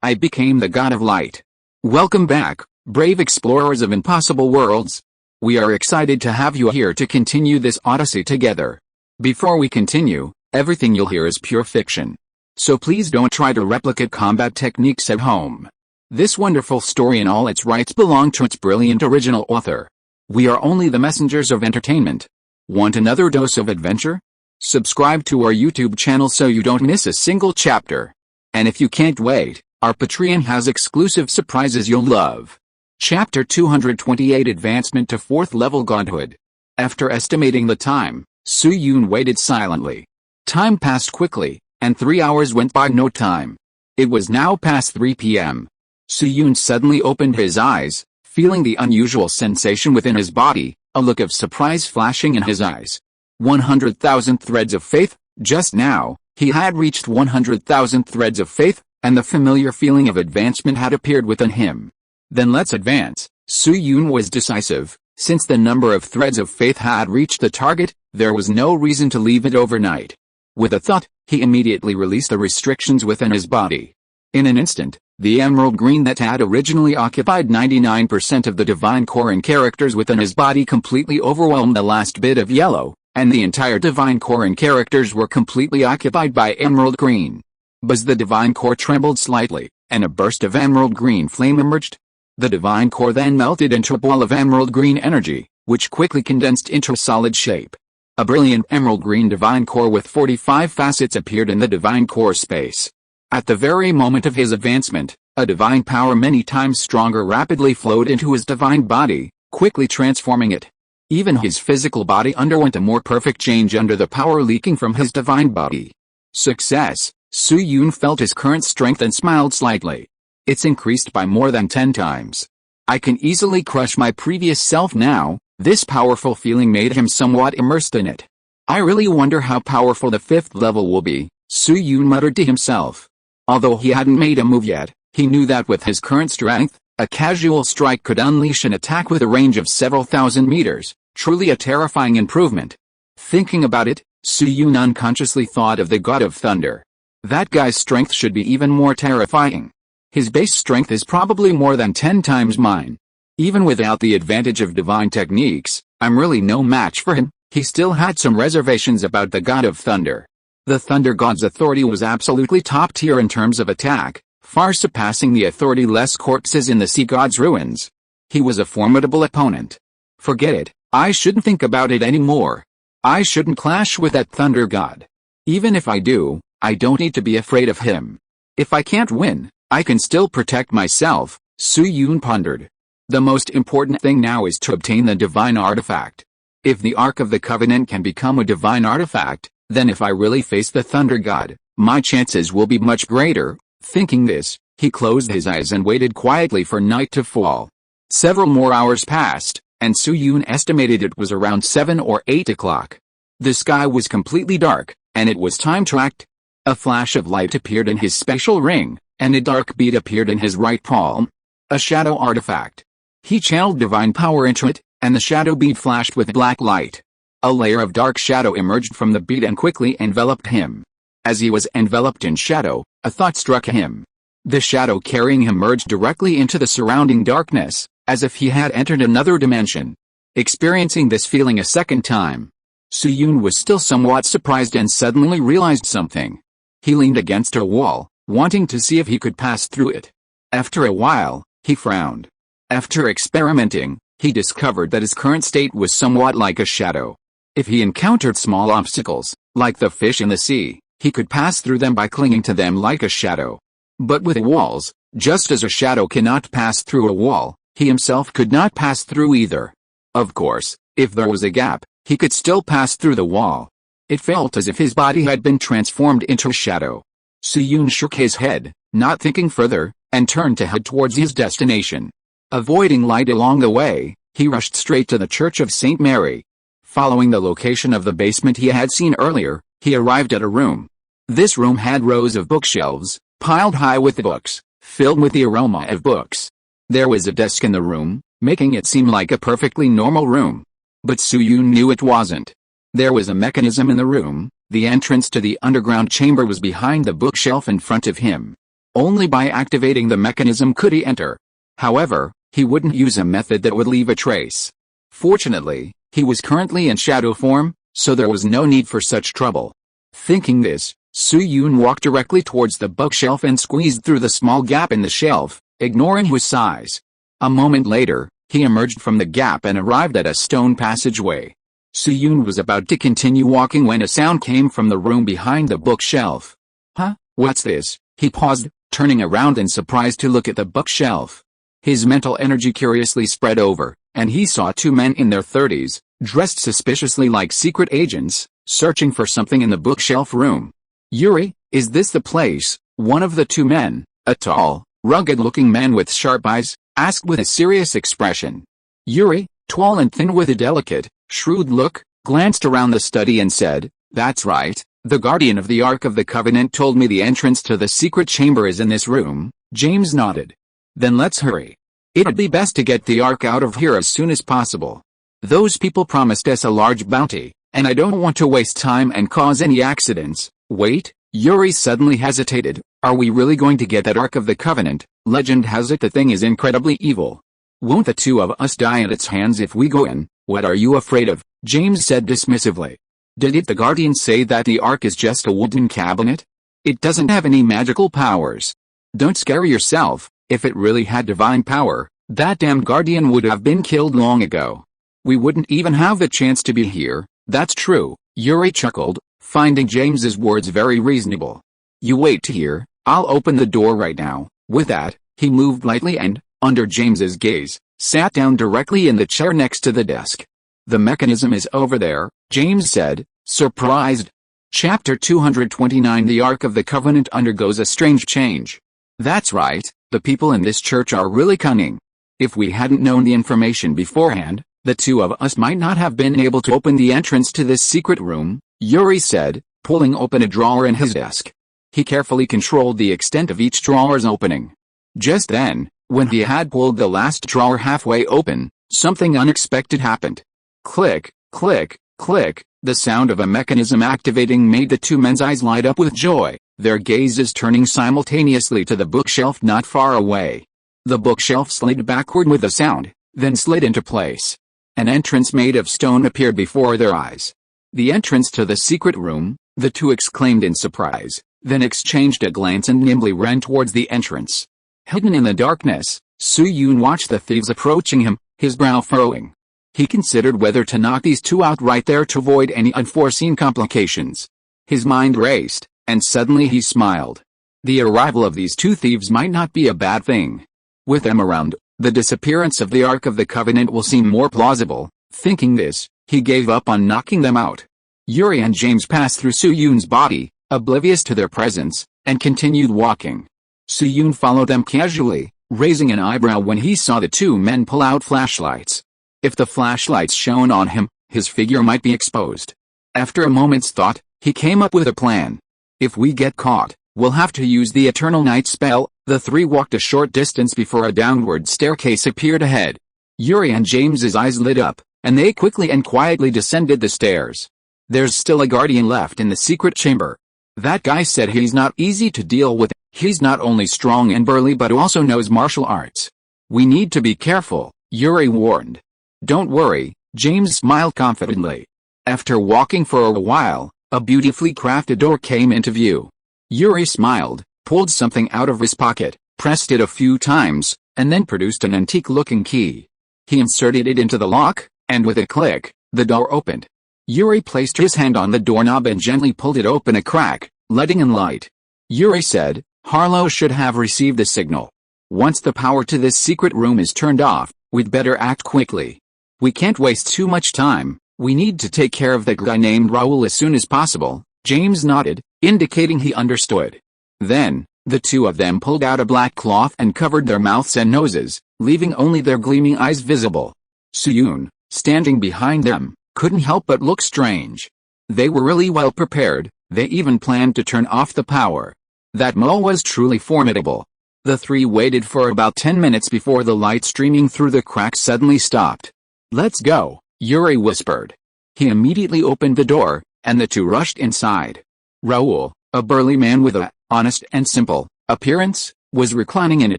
I became the god of light. Welcome back, brave explorers of impossible worlds. We are excited to have you here to continue this odyssey together. Before we continue, everything you'll hear is pure fiction. So please don't try to replicate combat techniques at home. This wonderful story in all its rights belong to its brilliant original author. We are only the messengers of entertainment. Want another dose of adventure? Subscribe to our YouTube channel so you don't miss a single chapter. And if you can't wait, our Patreon has exclusive surprises you'll love. Chapter 228 Advancement to 4th Level Godhood. After estimating the time, Su-Yun waited silently. Time passed quickly, and 3 hours went by no time. It was now past 3 p.m. Su-Yun suddenly opened his eyes, feeling the unusual sensation within his body, a look of surprise flashing in his eyes. 100,000 threads of faith. Just now, he had reached 100,000 threads of faith, and the familiar feeling of advancement had appeared within him. Then let's advance. Su-Yun was decisive. Since the number of threads of faith had reached the target, there was no reason to leave it overnight. With a thought, he immediately released the restrictions within his body. In an instant, the emerald green that had originally occupied 99% of the divine core and characters within his body completely overwhelmed the last bit of yellow, and the entire divine core and characters were completely occupied by emerald green. Buzz, the divine core trembled slightly, and a burst of emerald green flame emerged. The divine core then melted into a ball of emerald green energy, which quickly condensed into a solid shape. A brilliant emerald green divine core with 45 facets appeared in the divine core space. At the very moment of his advancement, a divine power many times stronger rapidly flowed into his divine body, quickly transforming it. Even his physical body underwent a more perfect change under the power leaking from his divine body. Success! Su-Yun felt his current strength and smiled slightly. It's increased by more than 10 times. I can easily crush my previous self now. This powerful feeling made him somewhat immersed in it. I really wonder how powerful the 5th level will be, Su-Yun muttered to himself. Although he hadn't made a move yet, he knew that with his current strength, a casual strike could unleash an attack with a range of several thousand meters, truly a terrifying improvement. Thinking about it, Su-Yun unconsciously thought of the god of thunder. That guy's strength should be even more terrifying. His base strength is probably more than 10 times mine. Even without the advantage of divine techniques, I'm really no match for him. He still had some reservations about the god of thunder. The thunder god's authority was absolutely top tier in terms of attack, far surpassing the authority-less corpses in the sea god's ruins. He was a formidable opponent. Forget it, I shouldn't think about it anymore. I shouldn't clash with that thunder god. Even if I do, I don't need to be afraid of him. If I can't win, I can still protect myself, Su-Yun pondered. The most important thing now is to obtain the divine artifact. If the Ark of the Covenant can become a divine artifact, then if I really face the Thunder God, my chances will be much greater. Thinking this, he closed his eyes and waited quietly for night to fall. Several more hours passed, and Su-Yun estimated it was around 7 or 8 o'clock. The sky was completely dark, and it was time to act. A flash of light appeared in his special ring, and a dark bead appeared in his right palm. A shadow artifact. He channeled divine power into it, and the shadow bead flashed with black light. A layer of dark shadow emerged from the bead and quickly enveloped him. As he was enveloped in shadow, a thought struck him. The shadow carrying him merged directly into the surrounding darkness, as if he had entered another dimension. Experiencing this feeling a second time, Su-Yun was still somewhat surprised and suddenly realized something. He leaned against a wall, wanting to see if he could pass through it. After a while, he frowned. After experimenting, he discovered that his current state was somewhat like a shadow. If he encountered small obstacles, like the fish in the sea, he could pass through them by clinging to them like a shadow. But with walls, just as a shadow cannot pass through a wall, he himself could not pass through either. Of course, if there was a gap, he could still pass through the wall. It felt as if his body had been transformed into a shadow. Su-Yun shook his head, not thinking further, and turned to head towards his destination. Avoiding light along the way, he rushed straight to the Church of St. Mary. Following the location of the basement he had seen earlier, he arrived at a room. This room had rows of bookshelves, piled high with books, filled with the aroma of books. There was a desk in the room, making it seem like a perfectly normal room. But Su-Yun knew it wasn't. There was a mechanism in the room. The entrance to the underground chamber was behind the bookshelf in front of him. Only by activating the mechanism could he enter. However, he wouldn't use a method that would leave a trace. Fortunately, he was currently in shadow form, so there was no need for such trouble. Thinking this, Su-Yun walked directly towards the bookshelf and squeezed through the small gap in the shelf, ignoring his size. A moment later, he emerged from the gap and arrived at a stone passageway. Su-Yun was about to continue walking when a sound came from the room behind the bookshelf. Huh? What's this? He paused, turning around in surprise to look at the bookshelf. His mental energy curiously spread over, and he saw two men in their 30s, dressed suspiciously like secret agents, searching for something in the bookshelf room. Yuri, is this the place? One of the two men, a tall, rugged-looking man with sharp eyes, asked with a serious expression. Yuri, tall and thin with a delicate, shrewd look, glanced around the study and said, "That's right, the guardian of the Ark of the Covenant told me the entrance to the secret chamber is in this room." James nodded. "Then let's hurry. It'd be best to get the Ark out of here as soon as possible. Those people promised us a large bounty, and I don't want to waste time and cause any accidents." Wait, Yuri suddenly hesitated. "Are we really going to get that Ark of the Covenant? Legend has it the thing is incredibly evil. Won't the two of us die at its hands if we go in?" "What are you afraid of?" James said dismissively. "Did the Guardian say that the Ark is just a wooden cabinet? It doesn't have any magical powers. Don't scare yourself. If it really had divine power, that damned Guardian would have been killed long ago. We wouldn't even have the chance to be here." "That's true," Yuri chuckled, finding James's words very reasonable. "You wait here, I'll open the door right now." With that, he moved lightly and, under James's gaze, sat down directly in the chair next to the desk. "The mechanism is over there," James said, surprised. Chapter 229 The Ark of the Covenant undergoes a strange change. "That's right, the people in this church are really cunning. If we hadn't known the information beforehand, the two of us might not have been able to open the entrance to this secret room," Yuri said, pulling open a drawer in his desk. He carefully controlled the extent of each drawer's opening. Just then, when he had pulled the last drawer halfway open, something unexpected happened. Click, click, click. The sound of a mechanism activating made the two men's eyes light up with joy, their gazes turning simultaneously to the bookshelf not far away. The bookshelf slid backward with a sound, then slid into place. An entrance made of stone appeared before their eyes. "The entrance to the secret room," the two exclaimed in surprise, then exchanged a glance and nimbly ran towards the entrance. Hidden in the darkness, Su-Yun watched the thieves approaching him, his brow furrowing. He considered whether to knock these two out right there to avoid any unforeseen complications. His mind raced, and suddenly he smiled. The arrival of these two thieves might not be a bad thing. With them around, the disappearance of the Ark of the Covenant will seem more plausible. Thinking this, he gave up on knocking them out. Yuri and James passed through Su-Yun's body, oblivious to their presence, and continued walking. Su-Yun followed them casually, raising an eyebrow when he saw the two men pull out flashlights. If the flashlights shone on him, his figure might be exposed. After a moment's thought, he came up with a plan. "If we get caught, we'll have to use the Eternal Night spell." The three walked a short distance before a downward staircase appeared ahead. Yuri and James's eyes lit up, and they quickly and quietly descended the stairs. "There's still a guardian left in the secret chamber. That guy said he's not easy to deal with. He's not only strong and burly but also knows martial arts. We need to be careful," Yuri warned. "Don't worry," James smiled confidently. After walking for a while, a beautifully crafted door came into view. Yuri smiled, pulled something out of his pocket, pressed it a few times, and then produced an antique-looking key. He inserted it into the lock, and with a click, the door opened. Yuri placed his hand on the doorknob and gently pulled it open a crack, letting in light. Yuri said, "Harlow should have received the signal. Once the power to this secret room is turned off, we'd better act quickly. We can't waste too much time. We need to take care of the guy named Raoul as soon as possible." James nodded, indicating he understood. Then, the two of them pulled out a black cloth and covered their mouths and noses, leaving only their gleaming eyes visible. Su-Yun, standing behind them, couldn't help but look strange. They were really well prepared. They even planned to turn off the power. That mole was truly formidable. The three waited for about 10 minutes before the light streaming through the cracks suddenly stopped. "Let's go," Yuri whispered. He immediately opened the door, and the two rushed inside. Raoul, a burly man with a honest and simple, appearance, was reclining in a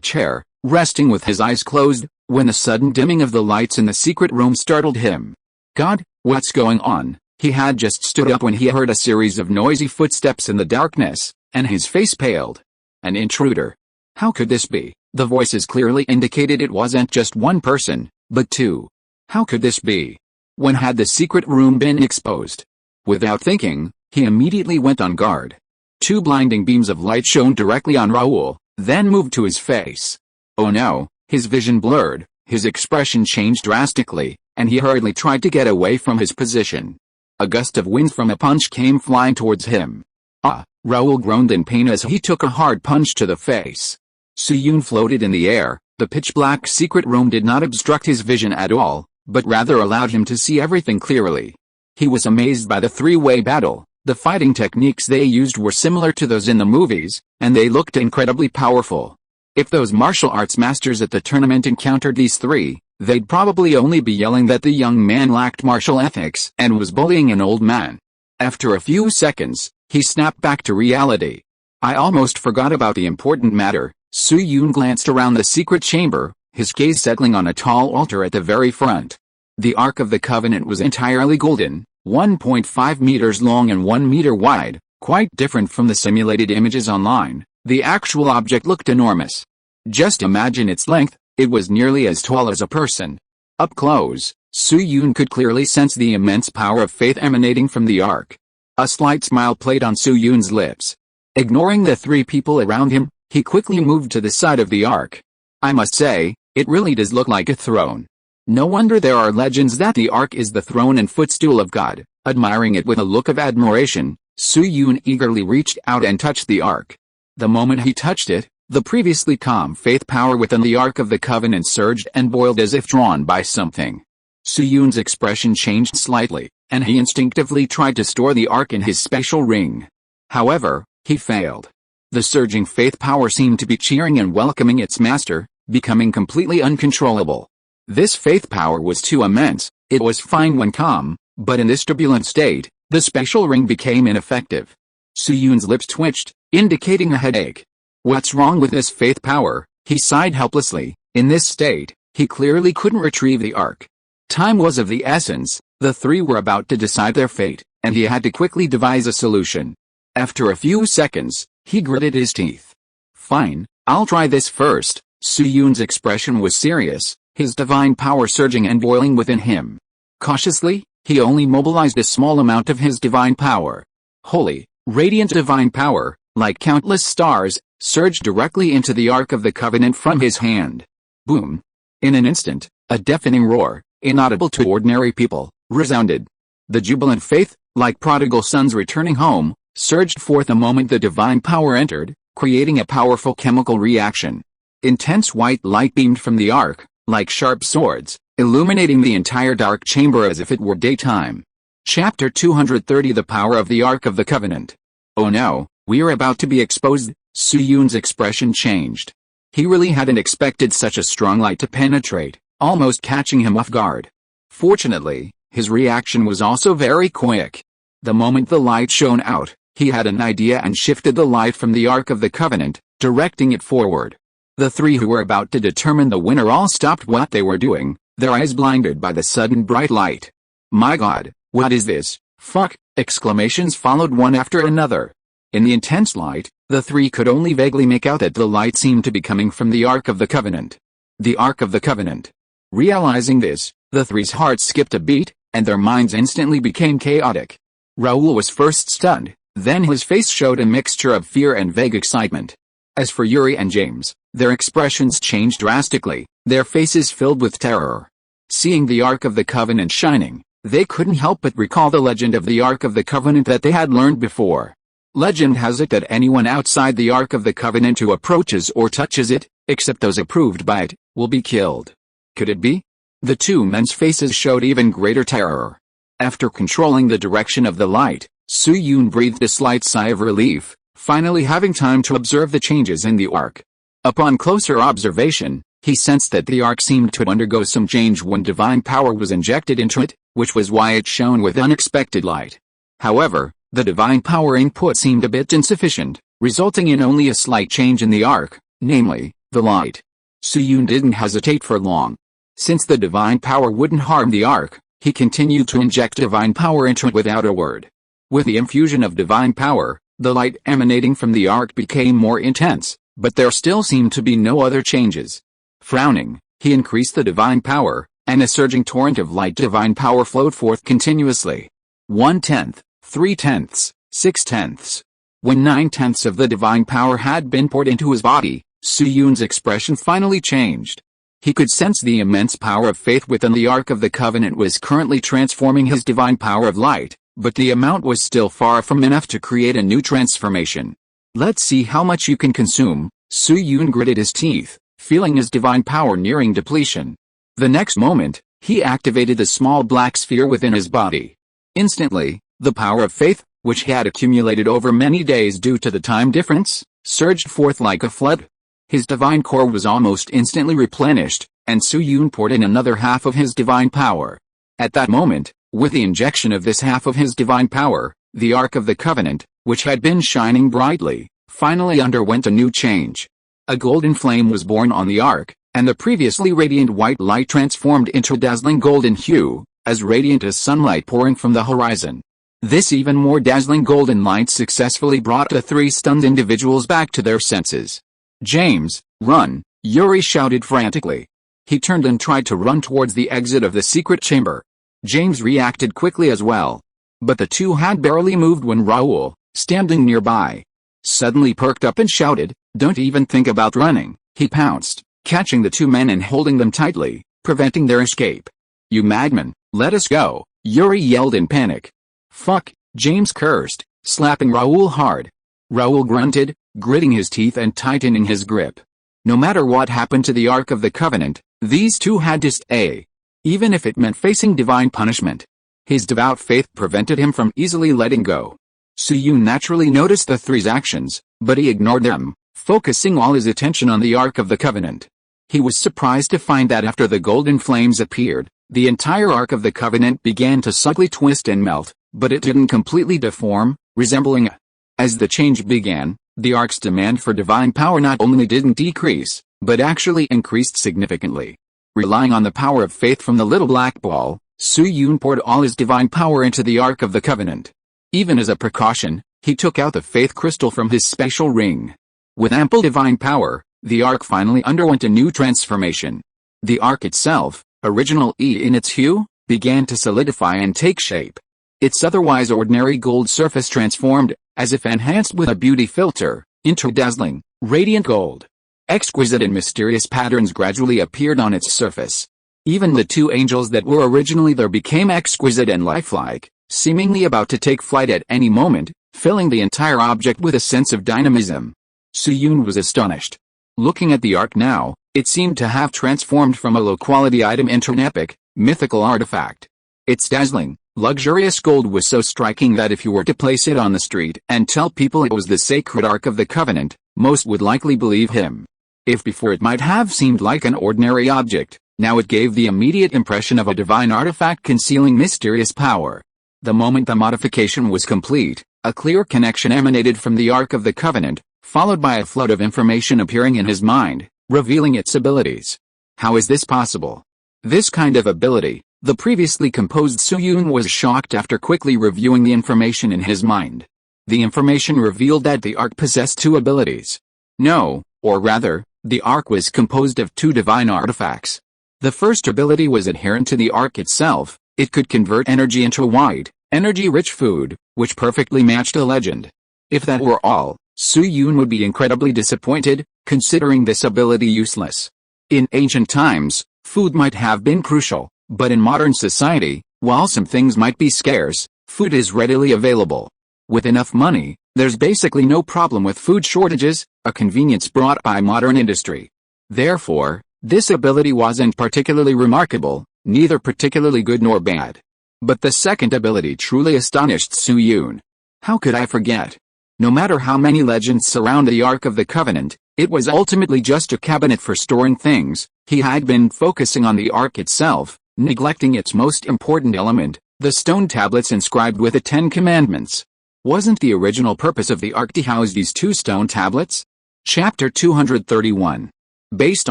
chair, resting with his eyes closed, when the sudden dimming of the lights in the secret room startled him. God, what's going on? He had just stood up when he heard a series of noisy footsteps in the darkness, and his face paled. An intruder. How could this be? The voices clearly indicated it wasn't just one person, but two. How could this be? When had the secret room been exposed? Without thinking, he immediately went on guard. Two blinding beams of light shone directly on Raoul, then moved to his face. Oh no, his vision blurred, his expression changed drastically, and he hurriedly tried to get away from his position. A gust of wind from a punch came flying towards him. Ah! Raoul groaned in pain as he took a hard punch to the face. Suyun floated in the air. The pitch-black secret room did not obstruct his vision at all, but rather allowed him to see everything clearly. He was amazed by the three-way battle. The fighting techniques they used were similar to those in the movies, and they looked incredibly powerful. If those martial arts masters at the tournament encountered these three, they'd probably only be yelling that the young man lacked martial ethics and was bullying an old man. After a few seconds, he snapped back to reality. I almost forgot about the important matter. Suyun glanced around the secret chamber, his gaze settling on a tall altar at the very front. The Ark of the Covenant was entirely golden, 1.5 meters long and 1 meter wide, quite different from the simulated images online. The actual object looked enormous. Just imagine its length, it was nearly as tall as a person. Up close, Suyun could clearly sense the immense power of faith emanating from the Ark. A slight smile played on Suyun's lips. Ignoring the three people around him, he quickly moved to the side of the Ark. I must say, it really does look like a throne. No wonder there are legends that the Ark is the throne and footstool of God. Admiring it with a look of admiration, Suyun eagerly reached out and touched the Ark. The moment he touched it, the previously calm faith power within the Ark of the Covenant surged and boiled as if drawn by something. Suyun's expression changed slightly, and he instinctively tried to store the Ark in his special ring. However, he failed. The surging faith power seemed to be cheering and welcoming its master, becoming completely uncontrollable. This faith power was too immense. It was fine when calm, but in this turbulent state, the special ring became ineffective. Suyun's lips twitched, indicating a headache. What's wrong with this faith power? He sighed helplessly. In this state, he clearly couldn't retrieve the Ark. Time was of the essence. The three were about to decide their fate, and he had to quickly devise a solution. After a few seconds, he gritted his teeth. Fine, I'll try this first. Suyun's expression was serious, his divine power surging and boiling within him. Cautiously, he only mobilized a small amount of his divine power. Holy, radiant divine power, like countless stars, surged directly into the Ark of the Covenant from his hand. Boom! In an instant, a deafening roar, inaudible to ordinary people, resounded. The jubilant faith, like prodigal sons returning home, surged forth the moment the divine power entered, creating a powerful chemical reaction. Intense white light beamed from the Ark, like sharp swords, illuminating the entire dark chamber as if it were daytime. Chapter 230 The Power of the Ark of the Covenant. Oh no, we're about to be exposed. Suyun's expression changed. He really hadn't expected such a strong light to penetrate, almost catching him off guard. Fortunately, his reaction was also very quick. The moment the light shone out, he had an idea and shifted the light from the Ark of the Covenant, directing it forward. The three who were about to determine the winner all stopped what they were doing, their eyes blinded by the sudden bright light. My God, what is this? Fuck! Exclamations followed one after another. In the intense light, the three could only vaguely make out that the light seemed to be coming from the Ark of the Covenant. The Ark of the Covenant. Realizing this, the three's hearts skipped a beat, and their minds instantly became chaotic. Raoul was first stunned, then his face showed a mixture of fear and vague excitement. As for Yuri and James, their expressions changed drastically, their faces filled with terror. Seeing the Ark of the Covenant shining, they couldn't help but recall the legend of the Ark of the Covenant that they had learned before. Legend has it that anyone outside the Ark of the Covenant who approaches or touches it, except those approved by it, will be killed. Could it be? The two men's faces showed even greater terror. After controlling the direction of the light, Suyun breathed a slight sigh of relief, finally having time to observe the changes in the Ark. Upon closer observation, he sensed that the Ark seemed to undergo some change when divine power was injected into it, which was why it shone with unexpected light. However, the divine power input seemed a bit insufficient. resulting in only a slight change in the ark, namely, the light. Suyun didn't hesitate for long. Since the divine power wouldn't harm the ark, he continued to inject divine power into it without a word. With the infusion of divine power, the light emanating from the ark became more intense, but there still seemed to be no other changes. Frowning, he increased the divine power, and a surging torrent of light divine power flowed forth continuously. 1/10, 3/10, 6/10. When 9/10 of the divine power had been poured into his body, Suyun's expression finally changed. He could sense the immense power of faith within the Ark of the Covenant was currently transforming his divine power of light, but the amount was still far from enough to create a new transformation. Let's see how much you can consume. Suyun gritted his teeth, feeling his divine power nearing depletion. The next moment, he activated the small black sphere within his body. Instantly, the power of faith, which had accumulated over many days due to the time difference, surged forth like a flood. His divine core was almost instantly replenished, and Suyun poured in another half of his divine power. At that moment, with the injection of this half of his divine power, the Ark of the Covenant, which had been shining brightly, finally underwent a new change. A golden flame was born on the Ark, and the previously radiant white light transformed into a dazzling golden hue, as radiant as sunlight pouring from the horizon. This even more dazzling golden light successfully brought the three stunned individuals back to their senses. "James, run!" Yuri shouted frantically. He turned and tried to run towards the exit of the secret chamber. James reacted quickly as well. But the two had barely moved when Raoul, standing nearby, suddenly perked up and shouted, "Don't even think about running!" He pounced, catching the two men and holding them tightly, preventing their escape. "You madman, let us go!" Yuri yelled in panic. "Fuck!" James cursed, slapping Raoul hard. Raoul grunted, gritting his teeth and tightening his grip. No matter what happened to the Ark of the Covenant, these two had to stay, even if it meant facing divine punishment. His devout faith prevented him from easily letting go. Suyun naturally noticed the three's actions, but he ignored them, focusing all his attention on the Ark of the Covenant. He was surprised to find that after the golden flames appeared, the entire Ark of the Covenant began to subtly twist and melt, but it didn't completely deform, resembling a. As the change began, the Ark's demand for divine power not only didn't decrease, but actually increased significantly. Relying on the power of faith from the little black ball, Suyun poured all his divine power into the Ark of the Covenant. Even as a precaution, he took out the faith crystal from his special ring. With ample divine power, the Ark finally underwent a new transformation. The Ark itself, original in its hue, began to solidify and take shape. Its otherwise ordinary gold surface transformed, as if enhanced with a beauty filter, into dazzling, radiant gold. Exquisite and mysterious patterns gradually appeared on its surface. Even the two angels that were originally there became exquisite and lifelike, seemingly about to take flight at any moment, filling the entire object with a sense of dynamism. Suyun was astonished. Looking at the Ark now, it seemed to have transformed from a low-quality item into an epic, mythical artifact. Its dazzling, luxurious gold was so striking that if you were to place it on the street and tell people it was the sacred Ark of the Covenant, most would likely believe him. If before it might have seemed like an ordinary object, now it gave the immediate impression of a divine artifact concealing mysterious power. The moment the modification was complete, a clear connection emanated from the Ark of the Covenant, followed by a flood of information appearing in his mind, revealing its abilities. How is this possible? This kind of ability, the previously composed Suyun was shocked after quickly reviewing the information in his mind. The information revealed that the Ark possessed two abilities. No, or rather, the Ark was composed of two divine artifacts. The first ability was inherent to the Ark itself. It could convert energy into white, energy-rich food, which perfectly matched a legend. If that were all, Suyun would be incredibly disappointed, considering this ability useless. In ancient times, food might have been crucial, but in modern society, while some things might be scarce, food is readily available. With enough money, there's basically no problem with food shortages, a convenience brought by modern industry. Therefore, this ability wasn't particularly remarkable, neither particularly good nor bad. But the second ability truly astonished Suyun. How could I forget? No matter how many legends surround the Ark of the Covenant, it was ultimately just a cabinet for storing things. He had been focusing on the Ark itself, neglecting its most important element, the stone tablets inscribed with the 10 Commandments. Wasn't the original purpose of the Ark to house these 2 stone tablets? Chapter 231. Based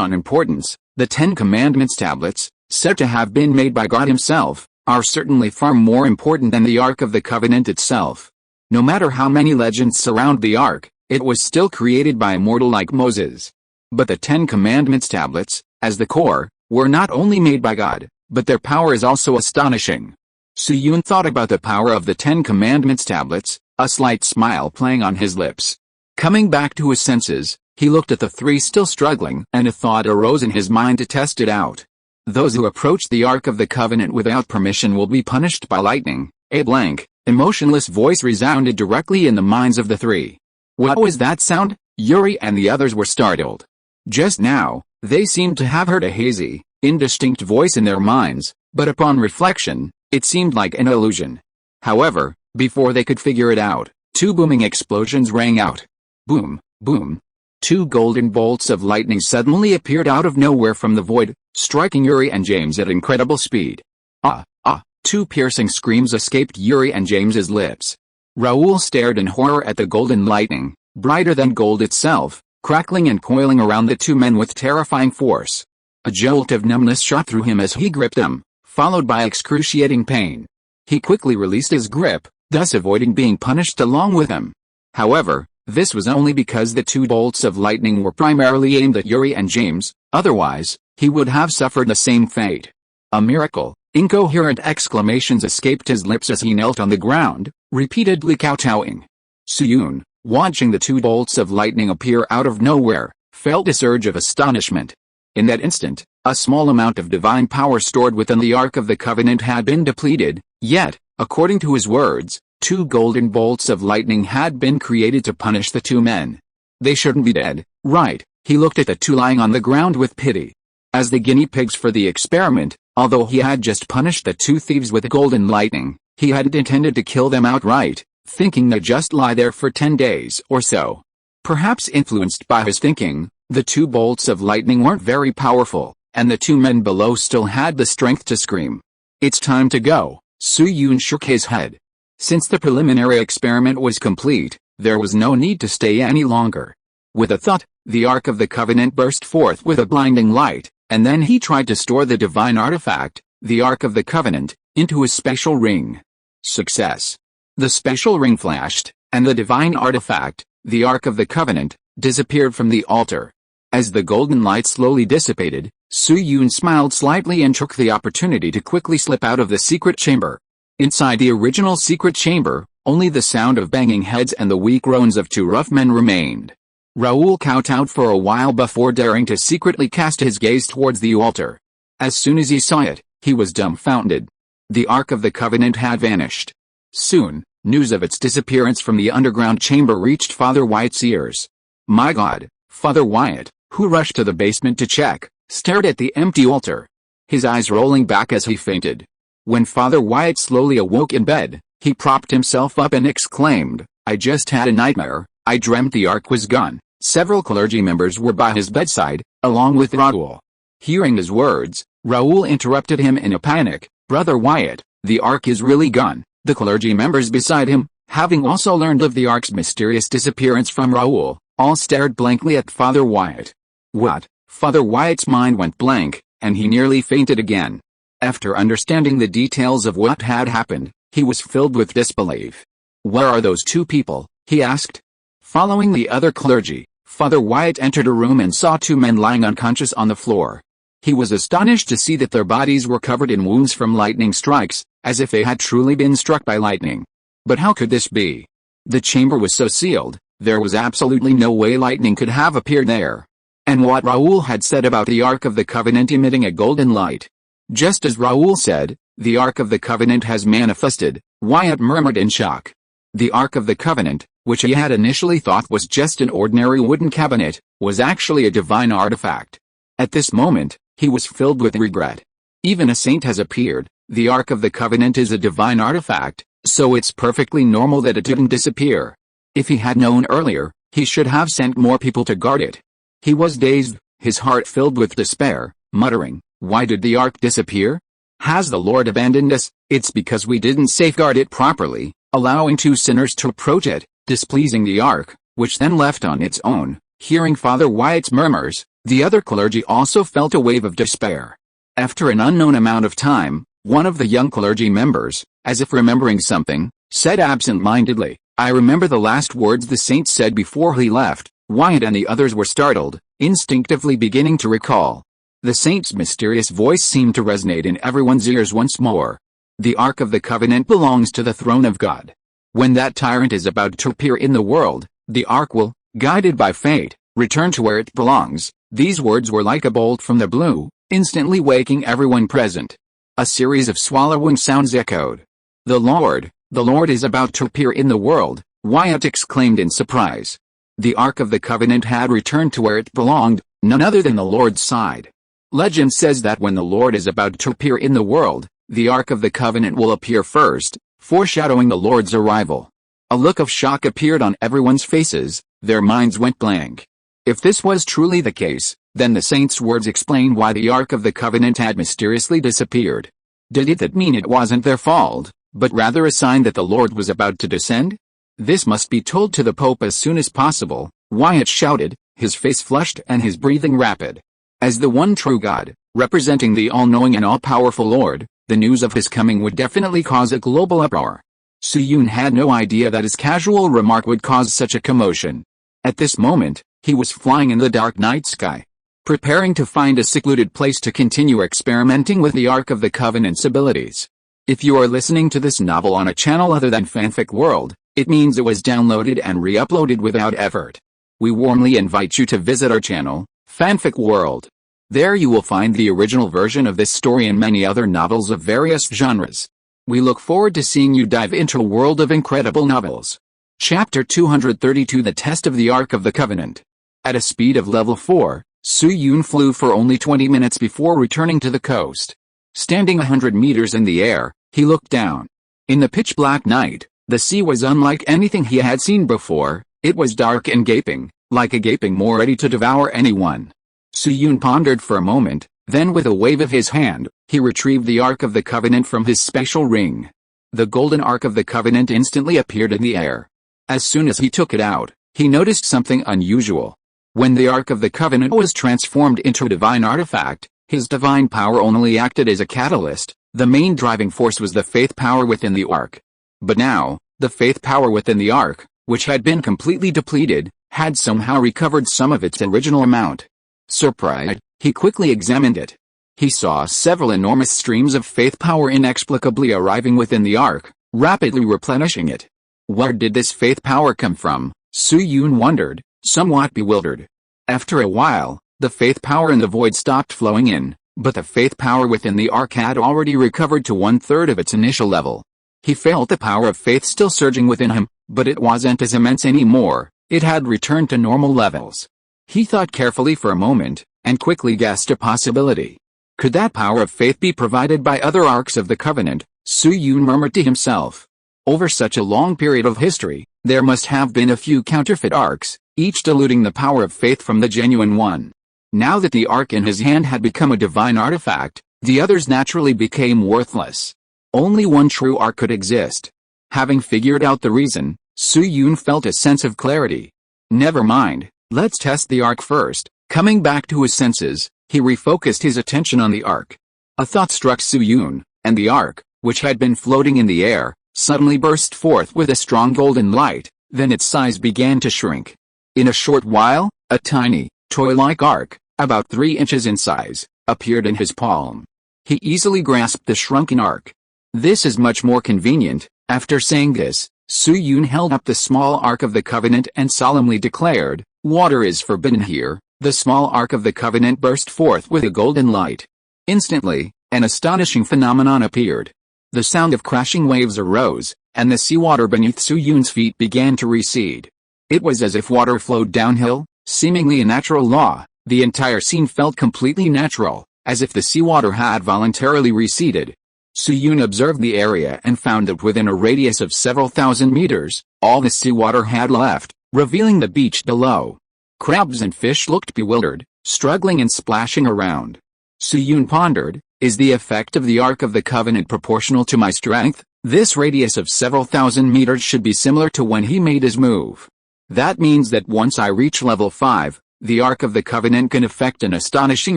on importance, the 10 Commandments tablets, said to have been made by God himself, are certainly far more important than the Ark of the Covenant itself. No matter how many legends surround the Ark, it was still created by a mortal like Moses. But the 10 Commandments tablets, as the core, were not only made by God, but their power is also astonishing. Suyun thought about the power of the 10 Commandments tablets, a slight smile playing on his lips. Coming back to his senses, he looked at the 3 still struggling, and a thought arose in his mind to test it out. Those who approach the Ark of the Covenant without permission will be punished by lightning. A blank, emotionless voice resounded directly in the minds of the 3. What was that sound? Yuri and the others were startled. Just now, they seemed to have heard a hazy, indistinct voice in their minds, but upon reflection, it seemed like an illusion. However, before they could figure it out, 2 booming explosions rang out. Boom, boom. 2 golden bolts of lightning suddenly appeared out of nowhere from the void, striking Yuri and James at incredible speed. Ah, ah, 2 piercing screams escaped Yuri and James's lips. Raoul stared in horror at the golden lightning, brighter than gold itself, crackling and coiling around the 2 men with terrifying force. A jolt of numbness shot through him as he gripped them, followed by excruciating pain. He quickly released his grip, thus avoiding being punished along with him. However, this was only because the 2 bolts of lightning were primarily aimed at Yuri and James, otherwise, he would have suffered the same fate. A miracle! Incoherent exclamations escaped his lips as he knelt on the ground, repeatedly kowtowing. Suyun, watching the 2 bolts of lightning appear out of nowhere, felt a surge of astonishment. In that instant, a small amount of divine power stored within the Ark of the Covenant had been depleted, yet, according to his words, 2 golden bolts of lightning had been created to punish the 2 men. They shouldn't be dead, right? He looked at the 2 lying on the ground with pity. As the guinea pigs for the experiment, although he had just punished the 2 thieves with golden lightning, he hadn't intended to kill them outright, thinking they'd just lie there for 10 days or so. Perhaps influenced by his thinking, the 2 bolts of lightning weren't very powerful, and the 2 men below still had the strength to scream. It's time to go. Suyun shook his head. Since the preliminary experiment was complete, there was no need to stay any longer. With a thought, the Ark of the Covenant burst forth with a blinding light, and then he tried to store the divine artifact, the Ark of the Covenant, into his special ring. Success. The special ring flashed, and the divine artifact, the Ark of the Covenant, disappeared from the altar. As the golden light slowly dissipated, Suyun smiled slightly and took the opportunity to quickly slip out of the secret chamber. Inside the original secret chamber, only the sound of banging heads and the weak groans of 2 rough men remained. Raoul kowtowed for a while before daring to secretly cast his gaze towards the altar. As soon as he saw it, he was dumbfounded. The Ark of the Covenant had vanished. Soon, news of its disappearance from the underground chamber reached Father Wyatt's ears. My God! Father Wyatt, who rushed to the basement to check, stared at the empty altar, his eyes rolling back as he fainted. When Father Wyatt slowly awoke in bed, he propped himself up and exclaimed, I just had a nightmare. I dreamt the Ark was gone. Several clergy members were by his bedside, along with Raoul. Hearing his words, Raoul interrupted him in a panic. Brother Wyatt, the Ark is really gone. The clergy members beside him, having also learned of the Ark's mysterious disappearance from Raoul, all stared blankly at Father Wyatt. What? Father Wyatt's mind went blank, and he nearly fainted again. After understanding the details of what had happened, he was filled with disbelief. Where are those 2 people? He asked. Following the other clergy, Father Wyatt entered a room and saw 2 men lying unconscious on the floor. He was astonished to see that their bodies were covered in wounds from lightning strikes, as if they had truly been struck by lightning. But how could this be? The chamber was so sealed, there was absolutely no way lightning could have appeared there. And what Raoul had said about the Ark of the Covenant emitting a golden light. Just as Raoul said, the Ark of the Covenant has manifested, Wyatt murmured in shock. The Ark of the Covenant, which he had initially thought was just an ordinary wooden cabinet, was actually a divine artifact. At this moment, he was filled with regret. Even a saint has appeared. The Ark of the Covenant is a divine artifact, so it's perfectly normal that it didn't disappear. If he had known earlier, he should have sent more people to guard it. He was dazed, his heart filled with despair, muttering, why did the Ark disappear? Has the Lord abandoned us? It's because we didn't safeguard it properly. allowing 2 sinners to approach it, displeasing the ark, which then left on its own. Hearing Father Wyatt's murmurs, the other clergy also felt a wave of despair. After an unknown amount of time, one of the young clergy members, as if remembering something, said absent-mindedly, "I remember the last words the saint said before he left." Wyatt and the others were startled, instinctively beginning to recall. The saint's mysterious voice seemed to resonate in everyone's ears once more. The Ark of the Covenant belongs to the throne of God. When that tyrant is about to appear in the world, the Ark will, guided by fate, return to where it belongs. These words were like a bolt from the blue, instantly waking everyone present. A series of swallowing sounds echoed. The Lord is about to appear in the world," Wyatt exclaimed in surprise. The Ark of the Covenant had returned to where it belonged, none other than the Lord's side. Legend says that when the Lord is about to appear in the world, the Ark of the Covenant will appear first, foreshadowing the Lord's arrival. A look of shock appeared on everyone's faces, their minds went blank. If this was truly the case, then the saint's words explain why the Ark of the Covenant had mysteriously disappeared. Did it mean it wasn't their fault, but rather a sign that the Lord was about to descend? "This must be told to the Pope as soon as possible," Wyatt shouted, his face flushed and his breathing rapid. As the one true God, representing the all-knowing and all-powerful Lord, the news of his coming would definitely cause a global uproar. Suyun had no idea that his casual remark would cause such a commotion. At this moment, he was flying in the dark night sky, preparing to find a secluded place to continue experimenting with the Ark of the Covenant's abilities. If you are listening to this novel on a channel other than Fanfic World, it means it was downloaded and re-uploaded without effort. We warmly invite you to visit our channel, Fanfic World. There you will find the original version of this story and many other novels of various genres. We look forward to seeing you dive into a world of incredible novels. Chapter 232 The Test of the Ark of the Covenant. At a speed of level 4, Suyun flew for only 20 minutes before returning to the coast. Standing 100 meters in the air, he looked down. In the pitch-black night, the sea was unlike anything he had seen before. It was dark and gaping, like a gaping maw ready to devour anyone. Suyun pondered for a moment, then with a wave of his hand, he retrieved the Ark of the Covenant from his special ring. The golden Ark of the Covenant instantly appeared in the air. As soon as he took it out, he noticed something unusual. When the Ark of the Covenant was transformed into a divine artifact, his divine power only acted as a catalyst. The main driving force was the faith power within the Ark. But now, the faith power within the Ark, which had been completely depleted, had somehow recovered some of its original amount. Surprised, he quickly examined it. He saw several enormous streams of faith power inexplicably arriving within the Ark, rapidly replenishing it. Where did this faith power come from? Suyun wondered, somewhat bewildered. After a while, the faith power in the void stopped flowing in, but the faith power within the Ark had already recovered to 1/3 of its initial level. He felt the power of faith still surging within him, but it wasn't as immense anymore. It had returned to normal levels. He thought carefully for a moment, and quickly guessed a possibility. Could that power of faith be provided by other Arks of the Covenant? Suyun murmured to himself. Over such a long period of history, there must have been a few counterfeit Arks, each diluting the power of faith from the genuine one. Now that the Ark in his hand had become a divine artifact, the others naturally became worthless. Only one true Ark could exist. Having figured out the reason, Suyun felt a sense of clarity. Never mind, let's test the Ark first. Coming back to his senses, he refocused his attention on the Ark. A thought struck Suyun, and the Ark, which had been floating in the air, suddenly burst forth with a strong golden light. Then its size began to shrink. In a short while, a tiny, toy-like Ark, about 3 inches in size, appeared in his palm. He easily grasped the shrunken Ark. This is much more convenient. After saying this, Suyun held up the small Ark of the Covenant and solemnly declared, "Water is forbidden here." The small Ark of the Covenant burst forth with a golden light. Instantly, an astonishing phenomenon appeared. The sound of crashing waves arose, and the seawater beneath Suyun's feet began to recede. It was as if water flowed downhill, seemingly a natural law. The entire scene felt completely natural, as if the seawater had voluntarily receded. Suyun observed the area and found that within a radius of several thousand meters, all the seawater had left, revealing the beach below. Crabs and fish looked bewildered, struggling and splashing around. Suyun pondered, is the effect of the Ark of the Covenant proportional to my strength? This radius of several thousand meters should be similar to when he made his move. That means that once I reach level 5, the Ark of the Covenant can affect an astonishing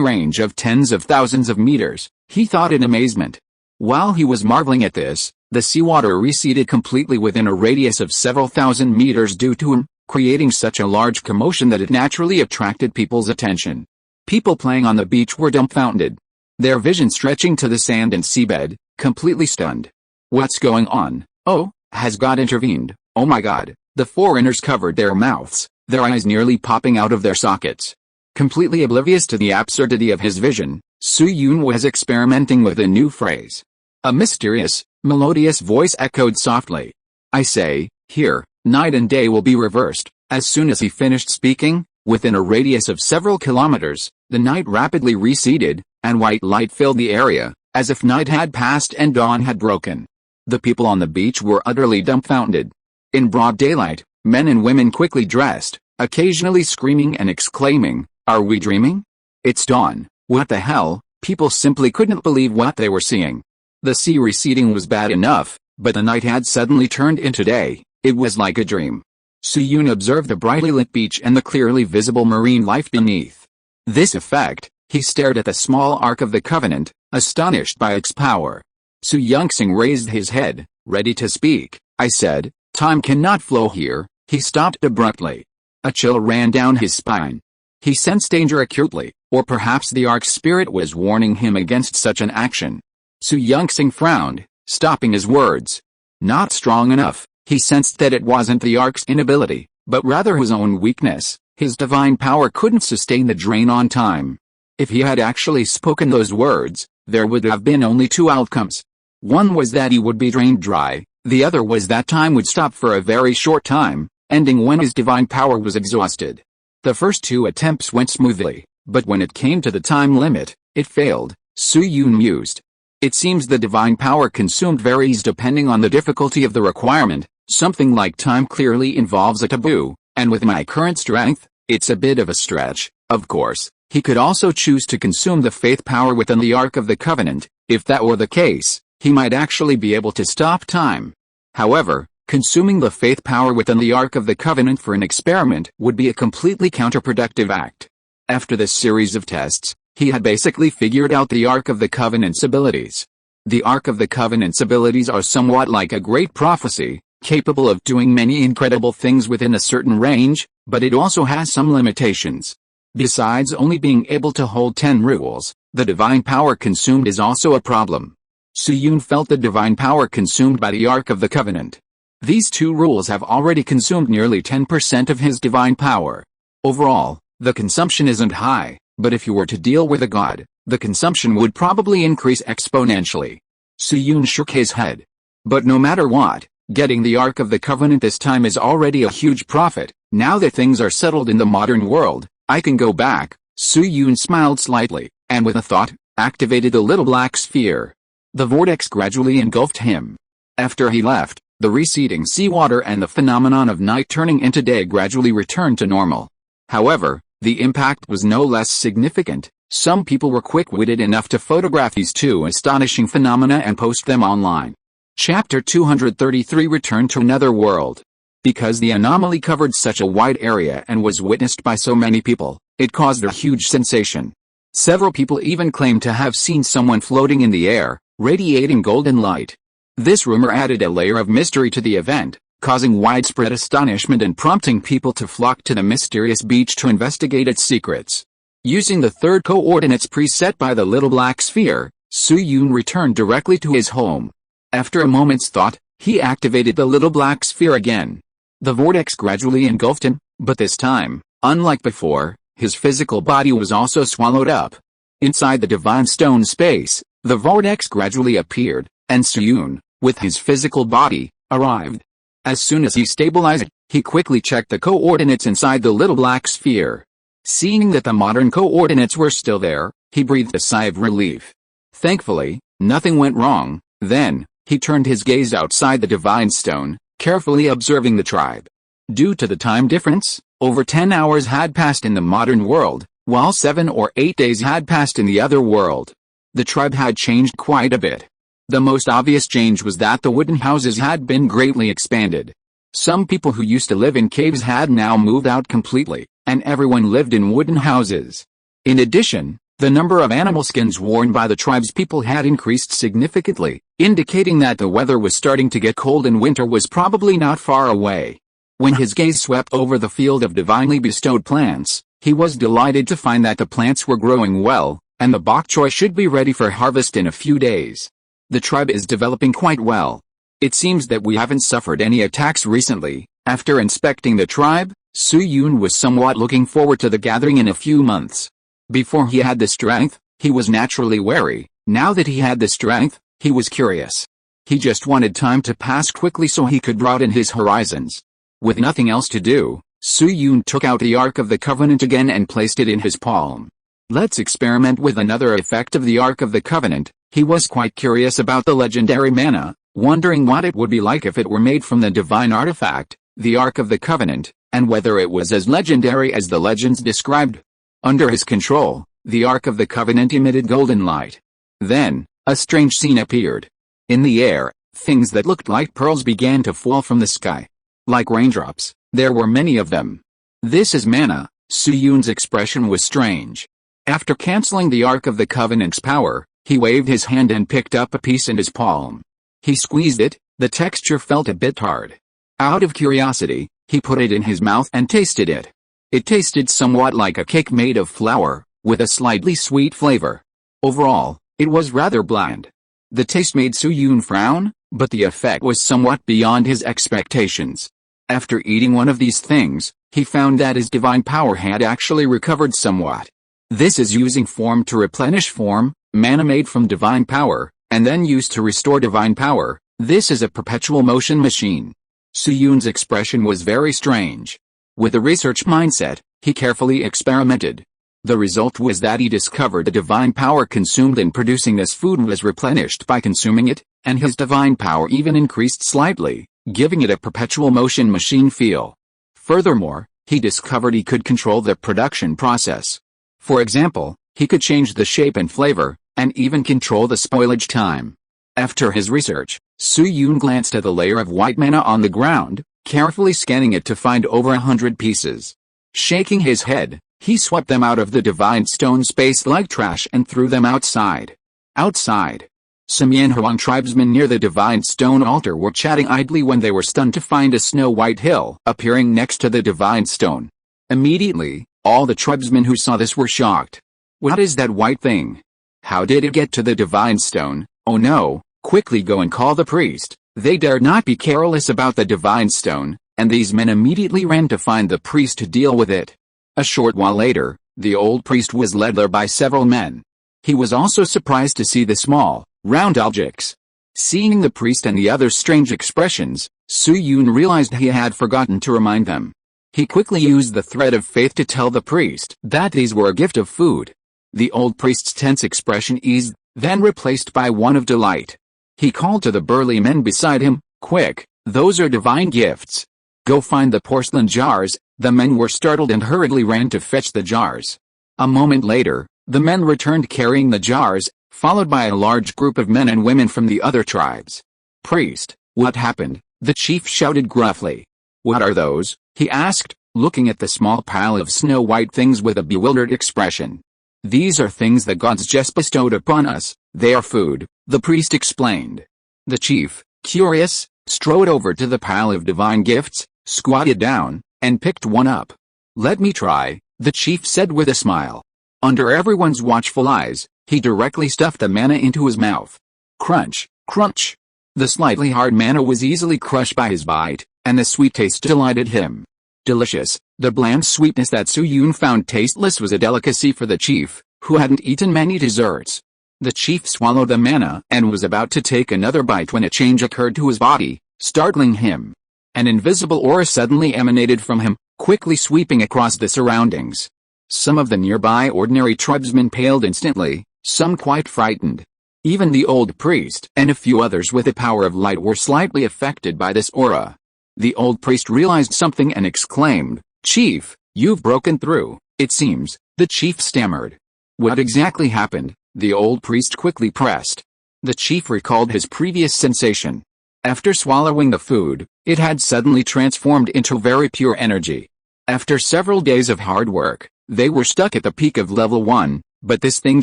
range of tens of thousands of meters, he thought in amazement. While he was marveling at this, the seawater receded completely within a radius of several thousand meters due to him, creating such a large commotion that it naturally attracted people's attention. People playing on the beach were dumbfounded, their vision stretching to the sand and seabed, completely stunned. What's going on? Oh, has God intervened? Oh my God. The foreigners covered their mouths, their eyes nearly popping out of their sockets. Completely oblivious to the absurdity of his vision, Su-Yun was experimenting with a new phrase. A mysterious, melodious voice echoed softly. I say, here, night and day will be reversed. As soon as he finished speaking, within a radius of several kilometers, the night rapidly receded, and white light filled the area, as if night had passed and dawn had broken. The people on the beach were utterly dumbfounded. In broad daylight, men and women quickly dressed, occasionally screaming and exclaiming, "Are we dreaming? It's dawn, what the hell?" People simply couldn't believe what they were seeing. The sea receding was bad enough, but the night had suddenly turned into day. It was like a dream. Su-Yun observed the brightly lit beach and the clearly visible marine life beneath. This effect, he stared at the small Ark of the Covenant, astonished by its power. Su-Yunxing raised his head, ready to speak. I said, time cannot flow here. He stopped abruptly. A chill ran down his spine. He sensed danger acutely, or perhaps the Ark's spirit was warning him against such an action. Su-Yunxing frowned, stopping his words. Not strong enough. He sensed that it wasn't the Ark's inability, but rather his own weakness. His divine power couldn't sustain the drain on time. If he had actually spoken those words, there would have been only two outcomes. One was that he would be drained dry, the other was that time would stop for a very short time, ending when his divine power was exhausted. The first two attempts went smoothly, but when it came to the time limit, it failed, Su-Yun mused. It seems the divine power consumed varies depending on the difficulty of the requirement. Something like time clearly involves a taboo, and with my current strength, it's a bit of a stretch. Of course, he could also choose to consume the faith power within the Ark of the Covenant. If that were the case, he might actually be able to stop time. However, consuming the faith power within the Ark of the Covenant for an experiment would be a completely counterproductive act. After this series of tests, he had basically figured out the Ark of the Covenant's abilities. The Ark of the Covenant's abilities are somewhat like a great prophecy, capable of doing many incredible things within a certain range, but it also has some limitations. Besides only being able to hold 10 rules, the divine power consumed is also a problem. Su-Yun felt the divine power consumed by the Ark of the Covenant. These two rules have already consumed nearly 10% of his divine power. Overall, the consumption isn't high, but if you were to deal with a god, the consumption would probably increase exponentially. Su-Yun shook his head. But no matter what, getting the Ark of the Covenant this time is already a huge profit. Now that things are settled in the modern world, I can go back. Su-Yun smiled slightly, and with a thought, activated the little black sphere. The vortex gradually engulfed him. After he left, the receding seawater and the phenomenon of night turning into day gradually returned to normal. However, the impact was no less significant. Some people were quick-witted enough to photograph these two astonishing phenomena and post them online. Chapter 233 Return to Another World. Because the anomaly covered such a wide area and was witnessed by so many people, it caused a huge sensation. Several people even claimed to have seen someone floating in the air, radiating golden light. This rumor added a layer of mystery to the event, causing widespread astonishment and prompting people to flock to the mysterious beach to investigate its secrets. Using the third coordinates preset by the little black sphere, Su-Yun returned directly to his home. After a moment's thought, he activated the little black sphere again. The vortex gradually engulfed him, but this time, unlike before, his physical body was also swallowed up. Inside the divine stone space, the vortex gradually appeared, and Su-Yun, with his physical body, arrived. As soon as he stabilized, he quickly checked the coordinates inside the little black sphere. Seeing that the modern coordinates were still there, he breathed a sigh of relief. Thankfully, nothing went wrong. Then, he turned his gaze outside the divine stone, carefully observing the tribe. Due to the time difference, over 10 hours had passed in the modern world, while 7 or 8 days had passed in the other world. The tribe had changed quite a bit. The most obvious change was that the wooden houses had been greatly expanded. Some people who used to live in caves had now moved out completely, and everyone lived in wooden houses. In addition, the number of animal skins worn by the tribe's people had increased significantly, indicating that the weather was starting to get cold and winter was probably not far away. When his gaze swept over the field of divinely bestowed plants, he was delighted to find that the plants were growing well, and the bok choy should be ready for harvest in a few days. The tribe is developing quite well. It seems that we haven't suffered any attacks recently. After inspecting the tribe, Su-Yun was somewhat looking forward to the gathering in a few months. Before he had the strength, he was naturally wary. Now that he had the strength, he was curious. He just wanted time to pass quickly so he could broaden his horizons. With nothing else to do, Su-Yun took out the Ark of the Covenant again and placed it in his palm. Let's experiment with another effect of the Ark of the Covenant. He was quite curious about the legendary manna, wondering what it would be like if it were made from the divine artifact, the Ark of the Covenant, and whether it was as legendary as the legends described. Under his control, the Ark of the Covenant emitted golden light. Then, a strange scene appeared. In the air, things that looked like pearls began to fall from the sky. Like raindrops, there were many of them. This is manna. Su-Yun's expression was strange. After canceling the Ark of the Covenant's power, he waved his hand and picked up a piece in his palm. He squeezed it. The texture felt a bit hard. Out of curiosity, he put it in his mouth and tasted it. It tasted somewhat like a cake made of flour, with a slightly sweet flavor. Overall, it was rather bland. The taste made Su-Yun frown, but the effect was somewhat beyond his expectations. After eating one of these things, he found that his divine power had actually recovered somewhat. This is using form to replenish form, manna made from divine power, and then used to restore divine power. This is a perpetual motion machine. Su-Yun's expression was very strange. With a research mindset, he carefully experimented. The result was that he discovered the divine power consumed in producing this food was replenished by consuming it, and his divine power even increased slightly, giving it a perpetual motion machine feel. Furthermore, he discovered he could control the production process. For example, he could change the shape and flavor, and even control the spoilage time. After his research, Su-Yun glanced at the layer of white manna on the ground, carefully scanning it to find over 100 pieces. Shaking his head, he swept them out of the divine stone space like trash and threw them outside. Outside. Some Yanhuang tribesmen near the divine stone altar were chatting idly when they were stunned to find a snow-white hill appearing next to the divine stone. Immediately, all the tribesmen who saw this were shocked. What is that white thing? How did it get to the divine stone? Oh no, quickly go and call the priest. They dared not be careless about the divine stone, and these men immediately ran to find the priest to deal with it. A short while later, the old priest was led there by several men. He was also surprised to see the small, round objects. Seeing the priest and the other strange expressions, Su-Yun realized he had forgotten to remind them. He quickly used the thread of faith to tell the priest that these were a gift of food. The old priest's tense expression eased, then replaced by one of delight. He called to the burly men beside him, "Quick, those are divine gifts. Go find the porcelain jars." The men were startled and hurriedly ran to fetch the jars. A moment later, the men returned carrying the jars, followed by a large group of men and women from the other tribes. "Priest, what happened?" the chief shouted gruffly. "What are those?" he asked, looking at the small pile of snow-white things with a bewildered expression. "These are things the gods just bestowed upon us. They are food," the priest explained. The chief, curious, strode over to the pile of divine gifts, squatted down, and picked one up. "Let me try," the chief said with a smile. Under everyone's watchful eyes, he directly stuffed the manna into his mouth. Crunch, crunch. The slightly hard manna was easily crushed by his bite, and the sweet taste delighted him. Delicious. The bland sweetness that Su-Yun found tasteless was a delicacy for the chief, who hadn't eaten many desserts. The chief swallowed the manna and was about to take another bite when a change occurred to his body, startling him. An invisible aura suddenly emanated from him, quickly sweeping across the surroundings. Some of the nearby ordinary tribesmen paled instantly, some quite frightened. Even the old priest and a few others with the power of light were slightly affected by this aura. The old priest realized something and exclaimed, "Chief, you've broken through, it seems," the chief stammered. "What exactly happened?" the old priest quickly pressed. The chief recalled his previous sensation. After swallowing the food, it had suddenly transformed into very pure energy. After several days of hard work, they were stuck at the peak of level 1, but this thing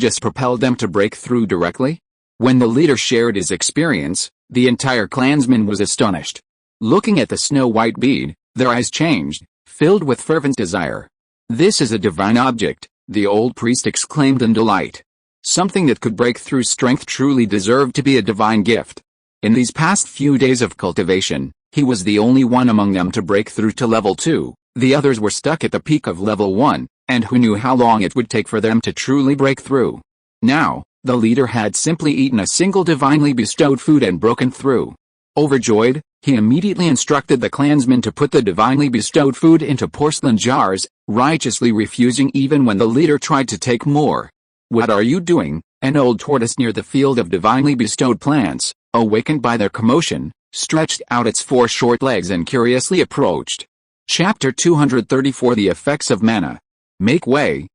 just propelled them to break through directly? When the leader shared his experience, the entire clansman was astonished. Looking at the snow-white bead, their eyes changed, filled with fervent desire. "This is a divine object," the old priest exclaimed in delight. Something that could break through strength truly deserved to be a divine gift. In these past few days of cultivation, he was the only one among them to break through to level 2, the others were stuck at the peak of level 1, and who knew how long it would take for them to truly break through. Now, the leader had simply eaten a single divinely bestowed food and broken through. Overjoyed, he immediately instructed the clansmen to put the divinely bestowed food into porcelain jars, righteously refusing even when the leader tried to take more. "What are you doing?" An old tortoise near the field of divinely bestowed plants, awakened by their commotion, stretched out its 4 short legs and curiously approached. Chapter 234 The Effects of Mana. Make way,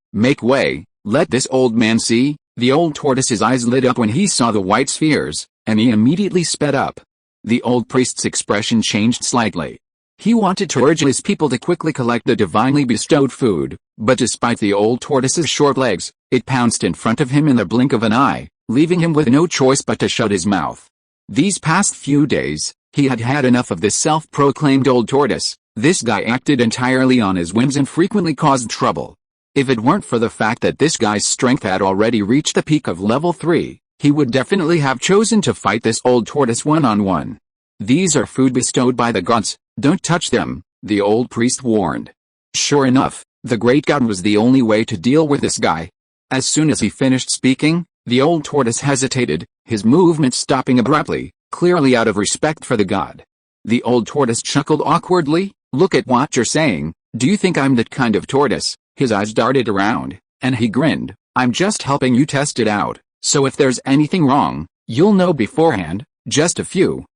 let this old man see." The old tortoise's eyes lit up when he saw the white spheres, and he immediately sped up. The old priest's expression changed slightly. He wanted to urge his people to quickly collect the divinely bestowed food, but despite the old tortoise's short legs, it pounced in front of him in the blink of an eye, leaving him with no choice but to shut his mouth. These past few days, he had had enough of this self-proclaimed old tortoise. This guy acted entirely on his whims and frequently caused trouble. If it weren't for the fact that this guy's strength had already reached the peak of level 3, he would definitely have chosen to fight this old tortoise one-on-one. "These are food bestowed by the gods, don't touch them," the old priest warned. Sure enough, the great god was the only way to deal with this guy. As soon as he finished speaking, the old tortoise hesitated, his movement stopping abruptly, clearly out of respect for the god. The old tortoise chuckled awkwardly. "Look at what you're saying, do you think I'm that kind of tortoise?" His eyes darted around, and he grinned. "I'm just helping you test it out, so if there's anything wrong, you'll know beforehand. Just a few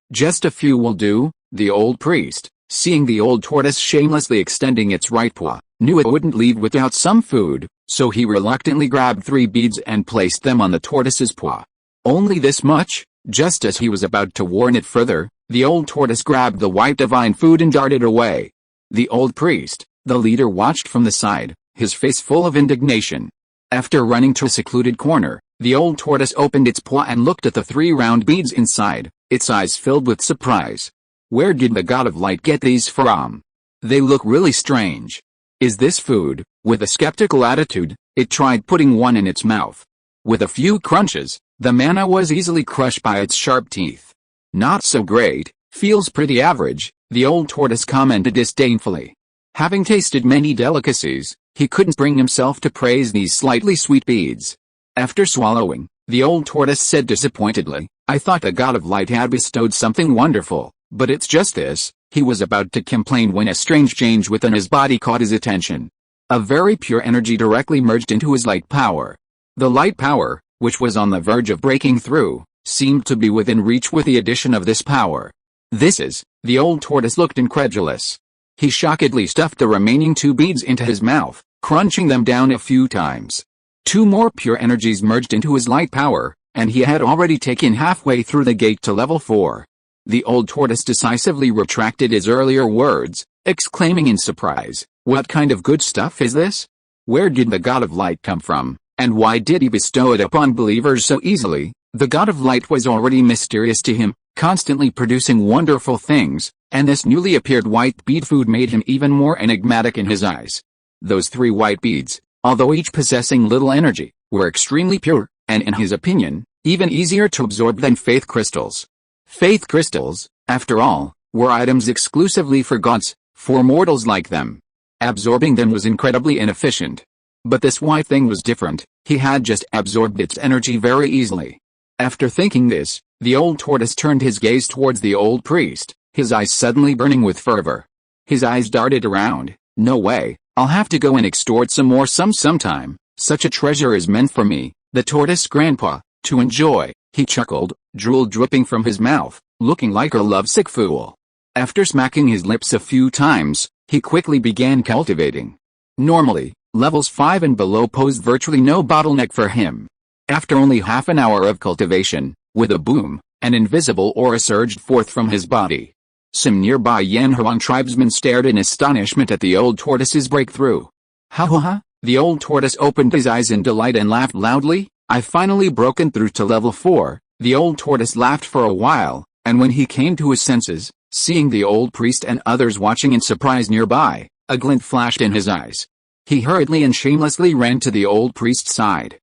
will do." The old priest, seeing the old tortoise shamelessly extending its right paw, knew it wouldn't leave without some food, so he reluctantly grabbed 3 beads and placed them on the tortoise's paw. Only this much. Just as he was about to warn it further, the old tortoise grabbed the white divine food and darted away. The old priest, the leader, watched from the side, his face full of indignation. After running to a secluded corner, the old tortoise opened its paw and looked at the 3 round beads inside, its eyes filled with surprise. "Where did the god of light get these from? They look really strange. Is this food?" With a skeptical attitude, it tried putting one in its mouth. With a few crunches, the mana was easily crushed by its sharp teeth. "Not so great, feels pretty average," the old tortoise commented disdainfully. Having tasted many delicacies, he couldn't bring himself to praise these slightly sweet beads. After swallowing, the old tortoise said disappointedly, "I thought the god of light had bestowed something wonderful, but it's just this." He was about to complain when a strange change within his body caught his attention. A very pure energy directly merged into his light power. The light power, which was on the verge of breaking through, seemed to be within reach with the addition of this power. "This is..." The old tortoise looked incredulous. He shockedly stuffed the remaining 2 beads into his mouth, crunching them down a few times. 2 more pure energies merged into his light power, and he had already taken halfway through the gate to level 4. The old tortoise decisively retracted his earlier words, exclaiming in surprise, "What kind of good stuff is this? Where did the god of light come from, and why did he bestow it upon believers so easily?" The god of light was already mysterious to him, constantly producing wonderful things, and this newly appeared white bead food made him even more enigmatic in his eyes. Those 3 white beads, although each possessing little energy, were extremely pure, and in his opinion, even easier to absorb than faith crystals. Faith crystals, after all, were items exclusively for gods, for mortals like them. Absorbing them was incredibly inefficient. But this white thing was different, he had just absorbed its energy very easily. After thinking this, the old tortoise turned his gaze towards the old priest, his eyes suddenly burning with fervor. His eyes darted around. "No way, I'll have to go and extort some more sometime. Such a treasure is meant for me, the tortoise grandpa, to enjoy." He chuckled, drool dripping from his mouth, looking like a lovesick fool. After smacking his lips a few times, he quickly began cultivating. Normally, levels 5 and below posed virtually no bottleneck for him. After only half an hour of cultivation, With a boom, an invisible aura surged forth from his body. Some nearby Yanhuang tribesmen stared in astonishment at the old tortoise's breakthrough. Ha ha ha! The old tortoise opened his eyes in delight and laughed loudly. I've finally broken through to level 4. The old tortoise laughed for a while, and when he came to his senses, seeing the old priest and others watching in surprise nearby, a glint flashed in his eyes. He hurriedly and shamelessly ran to the old priest's side.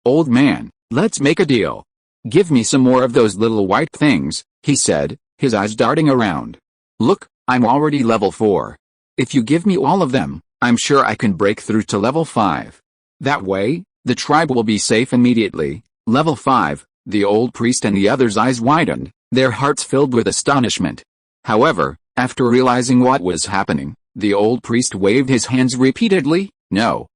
Old man, let's make a deal. Give me some more of those little white things, he said, his eyes darting around. Look, I'm already level 4. If you give me all of them, I'm sure I can break through to level 5. That way, the tribe will be safe immediately. Level 5, the old priest and the others' eyes widened, their hearts filled with astonishment. However, after realizing what was happening, the old priest waved his hands repeatedly. No,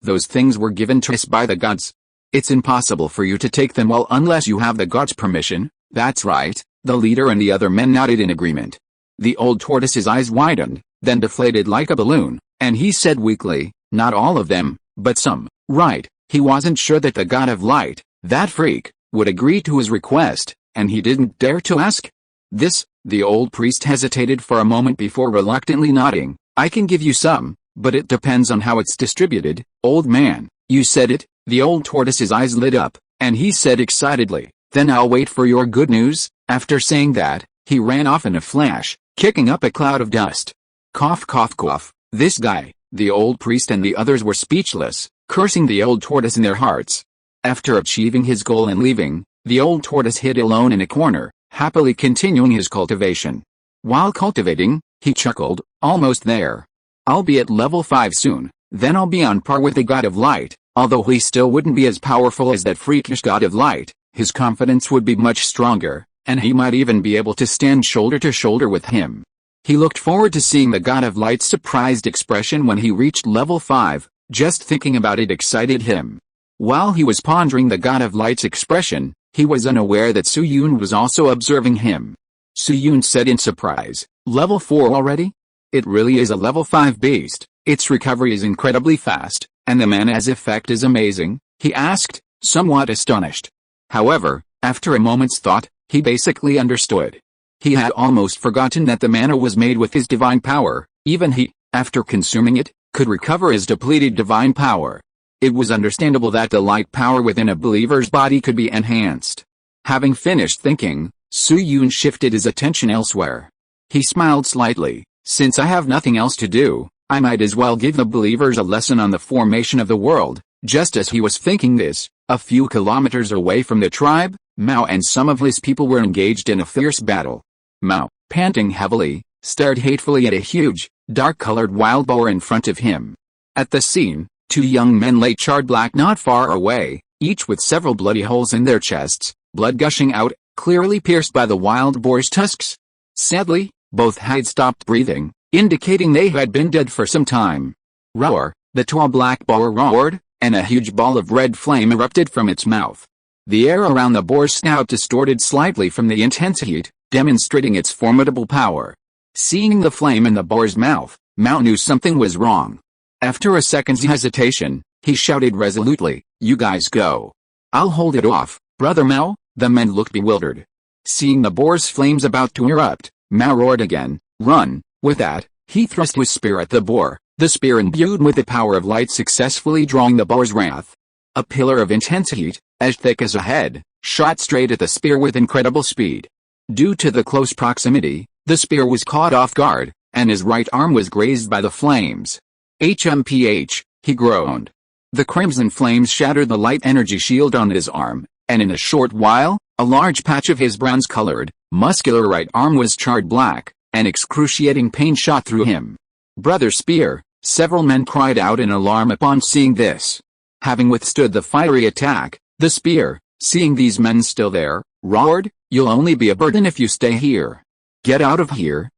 those things were given to us by the gods. It's impossible for you to take them all unless you have the gods' permission. That's right, the leader and the other men nodded in agreement. The old tortoise's eyes widened, then deflated like a balloon, and he said weakly, not all of them, but some. Right, he wasn't sure that the god of light, that freak, would agree to his request, and he didn't dare to ask. The old priest hesitated for a moment before reluctantly nodding. I can give you some, but it depends on how it's distributed. Old man, you said it. The old tortoise's eyes lit up, and he said excitedly, then I'll wait for your good news. After saying that, he ran off in a flash, kicking up a cloud of dust. Cough cough cough, this guy. The old priest and the others were speechless, cursing the old tortoise in their hearts. After achieving his goal and leaving, the old tortoise hid alone in a corner, happily continuing his cultivation. While cultivating, he chuckled, almost there. I'll be at level 5 soon, then I'll be on par with the god of light. Although he still wouldn't be as powerful as that freakish god of light, his confidence would be much stronger, and he might even be able to stand shoulder to shoulder with him. He looked forward to seeing the god of light's surprised expression when he reached level 5, just thinking about it excited him. While he was pondering the god of light's expression, he was unaware that Su Yun was also observing him. Su Yun said in surprise, level 4 already? It really is a level 5 beast, its recovery is incredibly fast. And the mana's effect is amazing, he asked, somewhat astonished. However, after a moment's thought, he basically understood. He had almost forgotten that the mana was made with his divine power. Even he, after consuming it, could recover his depleted divine power. It was understandable that the light power within a believer's body could be enhanced. Having finished thinking, Su Yun shifted his attention elsewhere. He smiled slightly. Since I have nothing else to do, I might as well give the believers a lesson on the formation of the world. Just as he was thinking this, a few kilometers away from the tribe, Mao and some of his people were engaged in a fierce battle. Mao, panting heavily, stared hatefully at a huge, dark-colored wild boar in front of him. At the scene, 2 young men lay charred black not far away, each with several bloody holes in their chests, blood gushing out, clearly pierced by the wild boar's tusks. Sadly, both had stopped breathing, indicating they had been dead for some time. Roar, the tall black boar roared, and a huge ball of red flame erupted from its mouth. The air around the boar's snout distorted slightly from the intense heat, demonstrating its formidable power. Seeing the flame in the boar's mouth, Mao knew something was wrong. After a second's hesitation, he shouted resolutely, "You guys go. I'll hold it off, brother Mao." The men looked bewildered. Seeing the boar's flames about to erupt, Mao roared again, "Run!" With that, he thrust his spear at the boar, the spear imbued with the power of light successfully drawing the boar's wrath. A pillar of intense heat, as thick as a head, shot straight at the spear with incredible speed. Due to the close proximity, the spear was caught off guard, and his right arm was grazed by the flames. HMPH, he groaned. The crimson flames shattered the light energy shield on his arm, and in a short while, a large patch of his bronze-colored, muscular right arm was charred black, and excruciating pain shot through him. "Brother Spear," several men cried out in alarm upon seeing this. Having withstood the fiery attack, the spear, seeing these men still there, roared, "You'll only be a burden if you stay here. Get out of here."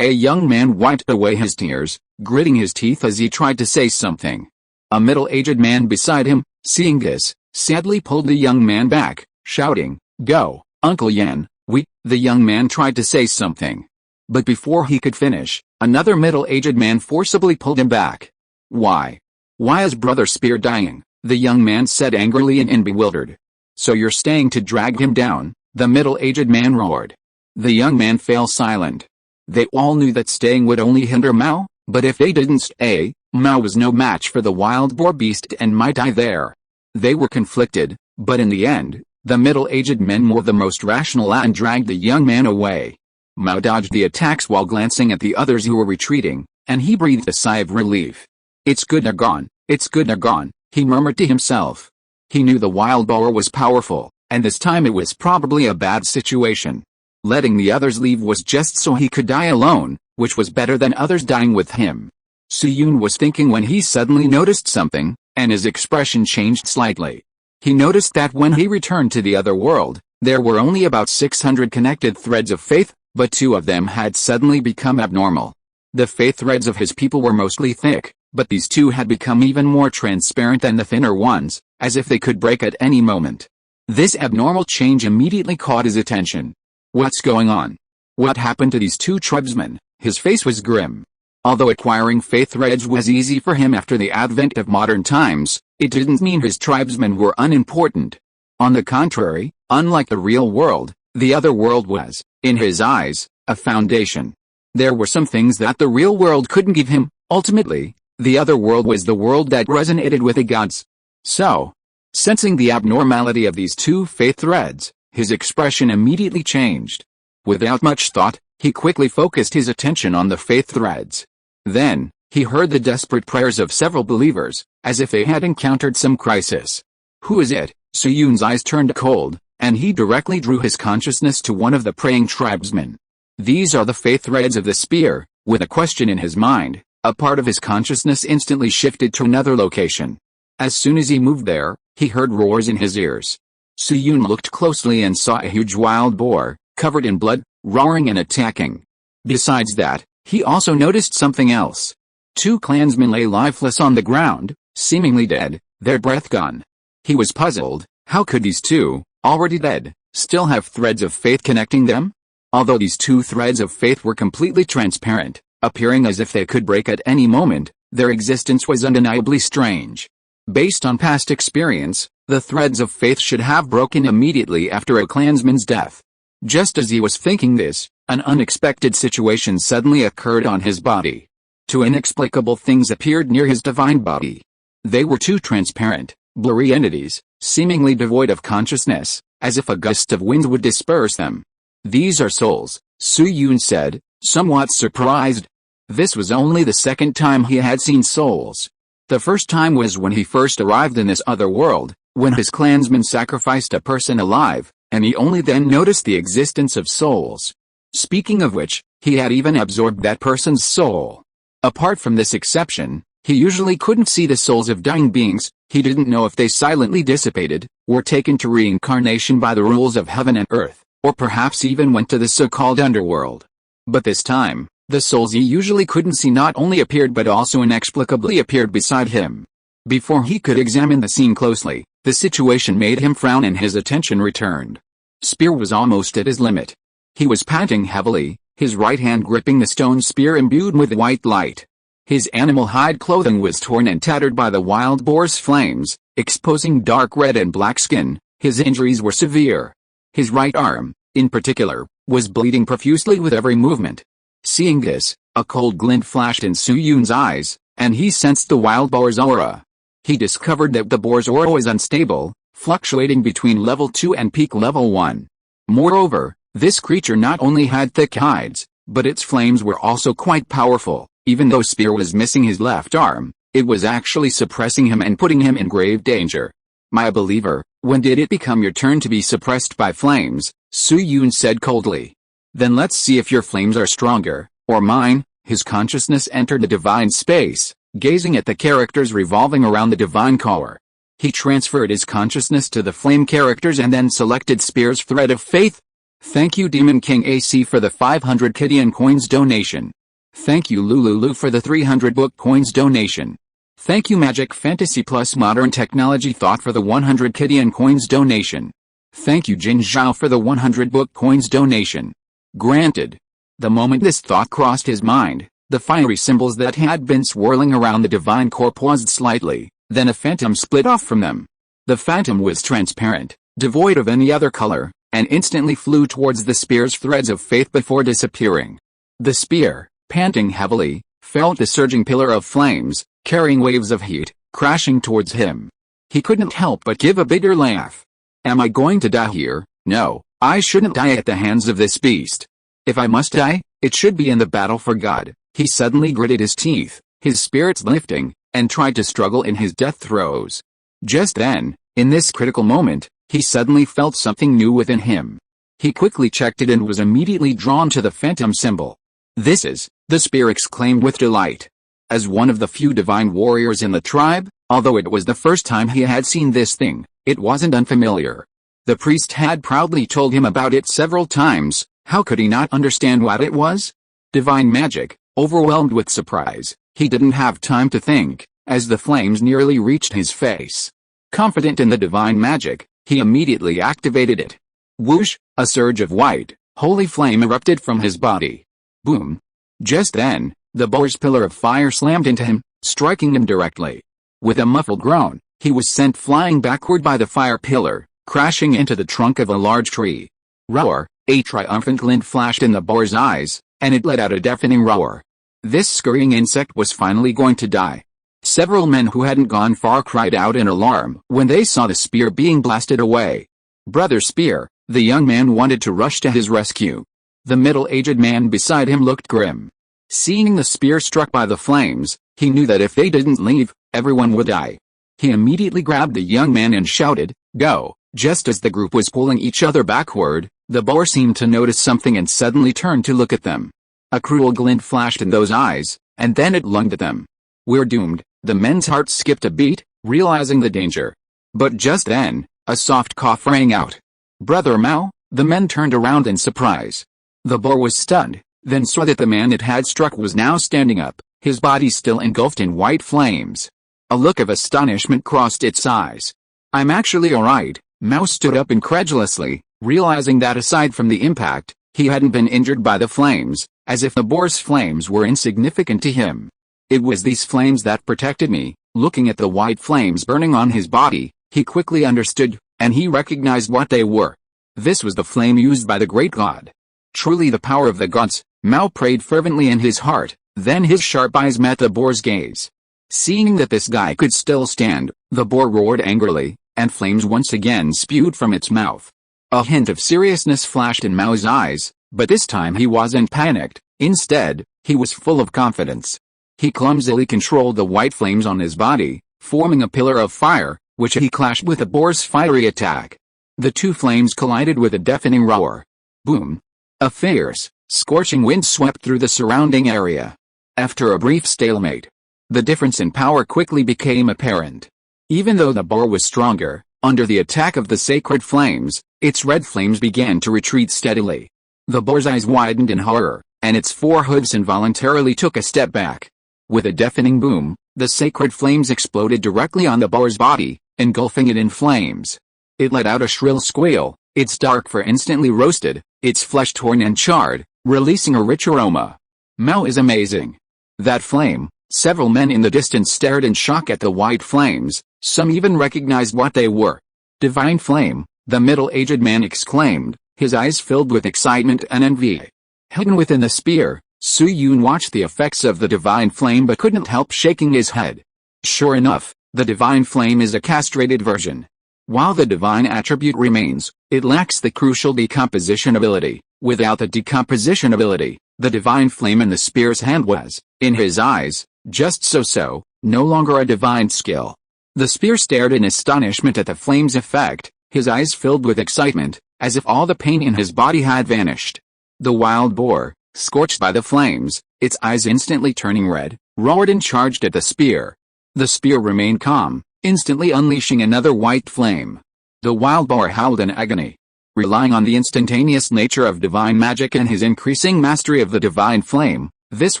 A young man wiped away his tears, gritting his teeth as he tried to say something. A middle-aged man beside him, seeing this, sadly pulled the young man back, shouting, "Go, Uncle Yan, we..." The young man tried to say something. But before he could finish, another middle-aged man forcibly pulled him back. Why is Brother Spear dying?" the young man said angrily and bewildered. "So you're staying to drag him down?" the middle-aged man roared. The young man fell silent. They all knew that staying would only hinder Mao, but if they didn't stay, Mao was no match for the wild boar beast and might die there. They were conflicted, but in the end, the middle-aged men were the most rational and dragged the young man away. Mao dodged the attacks while glancing at the others who were retreating, and he breathed a sigh of relief. "It's good they're gone, it's good they're gone," he murmured to himself. He knew the wild boar was powerful, and this time it was probably a bad situation. Letting the others leave was just so he could die alone, which was better than others dying with him. Suyun was thinking when he suddenly noticed something, and his expression changed slightly. He noticed that when he returned to the other world, there were only about 600 connected threads of faith, but 2 of them had suddenly become abnormal. The faith threads of his people were mostly thick, but these 2 had become even more transparent than the thinner ones, as if they could break at any moment. This abnormal change immediately caught his attention. What's going on? What happened to these 2 tribesmen? His face was grim. Although acquiring faith threads was easy for him after the advent of modern times, it didn't mean his tribesmen were unimportant. On the contrary, unlike the real world, the other world was, in his eyes, a foundation. There were some things that the real world couldn't give him. Ultimately, the other world was the world that resonated with the gods. So, sensing the abnormality of these 2 faith threads, his expression immediately changed. Without much thought, he quickly focused his attention on the faith threads. Then, he heard the desperate prayers of several believers, as if they had encountered some crisis. "Who is it?" Suyun's eyes turned cold, and he directly drew his consciousness to one of the praying tribesmen. "These are the faith threads of the spear." With a question in his mind, a part of his consciousness instantly shifted to another location. As soon as he moved there, he heard roars in his ears. Suyun looked closely and saw a huge wild boar, covered in blood, roaring and attacking. Besides that, he also noticed something else. 2 clansmen lay lifeless on the ground, seemingly dead, their breath gone. He was puzzled. How could these 2, already dead, still have threads of faith connecting them? Although these 2 threads of faith were completely transparent, appearing as if they could break at any moment, their existence was undeniably strange. Based on past experience, the threads of faith should have broken immediately after a clansman's death. Just as he was thinking this, an unexpected situation suddenly occurred on his body. 2 inexplicable things appeared near his divine body. They were 2 transparent, blurry entities, seemingly devoid of consciousness, as if a gust of wind would disperse them. "These are souls," Suyun said, somewhat surprised. This was only the second time he had seen souls. The first time was when he first arrived in this other world, when his clansmen sacrificed a person alive, and he only then noticed the existence of souls. Speaking of which, he had even absorbed that person's soul. Apart from this exception, he usually couldn't see the souls of dying beings. He didn't know if they silently dissipated, were taken to reincarnation by the rules of heaven and earth, or perhaps even went to the so-called underworld. But this time, the souls he usually couldn't see not only appeared but also inexplicably appeared beside him. Before he could examine the scene closely, the situation made him frown and his attention returned. Spear was almost at his limit. He was panting heavily, his right hand gripping the stone spear imbued with white light. His animal hide clothing was torn and tattered by the wild boar's flames, exposing dark red and black skin. His injuries were severe. His right arm, in particular, was bleeding profusely with every movement. Seeing this, a cold glint flashed in Suyun's eyes, and he sensed the wild boar's aura. He discovered that the boar's aura was unstable, fluctuating between level 2 and peak level 1. Moreover, this creature not only had thick hides, but its flames were also quite powerful. Even though Spear was missing his left arm, it was actually suppressing him and putting him in grave danger. "My believer, when did it become your turn to be suppressed by flames?" Suyun said coldly. "Then let's see if your flames are stronger, or mine." His consciousness entered the divine space, gazing at the characters revolving around the divine core. He transferred his consciousness to the flame characters and then selected Spear's thread of faith. "Thank you Demon King AC for the 500 Kidian coins donation. Thank you Lululu for the 300 book coins donation. Thank you Magic Fantasy Plus Modern Technology Thought for the 100 Kidian coins donation. Thank you Jin Zhao for the 100 book coins donation." Granted. The moment this thought crossed his mind, the fiery symbols that had been swirling around the divine core paused slightly, then a phantom split off from them. The phantom was transparent, devoid of any other color, and instantly flew towards the spear's threads of faith before disappearing. The spear, panting heavily, felt the surging pillar of flames, carrying waves of heat, crashing towards him. He couldn't help but give a bitter laugh. Am I going to die here? No, I shouldn't die at the hands of this beast. If I must die, it should be in the battle for God. He suddenly gritted his teeth, his spirits lifting, and tried to struggle in his death throes. Just then, in this critical moment, he suddenly felt something new within him. He quickly checked it and was immediately drawn to the phantom symbol. This is, the spear exclaimed with delight. As one of the few divine warriors in the tribe, although it was the first time he had seen this thing, it wasn't unfamiliar. The priest had proudly told him about it several times. How could he not understand what it was? Divine magic. Overwhelmed with surprise, he didn't have time to think, as the flames nearly reached his face. Confident in the divine magic, he immediately activated it. Whoosh, a surge of white, holy flame erupted from his body. Boom. Just then, the boar's pillar of fire slammed into him, striking him directly. With a muffled groan, he was sent flying backward by the fire pillar, crashing into the trunk of a large tree. Roar, a triumphant glint flashed in the boar's eyes, and it let out a deafening roar. This scurrying insect was finally going to die. Several men who hadn't gone far cried out in alarm when they saw the spear being blasted away. Brother Spear, the young man wanted to rush to his rescue. The middle-aged man beside him looked grim. Seeing the spear struck by the flames, he knew that if they didn't leave, everyone would die. He immediately grabbed the young man and shouted, "Go!" Just as the group was pulling each other backward, the boar seemed to notice something and suddenly turned to look at them. A cruel glint flashed in those eyes, and then it lunged at them. We're doomed. The men's hearts skipped a beat, realizing the danger. But just then, a soft cough rang out. Brother Mao, the men turned around in surprise. The boar was stunned, then saw that the man it had struck was now standing up, his body still engulfed in white flames. A look of astonishment crossed its eyes. I'm actually alright. Mao stood up incredulously, realizing that aside from the impact, he hadn't been injured by the flames, as if the boar's flames were insignificant to him. It was these flames that protected me. Looking at the white flames burning on his body, he quickly understood, and he recognized what they were. This was the flame used by the great god. Truly the power of the gods, Mao prayed fervently in his heart, then his sharp eyes met the boar's gaze. Seeing that this guy could still stand, the boar roared angrily, and flames once again spewed from its mouth. A hint of seriousness flashed in Mao's eyes, but this time he wasn't panicked. Instead, he was full of confidence. He clumsily controlled the white flames on his body, forming a pillar of fire, which he clashed with the boar's fiery attack. The two flames collided with a deafening roar. Boom! A fierce, scorching wind swept through the surrounding area. After a brief stalemate, the difference in power quickly became apparent. Even though the boar was stronger, under the attack of the sacred flames, its red flames began to retreat steadily. The boar's eyes widened in horror, and its four hooves involuntarily took a step back. With a deafening boom, the sacred flames exploded directly on the boar's body, engulfing it in flames. It let out a shrill squeal, its dark fur instantly roasted, its flesh torn and charred, releasing a rich aroma. Mao is amazing. That flame. Several men in the distance stared in shock at the white flames, some even recognized what they were. Divine flame, the middle-aged man exclaimed, his eyes filled with excitement and envy. Hidden within the spear, Su Yun watched the effects of the divine flame but couldn't help shaking his head. Sure enough, the divine flame is a castrated version. While the divine attribute remains, it lacks the crucial decomposition ability. Without the decomposition ability, the divine flame in the spear's hand was, in his eyes, just so, no longer a divine skill. The spear stared in astonishment at the flame's effect, his eyes filled with excitement, as if all the pain in his body had vanished. The wild boar, scorched by the flames, its eyes instantly turning red, roared and charged at the spear. The spear remained calm, instantly unleashing another white flame. The wild boar howled in agony. Relying on the instantaneous nature of divine magic and his increasing mastery of the divine flame, this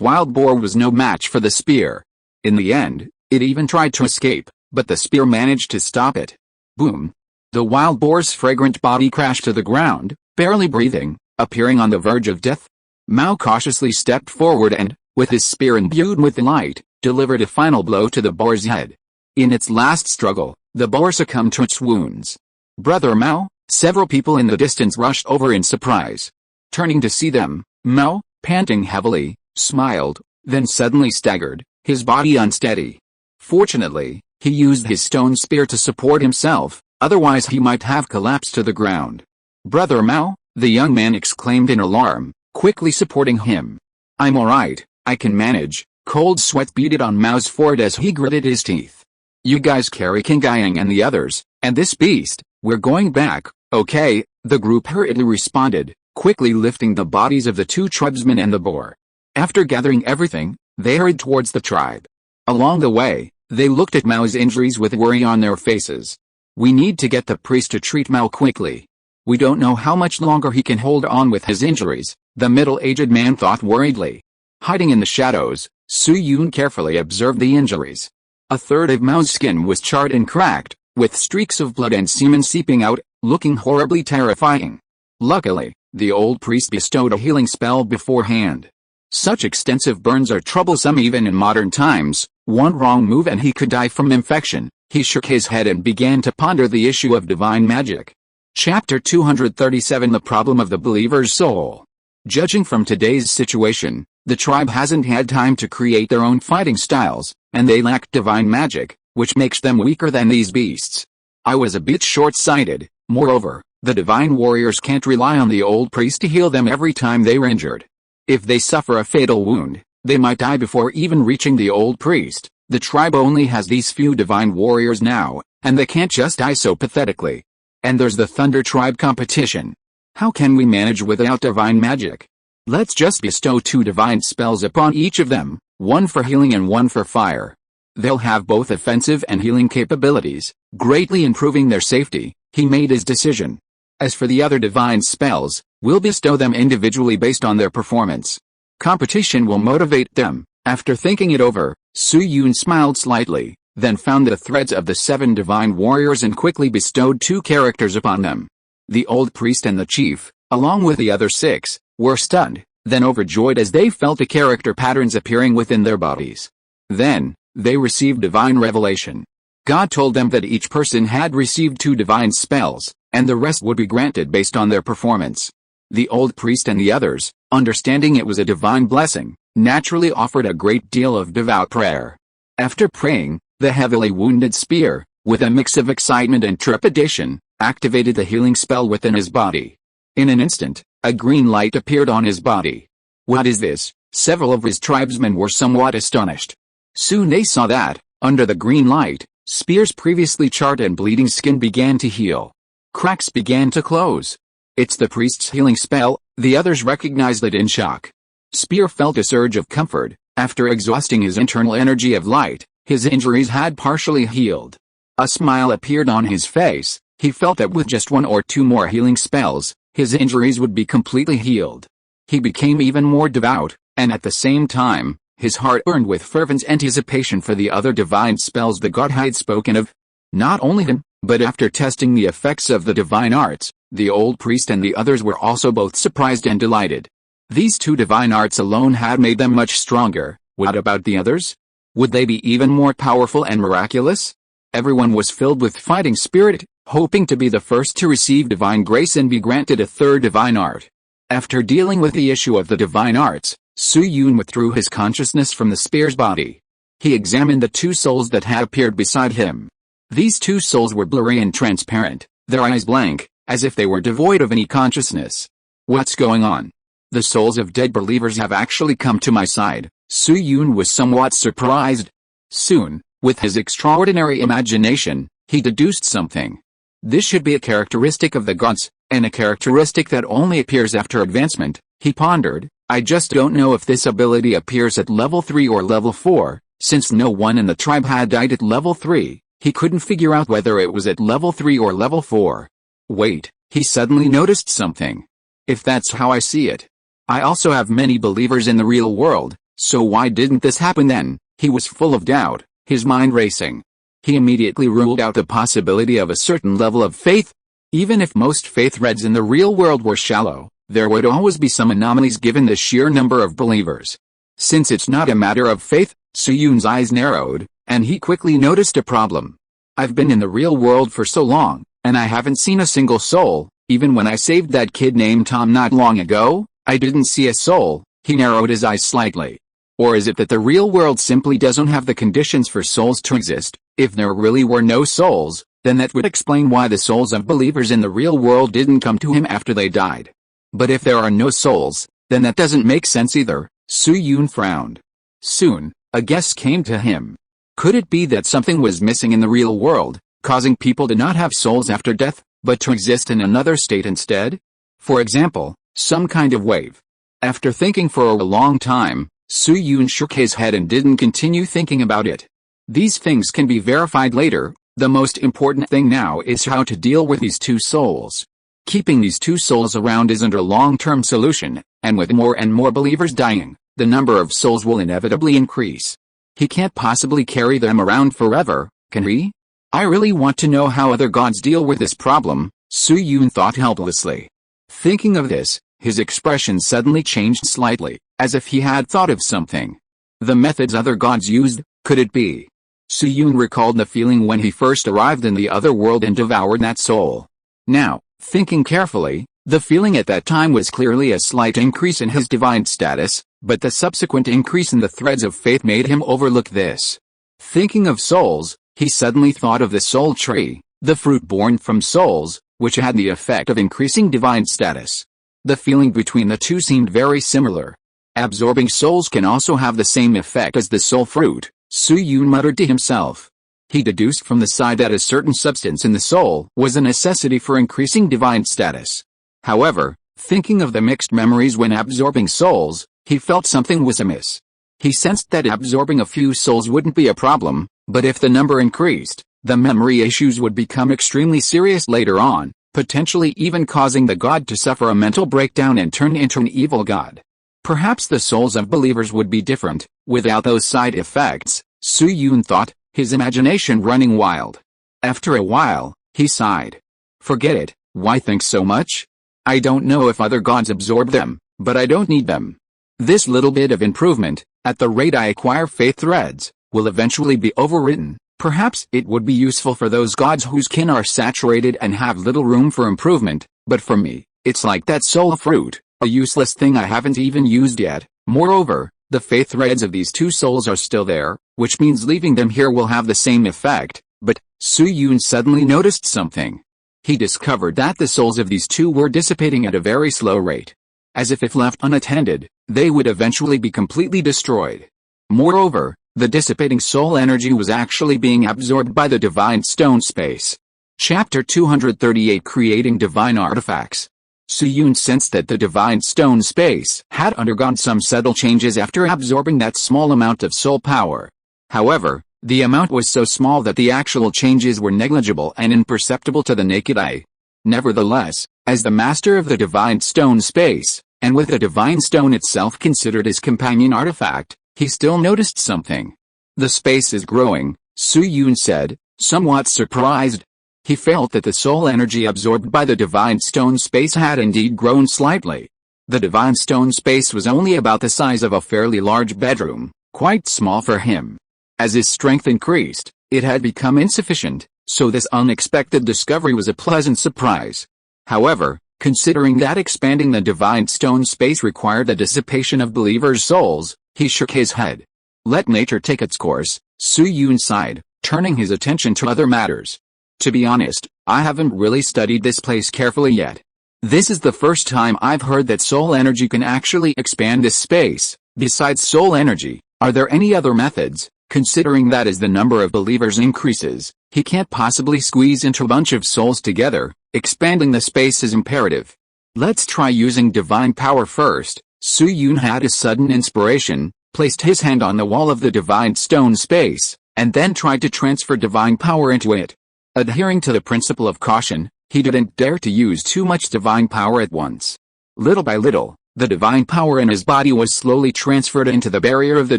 wild boar was no match for the spear. In the end, it even tried to escape, but the spear managed to stop it. Boom! The wild boar's fragrant body crashed to the ground, barely breathing, appearing on the verge of death. Mao cautiously stepped forward and, with his spear imbued with light, delivered a final blow to the boar's head. In its last struggle, the boar succumbed to its wounds. Brother Mao? Several people in the distance rushed over in surprise. Turning to see them, Mao, panting heavily, smiled, then suddenly staggered, his body unsteady. Fortunately, he used his stone spear to support himself, otherwise he might have collapsed to the ground. Brother Mao, the young man exclaimed in alarm, quickly supporting him. I'm alright, I can manage. Cold sweat beaded on Mao's forehead as he gritted his teeth. You guys carry King Guiyang and the others, and this beast, we're going back, okay, the group hurriedly responded, quickly lifting the bodies of the two tribesmen and the boar. After gathering everything, they hurried towards the tribe. Along the way, they looked at Mao's injuries with worry on their faces. We need to get the priest to treat Mao quickly. We don't know how much longer he can hold on with his injuries, the middle-aged man thought worriedly. Hiding in the shadows, Su Yun carefully observed the injuries. A third of Mao's skin was charred and cracked, with streaks of blood and semen seeping out, looking horribly terrifying. Luckily, the old priest bestowed a healing spell beforehand. Such extensive burns are troublesome even in modern times. One wrong move and he could die from infection. He shook his head and began to ponder the issue of divine magic. Chapter 237 The Problem of the Believer's Soul. Judging from today's situation, the tribe hasn't had time to create their own fighting styles, and they lack divine magic, which makes them weaker than these beasts. I was a bit short-sighted. Moreover, the divine warriors can't rely on the old priest to heal them every time they were injured. If they suffer a fatal wound, they might die before even reaching the old priest. The tribe only has these few divine warriors now, and they can't just die so pathetically. And there's the Thunder Tribe competition. How can we manage without divine magic? Let's just bestow 2 divine spells upon each of them, one for healing and one for fire. They'll have both offensive and healing capabilities, greatly improving their safety. He made his decision. As for the other divine spells, we'll bestow them individually based on their performance. Competition will motivate them. After thinking it over, Su Yun smiled slightly, then found the threads of the 7 divine warriors and quickly bestowed 2 characters upon them. The old priest and the chief, along with the other 6, were stunned, then overjoyed as they felt the character patterns appearing within their bodies. Then, they received divine revelation. God told them that each person had received 2 divine spells, and the rest would be granted based on their performance. The old priest and the others, understanding it was a divine blessing, naturally offered a great deal of devout prayer. After praying, the heavily wounded spear, with a mix of excitement and trepidation, activated the healing spell within his body. In an instant, a green light appeared on his body. What is this? Several of his tribesmen were somewhat astonished. Soon they saw that, under the green light, Spear's previously charred and bleeding skin began to heal. Cracks began to close. It's the priest's healing spell, the others recognized it in shock. Spear felt a surge of comfort. After exhausting his internal energy of light, his injuries had partially healed. A smile appeared on his face. He felt that with just 1 or 2 more healing spells, his injuries would be completely healed. He became even more devout, and at the same time, his heart burned with fervent anticipation for the other divine spells the god had spoken of. Not only him, but after testing the effects of the divine arts, the old priest and the others were also both surprised and delighted. These 2 divine arts alone had made them much stronger. What about the others? Would they be even more powerful and miraculous? Everyone was filled with fighting spirit, hoping to be the first to receive divine grace and be granted a 3rd divine art. After dealing with the issue of the divine arts, Su Yun withdrew his consciousness from the spear's body. He examined the 2 souls that had appeared beside him. These 2 souls were blurry and transparent, their eyes blank, as if they were devoid of any consciousness. What's going on? The souls of dead believers have actually come to my side. Su Yun was somewhat surprised. Soon, with his extraordinary imagination, he deduced something. This should be a characteristic of the gods, and a characteristic that only appears after advancement, he pondered. I just don't know if this ability appears at level 3 or level 4, since no one in the tribe had died at level 3, he couldn't figure out whether it was at level 3 or level 4. Wait, he suddenly noticed something. If that's how I see it, I also have many believers in the real world, so why didn't this happen then? He was full of doubt, his mind racing. He immediately ruled out the possibility of a certain level of faith. Even if most faith reads in the real world were shallow, there would always be some anomalies given the sheer number of believers. Since it's not a matter of faith, Su Yun's eyes narrowed, and he quickly noticed a problem. I've been in the real world for so long, And I haven't seen a single soul, even when I saved that kid named Tom not long ago, I didn't see a soul." He narrowed his eyes slightly. "Or is it that the real world simply doesn't have the conditions for souls to exist? If there really were no souls, then that would explain why the souls of believers in the real world didn't come to him after they died. But if there are no souls, then that doesn't make sense either." Su-Yun frowned. Soon, a guess came to him. Could it be that something was missing in the real world, causing people to not have souls after death, but to exist in another state instead? For example, some kind of wave. After thinking for a long time, Su-Yun shook his head and didn't continue thinking about it. These things can be verified later. The most important thing now is how to deal with these two souls. Keeping these two souls around isn't a long-term solution, and with more and more believers dying, the number of souls will inevitably increase. He can't possibly carry them around forever, can he? I really want to know how other gods deal with this problem, Su-Yun thought helplessly. Thinking of this, his expression suddenly changed slightly, as if he had thought of something. The methods other gods used, could it be? Su-Yun recalled the feeling when he first arrived in the other world and devoured that soul. Now, thinking carefully, the feeling at that time was clearly a slight increase in his divine status, but the subsequent increase in the threads of faith made him overlook this. Thinking of souls, he suddenly thought of the soul tree, the fruit born from souls, which had the effect of increasing divine status. The feeling between the two seemed very similar. Absorbing souls can also have the same effect as the soul fruit, Su-Yun muttered to himself. He deduced from the side that a certain substance in the soul was a necessity for increasing divine status. However, thinking of the mixed memories when absorbing souls, he felt something was amiss. He sensed that absorbing a few souls wouldn't be a problem, but if the number increased, the memory issues would become extremely serious later on, potentially even causing the god to suffer a mental breakdown and turn into an evil god. Perhaps the souls of believers would be different, without those side effects, Su-Yun thought, his imagination running wild. After a while, he sighed. Forget it, why think so much? I don't know if other gods absorb them, but I don't need them. This little bit of improvement, at the rate I acquire faith threads, will eventually be overwritten. Perhaps it would be useful for those gods whose kin are saturated and have little room for improvement, but for me, it's like that soul fruit, a useless thing I haven't even used yet. Moreover, the faith threads of these two souls are still there, which means leaving them here will have the same effect, but Su-Yun suddenly noticed something. He discovered that the souls of these two were dissipating at a very slow rate. As if left unattended, they would eventually be completely destroyed. Moreover, the dissipating soul energy was actually being absorbed by the divine stone space. Chapter 238 Creating Divine Artifacts. Su-Yun sensed that the divine stone space had undergone some subtle changes after absorbing that small amount of soul power. However, the amount was so small that the actual changes were negligible and imperceptible to the naked eye. Nevertheless, as the master of the divine stone space, and with the divine stone itself considered his companion artifact, he still noticed something. The space is growing, Su-Yun said, somewhat surprised. He felt that the soul energy absorbed by the divine stone space had indeed grown slightly. The divine stone space was only about the size of a fairly large bedroom, quite small for him. As his strength increased, it had become insufficient, so this unexpected discovery was a pleasant surprise. However, considering that expanding the divine stone space required the dissipation of believers' souls, he shook his head. Let nature take its course, Su-Yun sighed, turning his attention to other matters. To be honest, I haven't really studied this place carefully yet. This is the first time I've heard that soul energy can actually expand this space. Besides soul energy, are there any other methods? Considering that as the number of believers increases, he can't possibly squeeze into a bunch of souls together. Expanding the space is imperative. Let's try using divine power first. Su-Yun had a sudden inspiration, placed his hand on the wall of the divine stone space, and then tried to transfer divine power into it. Adhering to the principle of caution, he didn't dare to use too much divine power at once. Little by little, the divine power in his body was slowly transferred into the barrier of the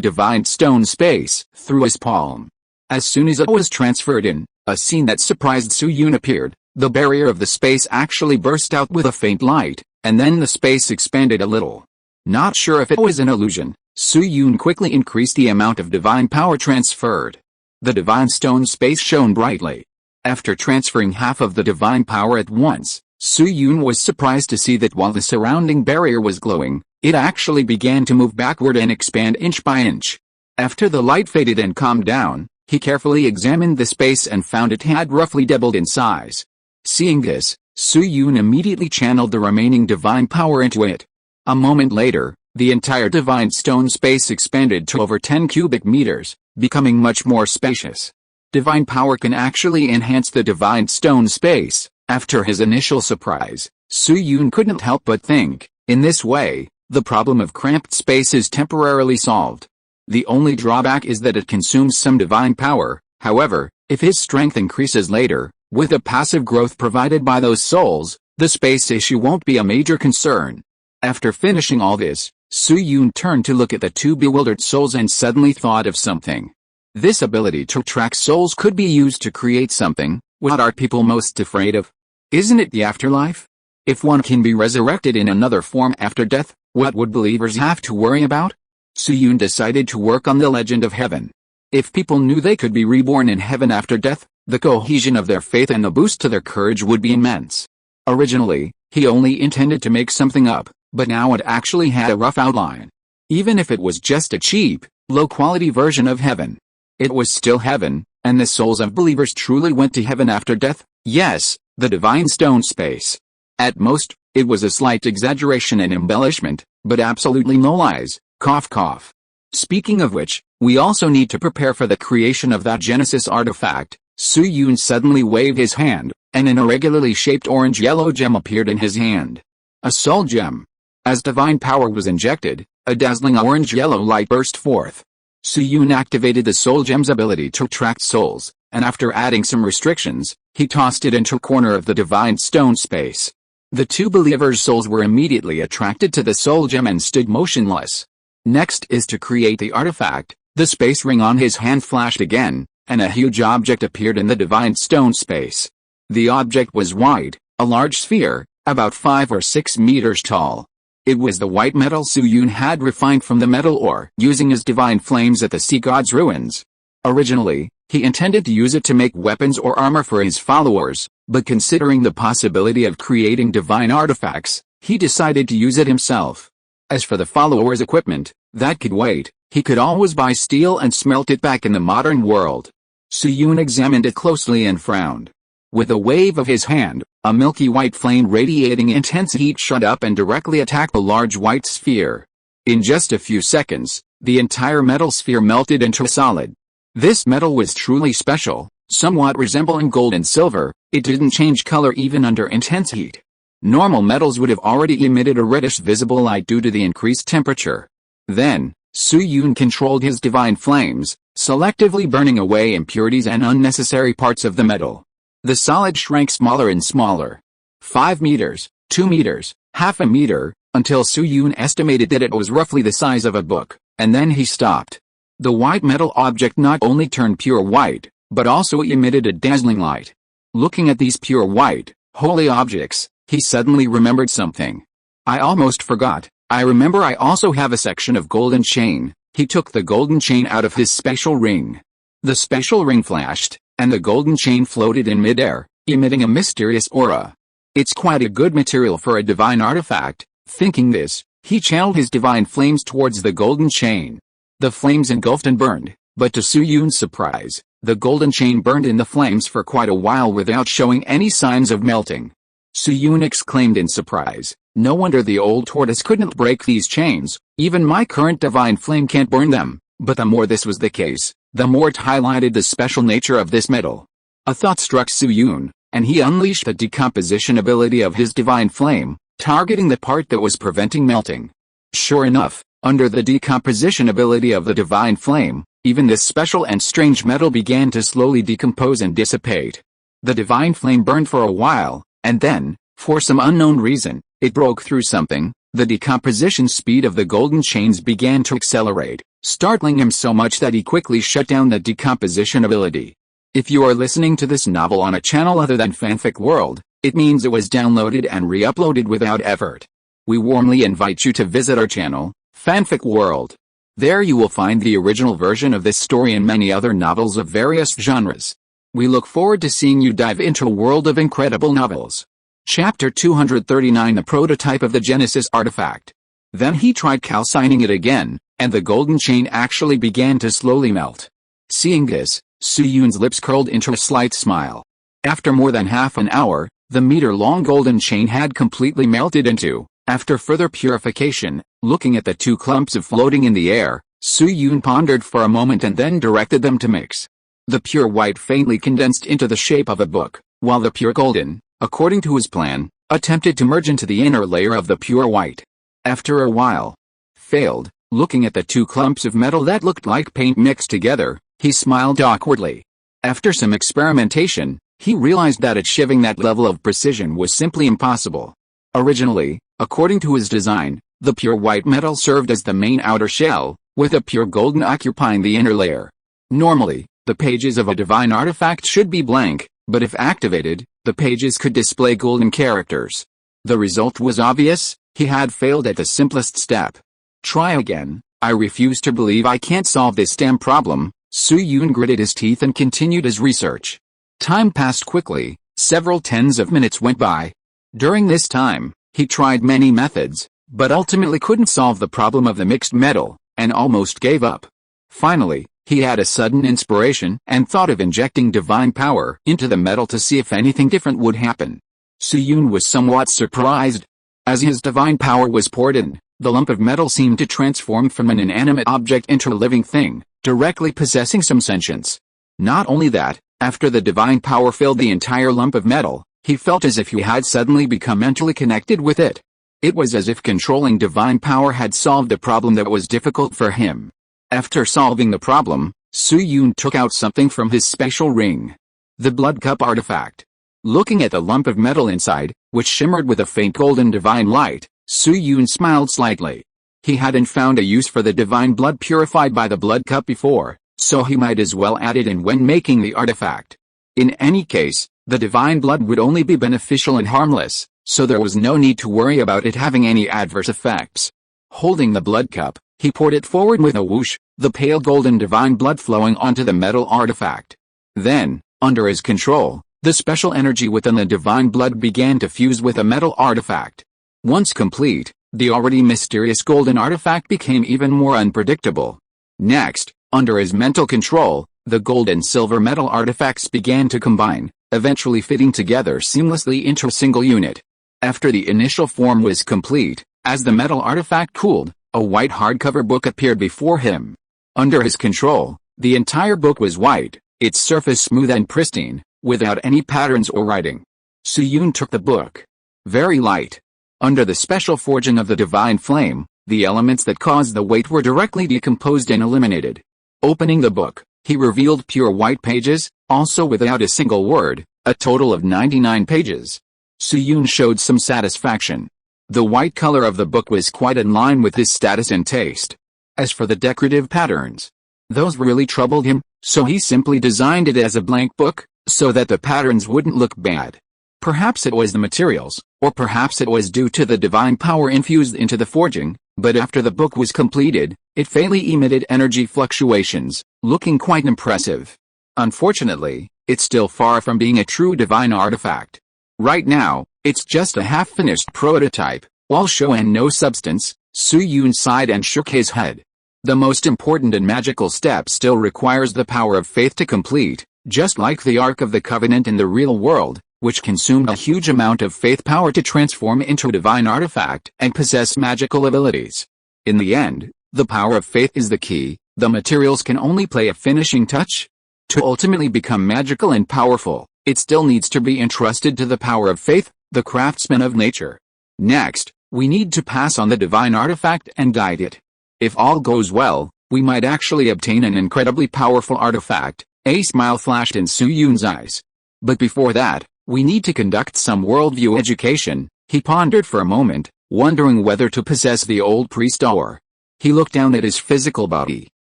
divine stone space, through his palm. As soon as it was transferred in, a scene that surprised Su-Yun appeared. The barrier of the space actually burst out with a faint light, and then the space expanded a little. Not sure if it was an illusion, Su-Yun quickly increased the amount of divine power transferred. The divine stone space shone brightly. After transferring half of the divine power at once, Su-Yun was surprised to see that while the surrounding barrier was glowing, it actually began to move backward and expand inch by inch. After the light faded and calmed down, he carefully examined the space and found it had roughly doubled in size. Seeing this, Su-Yun immediately channeled the remaining divine power into it. A moment later, the entire divine stone space expanded to over 10 cubic meters, becoming much more spacious. Divine power can actually enhance the divine stone space. After his initial surprise, Su-Yun couldn't help but think, in this way, the problem of cramped space is temporarily solved. The only drawback is that it consumes some divine power. However, if his strength increases later, with the passive growth provided by those souls, the space issue won't be a major concern. After finishing all this, Su-Yun turned to look at the two bewildered souls and suddenly thought of something. This ability to track souls could be used to create something. What are people most afraid of? Isn't it the afterlife? If one can be resurrected in another form after death, what would believers have to worry about? Su-Yun decided to work on the legend of heaven. If people knew they could be reborn in heaven after death, the cohesion of their faith and the boost to their courage would be immense. Originally, he only intended to make something up, but now it actually had a rough outline. Even if it was just a cheap, low-quality version of heaven, it was still heaven, and the souls of believers truly went to heaven after death. Yes, the divine stone space. At most, it was a slight exaggeration and embellishment, but absolutely no lies. Cough cough. Speaking of which, we also need to prepare for the creation of that Genesis artifact. Su-Yun suddenly waved his hand, and an irregularly shaped orange-yellow gem appeared in his hand. A soul gem. As divine power was injected, a dazzling orange-yellow light burst forth. Su-Yun activated the soul gem's ability to attract souls, and after adding some restrictions, he tossed it into a corner of the divine stone space. The two believers' souls were immediately attracted to the soul gem and stood motionless. Next is to create the artifact. The space ring on his hand flashed again, and a huge object appeared in the divine stone space. The object was wide, a large sphere, about 5 or 6 meters tall. It was the white metal Su-Yun had refined from the metal ore using his divine flames at the sea god's ruins. Originally, he intended to use it to make weapons or armor for his followers, but considering the possibility of creating divine artifacts, he decided to use it himself. As for the followers' equipment, that could wait. He could always buy steel and smelt it back in the modern world. Su-Yun examined it closely and frowned. With a wave of his hand, a milky white flame radiating intense heat shot up and directly attacked the large white sphere. In just a few seconds, the entire metal sphere melted into a solid. This metal was truly special, somewhat resembling gold and silver. It didn't change color even under intense heat. Normal metals would have already emitted a reddish visible light due to the increased temperature. Then, Su-Yun controlled his divine flames, selectively burning away impurities and unnecessary parts of the metal. The solid shrank smaller and smaller. 5 meters, 2 meters, half a meter, until Su-Yun estimated that it was roughly the size of a book, and then he stopped. The white metal object not only turned pure white, but also emitted a dazzling light. Looking at these pure white, holy objects, he suddenly remembered something. I almost forgot. I remember I also have a section of golden chain. He took the golden chain out of his special ring. The special ring flashed, and the golden chain floated in midair, emitting a mysterious aura. It's quite a good material for a divine artifact. Thinking this, he channeled his divine flames towards the golden chain. The flames engulfed and burned, but to Su-Yun's surprise, the golden chain burned in the flames for quite a while without showing any signs of melting. Su-Yun exclaimed in surprise, "No wonder the old tortoise couldn't break these chains, even my current divine flame can't burn them." But the more this was the case, the more it highlighted the special nature of this metal. A thought struck Su-Yun, and he unleashed the decomposition ability of his divine flame, targeting the part that was preventing melting. Sure enough, under the decomposition ability of the divine flame, even this special and strange metal began to slowly decompose and dissipate. The divine flame burned for a while, and then, for some unknown reason, it broke through something. The decomposition speed of the golden chains began to accelerate, startling him so much that he quickly shut down the decomposition ability. If you are listening to this novel on a channel other than Fanfic World, it means it was downloaded and re-uploaded without effort. We warmly invite you to visit our channel, Fanfic World. There you will find the original version of this story and many other novels of various genres. We look forward to seeing you dive into a world of incredible novels. Chapter 239, the prototype of the Genesis artifact. Then he tried calcining it again, and the golden chain actually began to slowly melt. Seeing this, Suyun's lips curled into a slight smile. After more than half an hour, the meter-long golden chain had completely melted into. After further purification, looking at the two clumps of floating in the air, Suyun pondered for a moment and then directed them to mix. The pure white faintly condensed into the shape of a book, while the pure golden, according to his plan, attempted to merge into the inner layer of the pure white. After a while, failed. Looking at the two clumps of metal that looked like paint mixed together, he smiled awkwardly. After some experimentation, he realized that achieving that level of precision was simply impossible. Originally, according to his design, the pure white metal served as the main outer shell, with a pure golden occupying the inner layer. Normally, the pages of a divine artifact should be blank, but if activated, the pages could display golden characters. The result was obvious: he had failed at the simplest step. Try again. I refuse to believe I can't solve this damn problem. Suyun gritted his teeth and continued his research. Time passed quickly. Several tens of minutes went by. During this time, he tried many methods, but ultimately couldn't solve the problem of the mixed metal, and almost gave up. Finally, he had a sudden inspiration and thought of injecting divine power into the metal to see if anything different would happen. Suyun was somewhat surprised. As his divine power was poured in, the lump of metal seemed to transform from an inanimate object into a living thing, directly possessing some sentience. Not only that, after the divine power filled the entire lump of metal, he felt as if he had suddenly become mentally connected with it. It was as if controlling divine power had solved a problem that was difficult for him. After solving the problem, Suyun took out something from his special ring. The blood cup artifact. Looking at the lump of metal inside, which shimmered with a faint golden divine light, Suyun smiled slightly. He hadn't found a use for the divine blood purified by the blood cup before, so he might as well add it in when making the artifact. In any case, the divine blood would only be beneficial and harmless, so there was no need to worry about it having any adverse effects. Holding the blood cup, he poured it forward with a whoosh, the pale golden divine blood flowing onto the metal artifact. Then, under his control, the special energy within the divine blood began to fuse with a metal artifact. Once complete, the already mysterious golden artifact became even more unpredictable. Next, under his mental control, the gold and silver metal artifacts began to combine, eventually fitting together seamlessly into a single unit. After the initial form was complete, as the metal artifact cooled, a white hardcover book appeared before him. Under his control, the entire book was white, its surface smooth and pristine, without any patterns or writing. Suyun took the book. Very light. Under the special forging of the divine flame, the elements that caused the weight were directly decomposed and eliminated. Opening the book, he revealed pure white pages, also without a single word, a total of 99 pages. Suyun showed some satisfaction. The white color of the book was quite in line with his status and taste. As for the decorative patterns, those really troubled him, so he simply designed it as a blank book, so that the patterns wouldn't look bad. Perhaps it was the materials, or perhaps it was due to the divine power infused into the forging, but after the book was completed, it faintly emitted energy fluctuations, looking quite impressive. Unfortunately, it's still far from being a true divine artifact. Right now, it's just a half-finished prototype, all show and no substance. Suyun sighed and shook his head. The most important and magical step still requires the power of faith to complete, just like the Ark of the Covenant in the real world, which consumed a huge amount of faith power to transform into a divine artifact and possess magical abilities. In the end, the power of faith is the key. The materials can only play a finishing touch. To ultimately become magical and powerful, it still needs to be entrusted to the power of faith, the craftsman of nature. Next, we need to pass on the divine artifact and guide it. If all goes well, we might actually obtain an incredibly powerful artifact. A smile flashed in Suyun's eyes. But before that, we need to conduct some worldview education. He pondered for a moment, wondering whether to possess the old priest or. He looked down at his physical body.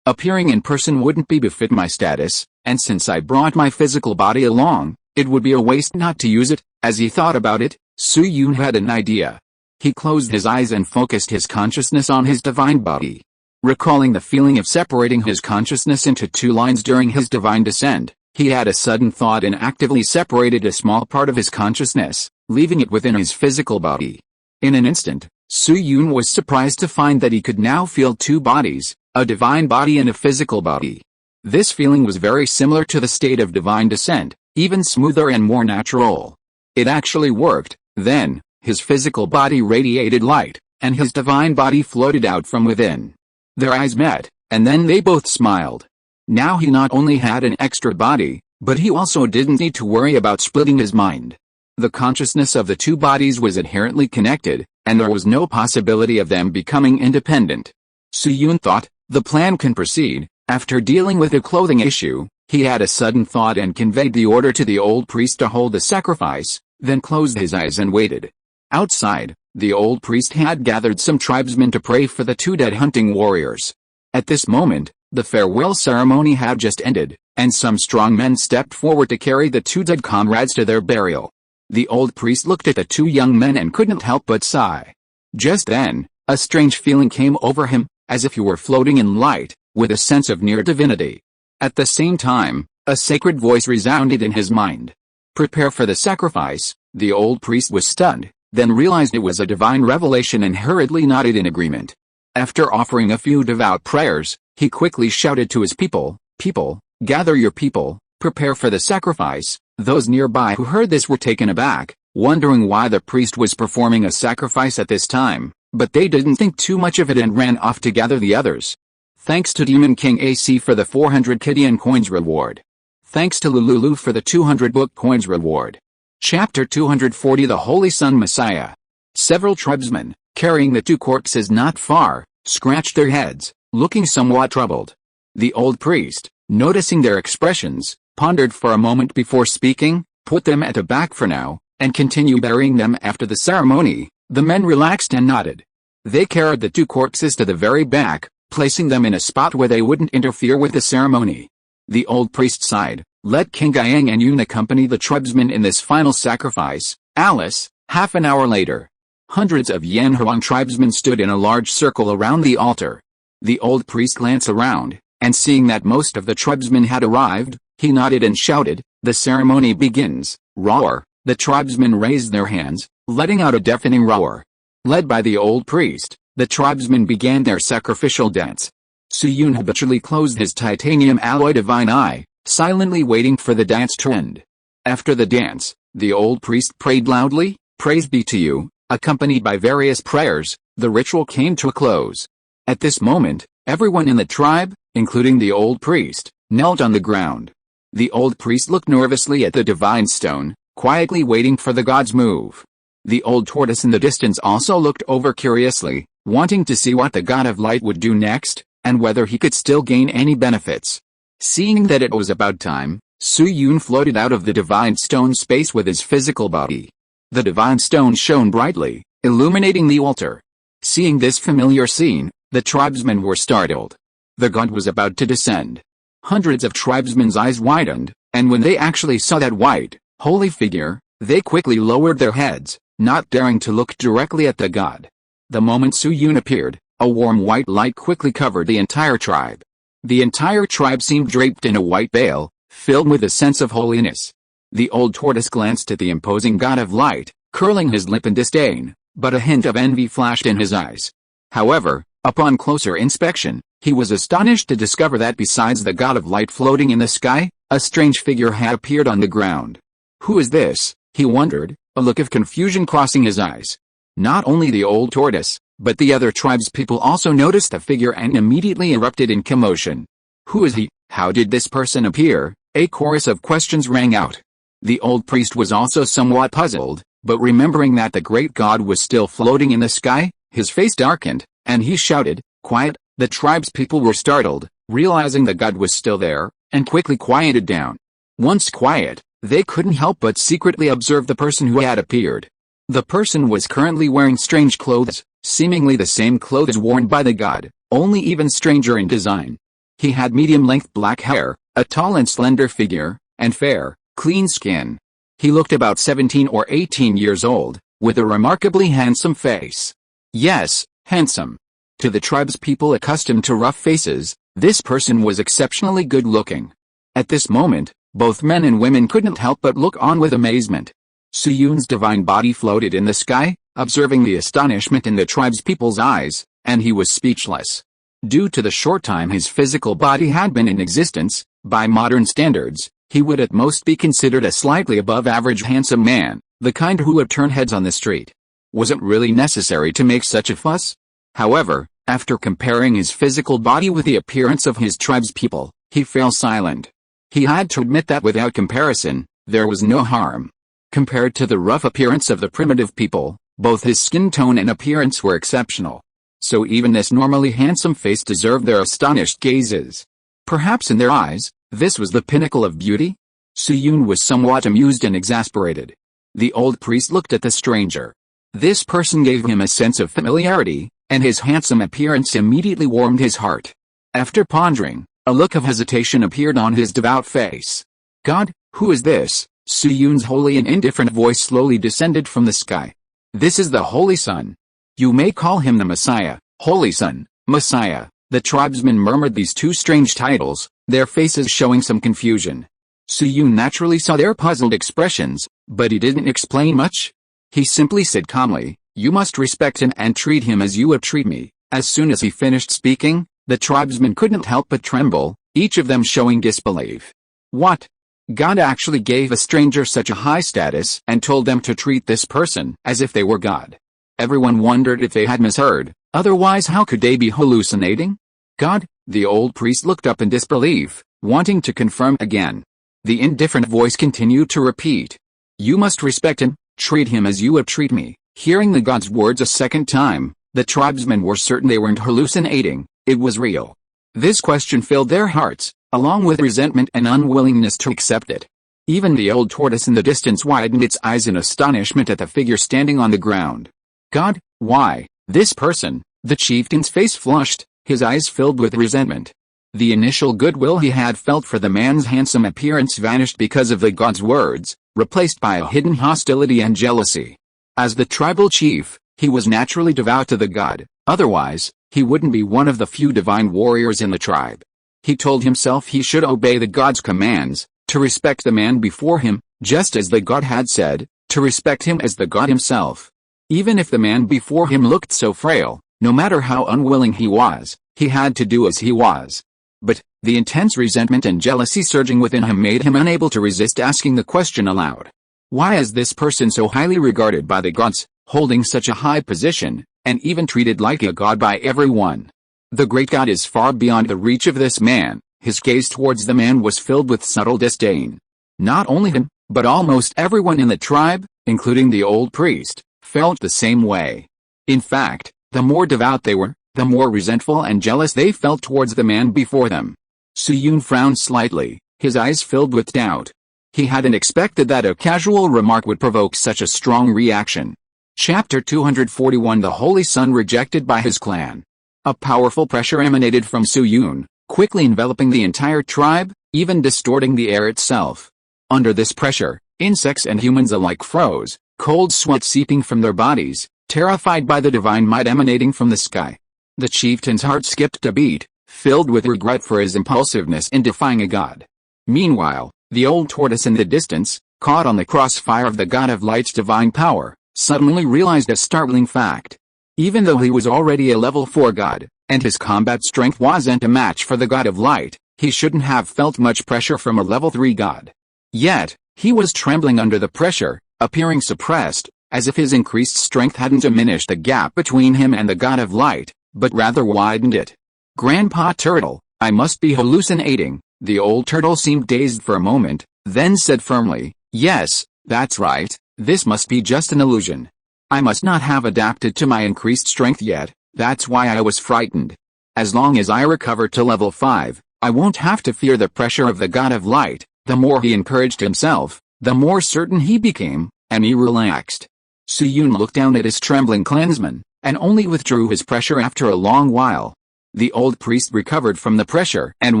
Appearing in person wouldn't be befit my status, and since I brought my physical body along, it would be a waste not to use it. As he thought about it, Suyun had an idea. He closed his eyes and focused his consciousness on his divine body. Recalling the feeling of separating his consciousness into two lines during his divine descent, He had a sudden thought and actively separated a small part of his consciousness, leaving it within his physical body. In an instant, Su-Yun was surprised to find that he could now feel two bodies, a divine body and a physical body. This feeling was very similar to the state of divine descent, even smoother and more natural. It actually worked. Then, his physical body radiated light, and his divine body floated out from within. Their eyes met, and then they both smiled. Now he not only had an extra body, but he also didn't need to worry about splitting his mind. The consciousness of the two bodies was inherently connected, and there was no possibility of them becoming independent. Su-Yun thought, the plan can proceed. After dealing with the clothing issue, he had a sudden thought and conveyed the order to the old priest to hold the sacrifice, then closed his eyes and waited. Outside, the old priest had gathered some tribesmen to pray for the two dead hunting warriors. At this moment, the farewell ceremony had just ended, and some strong men stepped forward to carry the two dead comrades to their burial. The old priest looked at the two young men and couldn't help but sigh. Just then, a strange feeling came over him, as if he were floating in light, with a sense of near divinity. At the same time, a sacred voice resounded in his mind. Prepare for the sacrifice. The old priest was stunned, then realized it was a divine revelation and hurriedly nodded in agreement. After offering a few devout prayers, he quickly shouted to his people, "People, gather your people, prepare for the sacrifice." Those nearby who heard this were taken aback, wondering why the priest was performing a sacrifice at this time, but they didn't think too much of it and ran off to gather the others. Thanks to Demon King AC for the 400 Kidian coins reward. Thanks to Lululu for the 200 book coins reward. Chapter 240 The Holy Sun Messiah. Several tribesmen, carrying the two corpses not far, scratched their heads, looking somewhat troubled. The old priest, noticing their expressions, pondered for a moment before speaking, put them at the back for now, and continued burying them after the ceremony. The men relaxed and nodded. They carried the two corpses to the very back, placing them in a spot where they wouldn't interfere with the ceremony. The old priest sighed, let King Gaiang and Yun accompany the tribesmen in this final sacrifice. Alice, half an hour later. Hundreds of Yanhuang tribesmen stood in a large circle around the altar. The old priest glanced around, and seeing that most of the tribesmen had arrived, he nodded and shouted, the ceremony begins. Roar! The tribesmen raised their hands, letting out a deafening roar. Led by the old priest, the tribesmen began their sacrificial dance. Su-Yun habitually closed his titanium alloy divine eye, silently waiting for the dance to end. After the dance, the old priest prayed loudly, "Praise be to you." Accompanied by various prayers, the ritual came to a close. At this moment, everyone in the tribe, including the old priest, knelt on the ground. The old priest looked nervously at the divine stone, quietly waiting for the god's move. The old tortoise in the distance also looked over curiously, wanting to see what the god of light would do next, and whether he could still gain any benefits. Seeing that it was about time, Su-Yun floated out of the divine stone space with his physical body. The divine stone shone brightly, illuminating the altar. Seeing this familiar scene, the tribesmen were startled. The god was about to descend. Hundreds of tribesmen's eyes widened, and when they actually saw that white, holy figure, they quickly lowered their heads, not daring to look directly at the god. The moment Su-Yun appeared, a warm white light quickly covered the entire tribe. The entire tribe seemed draped in a white veil, filled with a sense of holiness. The old tortoise glanced at the imposing god of light, curling his lip in disdain, but a hint of envy flashed in his eyes. However, upon closer inspection, he was astonished to discover that besides the god of light floating in the sky, a strange figure had appeared on the ground. Who is this? He wondered, a look of confusion crossing his eyes. Not only the old tortoise, but the other tribespeople also noticed the figure and immediately erupted in commotion. Who is he? How did this person appear? A chorus of questions rang out. The old priest was also somewhat puzzled, but remembering that the great god was still floating in the sky, his face darkened, and he shouted, "Quiet!" The tribespeople were startled, realizing the god was still there, and quickly quieted down. Once quiet, they couldn't help but secretly observe the person who had appeared. The person was currently wearing strange clothes, seemingly the same clothes worn by the god, only even stranger in design. He had medium-length black hair, a tall and slender figure, and fair, clean skin. He looked about 17 or 18 years old, with a remarkably handsome face. Yes, handsome. To the tribespeople accustomed to rough faces, this person was exceptionally good-looking. At this moment, Both men and women couldn't help but look on with amazement. Suyun's divine body floated in the sky, observing the astonishment in the tribe's people's eyes, and he was speechless. Due to the short time his physical body had been in existence, by modern standards, he would at most be considered a slightly above average handsome man, the kind who would turn heads on the street. Was it really necessary to make such a fuss? However, after comparing his physical body with the appearance of his tribe's people, he fell silent. He had to admit that without comparison, there was no harm. Compared to the rough appearance of the primitive people, both his skin tone and appearance were exceptional. So even this normally handsome face deserved their astonished gazes. Perhaps in their eyes, this was the pinnacle of beauty? Suyun was somewhat amused and exasperated. The old priest looked at the stranger. This person gave him a sense of familiarity, and his handsome appearance immediately warmed his heart. After pondering, a look of hesitation appeared on his devout face. God, who is this? Suyun's holy and indifferent voice slowly descended from the sky. This is the Holy Son. You may call him the Messiah, Holy Son, Messiah. The tribesmen murmured these two strange titles, their faces showing some confusion. Suyun naturally saw their puzzled expressions, but he didn't explain much. He simply said calmly, you must respect him and treat him as you would treat me. As soon as he finished speaking, the tribesmen couldn't help but tremble, each of them showing disbelief. What? God actually gave a stranger such a high status and told them to treat this person as if they were God. Everyone wondered if they had misheard, otherwise how could they be hallucinating? God? The old priest looked up in disbelief, wanting to confirm again. The indifferent voice continued to repeat. You must respect him, treat him as you would treat me. Hearing the god's words a second time, the tribesmen were certain they weren't hallucinating, it was real. This question filled their hearts, along with resentment and unwillingness to accept it. Even the old tortoise in the distance widened its eyes in astonishment at the figure standing on the ground. God, why, this person? The chieftain's face flushed, his eyes filled with resentment. The initial goodwill he had felt for the man's handsome appearance vanished because of the god's words, replaced by a hidden hostility and jealousy. As the tribal chief, he was naturally devout to the god, otherwise, he wouldn't be one of the few divine warriors in the tribe. He told himself he should obey the god's commands, to respect the man before him, just as the god had said, to respect him as the god himself. Even if the man before him looked so frail, no matter how unwilling he was, he had to do as he was. But, the intense resentment and jealousy surging within him made him unable to resist asking the question aloud. Why is this person so highly regarded by the gods, holding such a high position, and even treated like a god by everyone? The great god is far beyond the reach of this man. His gaze towards the man was filled with subtle disdain. Not only him, but almost everyone in the tribe, including the old priest, felt the same way. In fact, the more devout they were, the more resentful and jealous they felt towards the man before them. Suyun frowned slightly, his eyes filled with doubt. He hadn't expected that a casual remark would provoke such a strong reaction. Chapter 241 The Holy Son rejected by his clan. A powerful pressure emanated from Suyun, quickly enveloping the entire tribe, even distorting the air itself. Under this pressure, insects and humans alike froze, cold sweat seeping from their bodies, terrified by the divine might emanating from the sky. The chieftain's heart skipped a beat, filled with regret for his impulsiveness in defying a god. Meanwhile, the old tortoise in the distance, caught on the crossfire of the god of light's divine power, suddenly realized a startling fact. Even though he was already a level 4 god, and his combat strength wasn't a match for the god of light, he shouldn't have felt much pressure from a level 3 god. Yet, he was trembling under the pressure, appearing suppressed, as if his increased strength hadn't diminished the gap between him and the god of light, but rather widened it. Grandpa Turtle, I must be hallucinating. The old turtle seemed dazed for a moment, then said firmly, yes, that's right, this must be just an illusion. I must not have adapted to my increased strength yet, that's why I was frightened. As long as I recover to level 5, I won't have to fear the pressure of the god of light. The more he encouraged himself, the more certain he became, and he relaxed. Suyun looked down at his trembling clansman, and only withdrew his pressure after a long while. The old priest recovered from the pressure and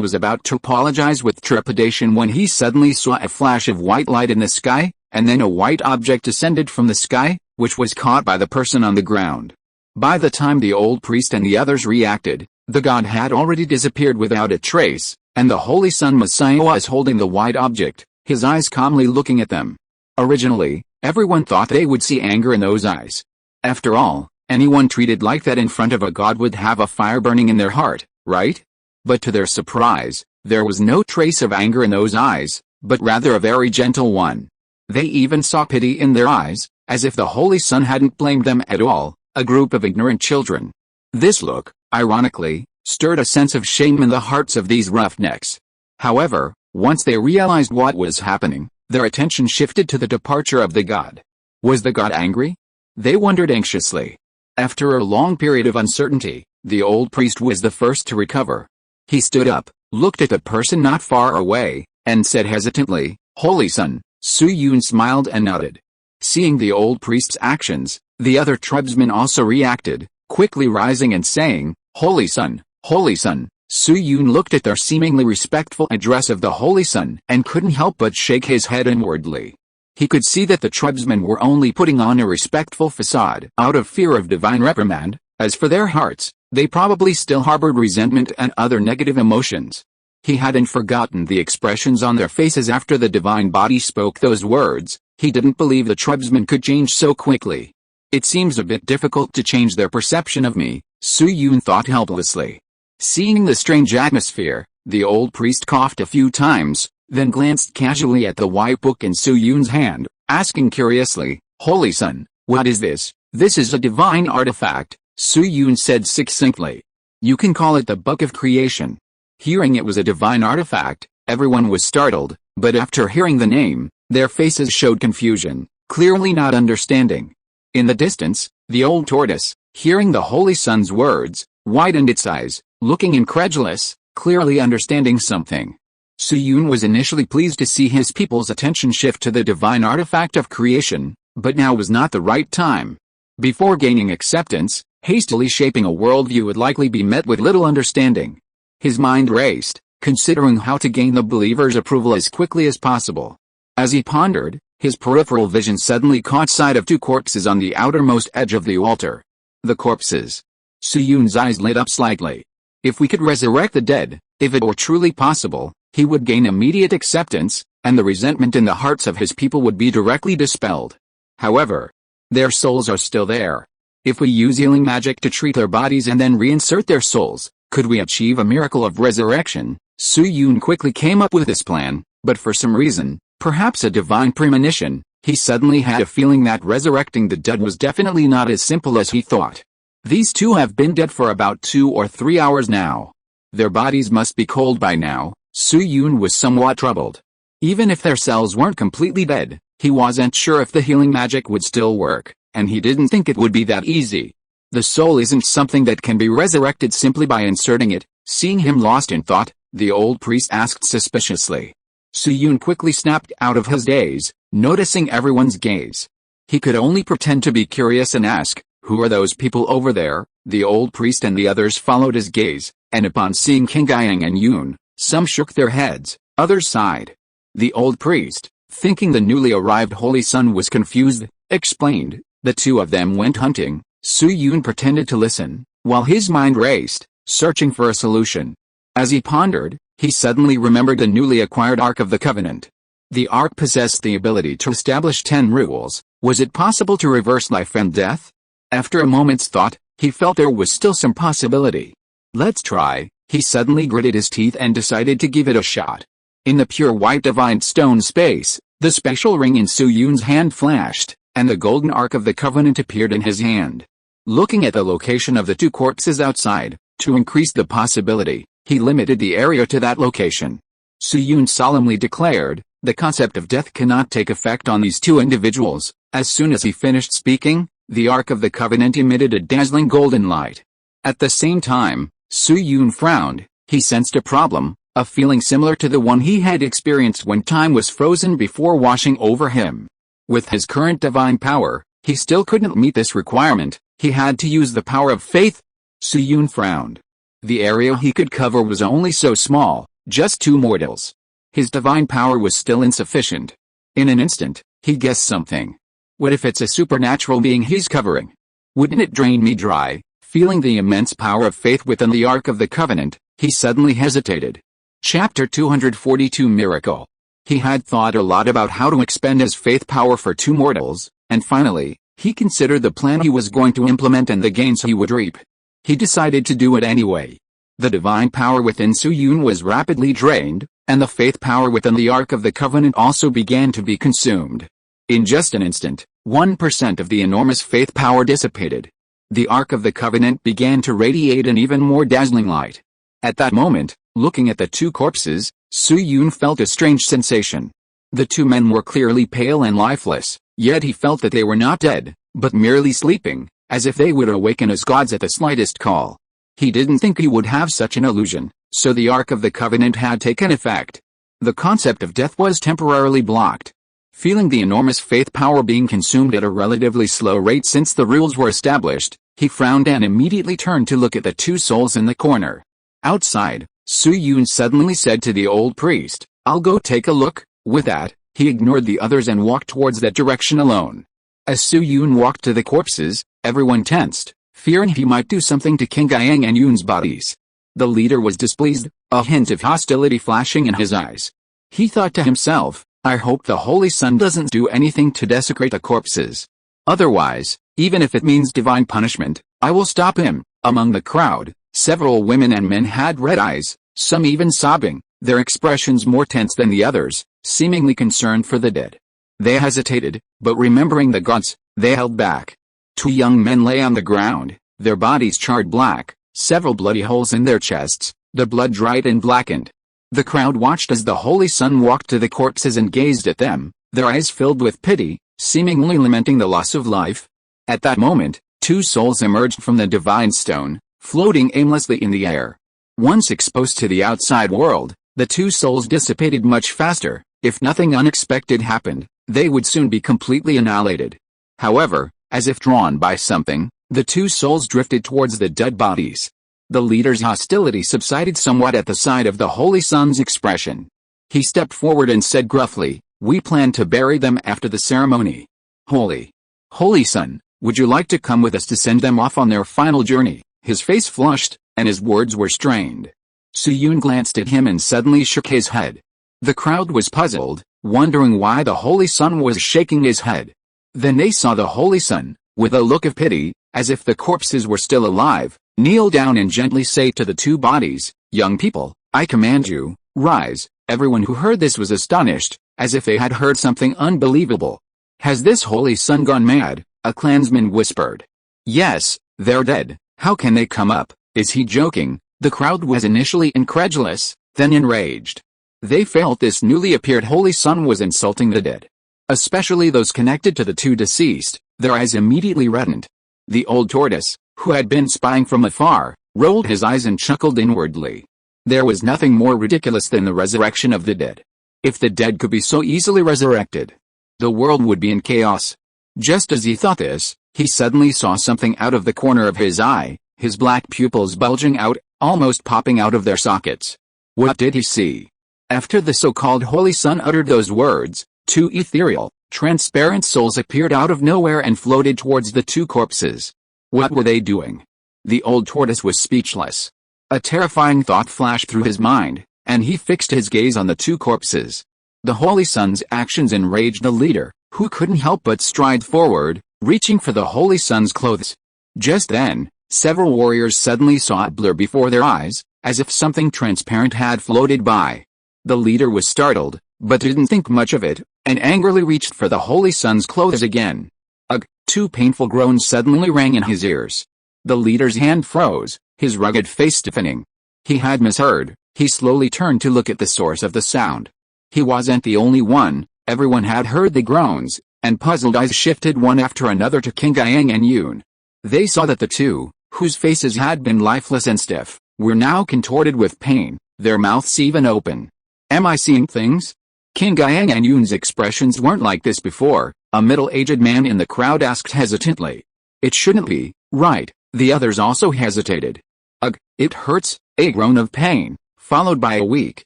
was about to apologize with trepidation when he suddenly saw a flash of white light in the sky, and then a white object descended from the sky, which was caught by the person on the ground. By the time the old priest and the others reacted, the god had already disappeared without a trace, and the Holy Sun Messiah was holding the white object, his eyes calmly looking at them. Originally, everyone thought they would see anger in those eyes. After all, anyone treated like that in front of a god would have a fire burning in their heart, right? But to their surprise, there was no trace of anger in those eyes, but rather a very gentle one. They even saw pity in their eyes, as if the Holy Sun hadn't blamed them at all, a group of ignorant children. This look, ironically, stirred a sense of shame in the hearts of these roughnecks. However, once they realized what was happening, their attention shifted to the departure of the god. Was the god angry? They wondered anxiously. After a long period of uncertainty, the old priest was the first to recover. He stood up, looked at the person not far away, and said hesitantly, "Holy Sun." Su-Yun smiled and nodded. Seeing the old priest's actions, the other tribesmen also reacted, quickly rising and saying, "Holy Sun, Holy Sun." Su-Yun looked at their seemingly respectful address of the Holy Sun and couldn't help but shake his head inwardly. He could see that the tribesmen were only putting on a respectful facade out of fear of divine reprimand. As for their hearts, they probably still harbored resentment and other negative emotions. He hadn't forgotten the expressions on their faces after the divine body spoke those words. He didn't believe the tribesmen could change so quickly. It seems a bit difficult to change their perception of me, Su-Yun thought helplessly. Seeing the strange atmosphere, the old priest coughed a few times, then glanced casually at the white book in Su-Yun's hand, asking curiously, "Holy Sun, what is this?" "This is a divine artifact," Su-Yun said succinctly. "You can call it the Book of Creation." Hearing it was a divine artifact, everyone was startled, but after hearing the name, their faces showed confusion, clearly not understanding. In the distance, the old tortoise, hearing the Holy Sun's words, widened its eyes, looking incredulous, clearly understanding something. Su-Yun was initially pleased to see his people's attention shift to the divine artifact of creation, but now was not the right time. Before gaining acceptance, hastily shaping a worldview would likely be met with little understanding. His mind raced, considering how to gain the believer's approval as quickly as possible. As he pondered, his peripheral vision suddenly caught sight of two corpses on the outermost edge of the altar. The corpses. Su-Yun's eyes lit up slightly. If we could resurrect the dead, if it were truly possible, he would gain immediate acceptance, and the resentment in the hearts of his people would be directly dispelled. However, their souls are still there. If we use healing magic to treat their bodies and then reinsert their souls, could we achieve a miracle of resurrection? Su-Yun quickly came up with this plan, but for some reason, perhaps a divine premonition, he suddenly had a feeling that resurrecting the dead was definitely not as simple as he thought. These two have been dead for about 2 or 3 hours now. Their bodies must be cold by now. Su-Yun was somewhat troubled. Even if their cells weren't completely dead, he wasn't sure if the healing magic would still work, and he didn't think it would be that easy. The soul isn't something that can be resurrected simply by inserting it. Seeing him lost in thought, the old priest asked suspiciously. Su-Yun quickly snapped out of his daze, noticing everyone's gaze. He could only pretend to be curious and ask, "Who are those people over there?" The old priest and the others followed his gaze, and upon seeing King Guise and Yun, some shook their heads, others sighed. The old priest, thinking the newly arrived Holy Sun was confused, explained. The two of them went hunting. Su-Yun pretended to listen, while his mind raced, searching for a solution. As he pondered, he suddenly remembered the newly acquired Ark of the Covenant. The Ark possessed the ability to establish 10 rules. Was it possible to reverse life and death? After a moment's thought, he felt there was still some possibility. "Let's try." He suddenly gritted his teeth and decided to give it a shot. In the pure white divine stone space, the special ring in Su-Yun's hand flashed, and the golden Ark of the Covenant appeared in his hand. Looking at the location of the two corpses outside, to increase the possibility, he limited the area to that location. Su-Yun solemnly declared, "The concept of death cannot take effect on these two individuals." As soon as he finished speaking, the Ark of the Covenant emitted a dazzling golden light. At the same time, Su-Yun frowned. He sensed a problem, a feeling similar to the one he had experienced when time was frozen before washing over him. With his current divine power, he still couldn't meet this requirement. He had to use the power of faith. Su-Yun frowned. The area he could cover was only so small, just 2 mortals. His divine power was still insufficient. In an instant, he guessed something. What if it's a supernatural being he's covering? Wouldn't it drain me dry? Feeling the immense power of faith within the Ark of the Covenant, he suddenly hesitated. Chapter 242 Miracle. He had thought a lot about how to expend his faith power for two mortals, and finally, he considered the plan he was going to implement and the gains he would reap. He decided to do it anyway. The divine power within Su-Yun was rapidly drained, and the faith power within the Ark of the Covenant also began to be consumed. In just an instant, 1% of the enormous faith power dissipated. The Ark of the Covenant began to radiate an even more dazzling light. At that moment, looking at the two corpses, Su-Yun felt a strange sensation. The two men were clearly pale and lifeless, yet he felt that they were not dead, but merely sleeping, as if they would awaken as gods at the slightest call. He didn't think he would have such an illusion, so the Ark of the Covenant had taken effect. The concept of death was temporarily blocked. Feeling the enormous faith power being consumed at a relatively slow rate since the rules were established, he frowned and immediately turned to look at the two souls in the corner. Outside, Su-Yun suddenly said to the old priest, "I'll go take a look." With that, he ignored the others and walked towards that direction alone. As Su-Yun walked to the corpses, everyone tensed, fearing he might do something to King Gyang and Yun's bodies. The leader was displeased, a hint of hostility flashing in his eyes. He thought to himself, "I hope the Holy Sun doesn't do anything to desecrate the corpses. Otherwise, even if it means divine punishment, I will stop him." Among the crowd, several women and men had red eyes, some even sobbing, their expressions more tense than the others, seemingly concerned for the dead. They hesitated, but remembering the gods, they held back. Two young men lay on the ground, their bodies charred black, several bloody holes in their chests, the blood dried and blackened. The crowd watched as the Holy Sun walked to the corpses and gazed at them, their eyes filled with pity, seemingly lamenting the loss of life. At that moment, two souls emerged from the divine stone, floating aimlessly in the air. Once exposed to the outside world, the two souls dissipated much faster. If nothing unexpected happened, they would soon be completely annihilated. However, as if drawn by something, the two souls drifted towards the dead bodies. The leader's hostility subsided somewhat at the sight of the Holy Sun's expression. He stepped forward and said gruffly, "We plan to bury them after the ceremony. Holy Sun, would you like to come with us to send them off on their final journey?" His face flushed, and his words were strained. Su-Yun glanced at him and suddenly shook his head. The crowd was puzzled, wondering why the Holy Sun was shaking his head. Then they saw the Holy Sun, with a look of pity, as if the corpses were still alive, kneel down and gently say to the two bodies, "Young people, I command you, rise." Everyone who heard this was astonished, as if they had heard something unbelievable. "Has this Holy Sun gone mad?" a clansman whispered. "Yes, they're dead. How can they come up? Is he joking?" The crowd was initially incredulous, then enraged. They felt this newly appeared Holy Sun was insulting the dead. Especially those connected to the two deceased, their eyes immediately reddened. The old tortoise, who had been spying from afar, rolled his eyes and chuckled inwardly. There was nothing more ridiculous than the resurrection of the dead. If the dead could be so easily resurrected, the world would be in chaos. Just as he thought this, he suddenly saw something out of the corner of his eye, his black pupils bulging out, almost popping out of their sockets. What did he see? After the so-called Holy Sun uttered those words, two ethereal, transparent souls appeared out of nowhere and floated towards the two corpses. What were they doing? The old tortoise was speechless. A terrifying thought flashed through his mind, and he fixed his gaze on the two corpses. The Holy Sun's actions enraged the leader, who couldn't help but stride forward, reaching for the Holy Sun's clothes. Just then, several warriors suddenly saw a blur before their eyes, as if something transparent had floated by. The leader was startled, but didn't think much of it, and angrily reached for the Holy Sun's clothes again. Ugh! Two painful groans suddenly rang in his ears. The leader's hand froze, his rugged face stiffening. He had misheard. He slowly turned to look at the source of the sound. He wasn't the only one, everyone had heard the groans, and puzzled eyes shifted one after another to King Gyang and Yun. They saw that the two, whose faces had been lifeless and stiff, were now contorted with pain, their mouths even open. "Am I seeing things?" King Gyang and Yun's expressions weren't like this before, a middle-aged man in the crowd asked hesitantly. "It shouldn't be, right?" The others also hesitated. "Ugh, it hurts." A groan of pain, followed by a weak,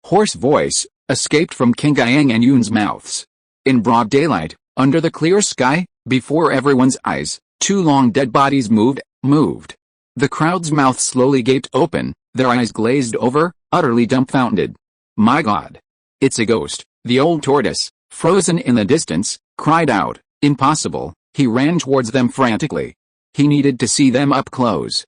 hoarse voice, escaped from King Gyang and Yun's mouths. In broad daylight, under the clear sky, before everyone's eyes, two long dead bodies moved. The crowd's mouth slowly gaped open, their eyes glazed over, utterly dumbfounded. My God! It's a ghost. The old tortoise, frozen in the distance, cried out. Impossible. He ran towards them frantically. He needed to see them up close.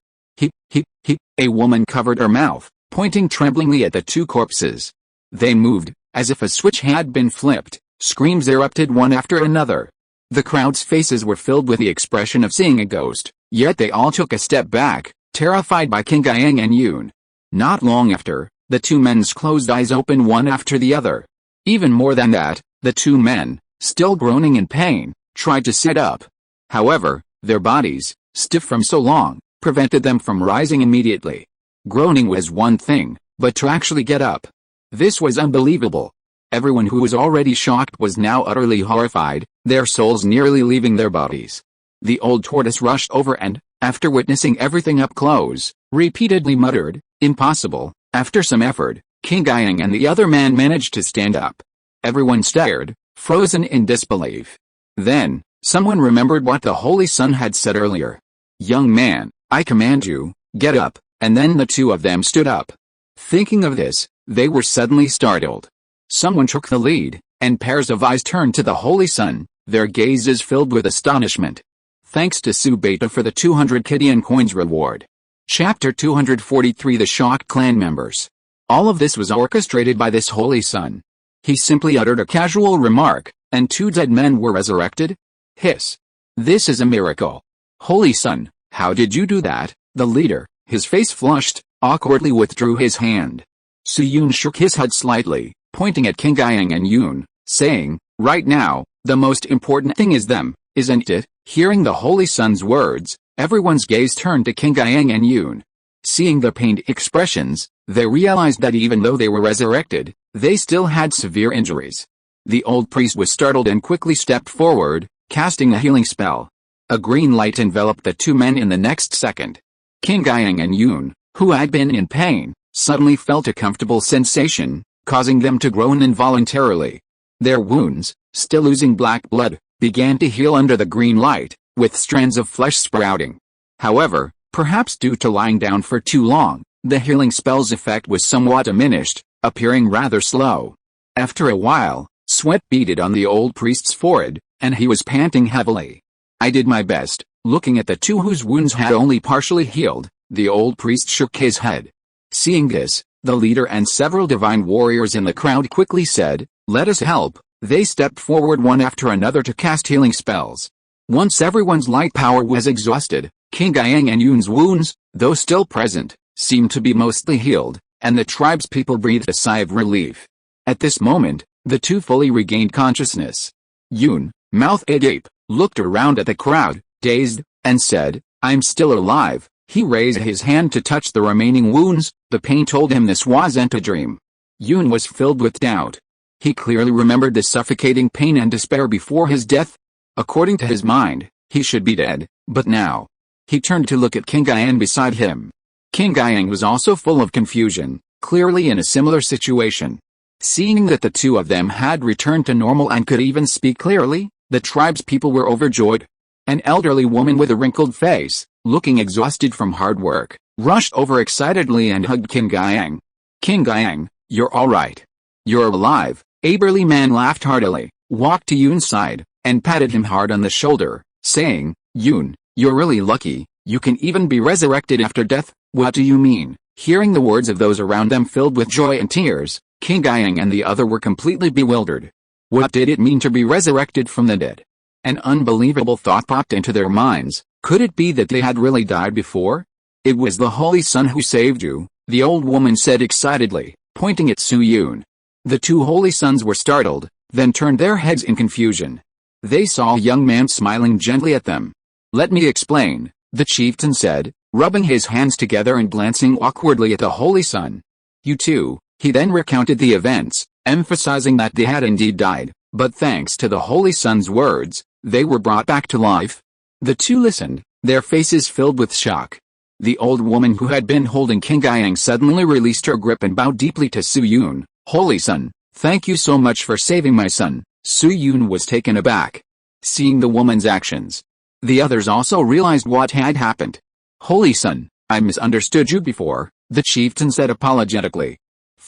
A woman covered her mouth, pointing tremblingly at the two corpses. They moved, as if a switch had been flipped. Screams erupted one after another. The crowd's faces were filled with the expression of seeing a ghost, yet they all took a step back, terrified by King Gyang and Yoon. Not long after, the two men's closed eyes opened one after the other. Even more than that, the two men, still groaning in pain, tried to sit up. However, their bodies, stiff from so long, prevented them from rising immediately. Groaning was one thing, but to actually get up. This was unbelievable. Everyone who was already shocked was now utterly horrified, their souls nearly leaving their bodies. The old tortoise rushed over and, after witnessing everything up close, repeatedly muttered, "Impossible." After some effort, King Gyang and the other man managed to stand up. Everyone stared, frozen in disbelief. Then, someone remembered what the Holy Sun had said earlier. "Young man, I command you, get up," and then the two of them stood up. Thinking of this, they were suddenly startled. Someone took the lead, and pairs of eyes turned to the Holy Sun, their gazes filled with astonishment. Thanks to Su Beta for the 200 Kidian coins reward. Chapter 243 The Shocked Clan Members. All of this was orchestrated by this Holy Sun. He simply uttered a casual remark, and two dead men were resurrected? Hiss. This is a miracle. Holy Sun, how did you do that? The leader, his face flushed, awkwardly withdrew his hand. Su Yoon shook his head slightly, pointing at King Gyang and Yoon, saying, "Right now, the most important thing is them, isn't it?" Hearing the Holy Sun's words, everyone's gaze turned to King Gyang and Yoon. Seeing their pained expressions, they realized that even though they were resurrected, they still had severe injuries. The old priest was startled and quickly stepped forward, casting a healing spell. A green light enveloped the two men in the next second. King Gyang and Yoon, who had been in pain, suddenly felt a comfortable sensation, causing them to groan involuntarily. Their wounds, still oozing black blood, began to heal under the green light, with strands of flesh sprouting. However, perhaps due to lying down for too long, the healing spell's effect was somewhat diminished, appearing rather slow. After a while, sweat beaded on the old priest's forehead, and he was panting heavily. "I did my best." Looking at the two whose wounds had only partially healed, the old priest shook his head. Seeing this, the leader and several divine warriors in the crowd quickly said, "Let us help." They stepped forward one after another to cast healing spells. Once everyone's light power was exhausted, King Gyang and Yoon's wounds, though still present, seemed to be mostly healed, and the tribe's people breathed a sigh of relief. At this moment, the two fully regained consciousness. Yoon, mouth agape, looked around at the crowd, dazed, and said, "I'm still alive." He raised his hand to touch the remaining wounds. The pain told him this wasn't a dream. Yoon was filled with doubt. He clearly remembered the suffocating pain and despair before his death. According to his mind, he should be dead, but now. He turned to look at King Gyang beside him. King Gyang was also full of confusion, clearly in a similar situation. Seeing that the two of them had returned to normal and could even speak clearly, the tribe's people were overjoyed. An elderly woman with a wrinkled face, looking exhausted from hard work, rushed over excitedly and hugged King Gyang. "King Gyang, you're all right. You're alive." A burly man laughed heartily, walked to Yoon's side, and patted him hard on the shoulder, saying, "Yoon, you're really lucky, you can even be resurrected after death." "What do you mean?" Hearing the words of those around them filled with joy and tears, King Gyang and the other were completely bewildered. What did it mean to be resurrected from the dead? An unbelievable thought popped into their minds. Could it be that they had really died before? "It was the Holy Sun who saved you," the old woman said excitedly, pointing at Su Yoon. The two Holy Suns were startled, then turned their heads in confusion. They saw a young man smiling gently at them. "Let me explain," the chieftain said, rubbing his hands together and glancing awkwardly at the Holy Sun. "You two." He then recounted the events, emphasizing that they had indeed died, but thanks to the Holy Sun's words, they were brought back to life. The two listened, their faces filled with shock. The old woman who had been holding King Gyang suddenly released her grip and bowed deeply to Su Yoon. "Holy Sun, thank you so much for saving my son." Su Yoon was taken aback. Seeing the woman's actions, the others also realized what had happened. "Holy Sun, I misunderstood you before," the chieftain said apologetically.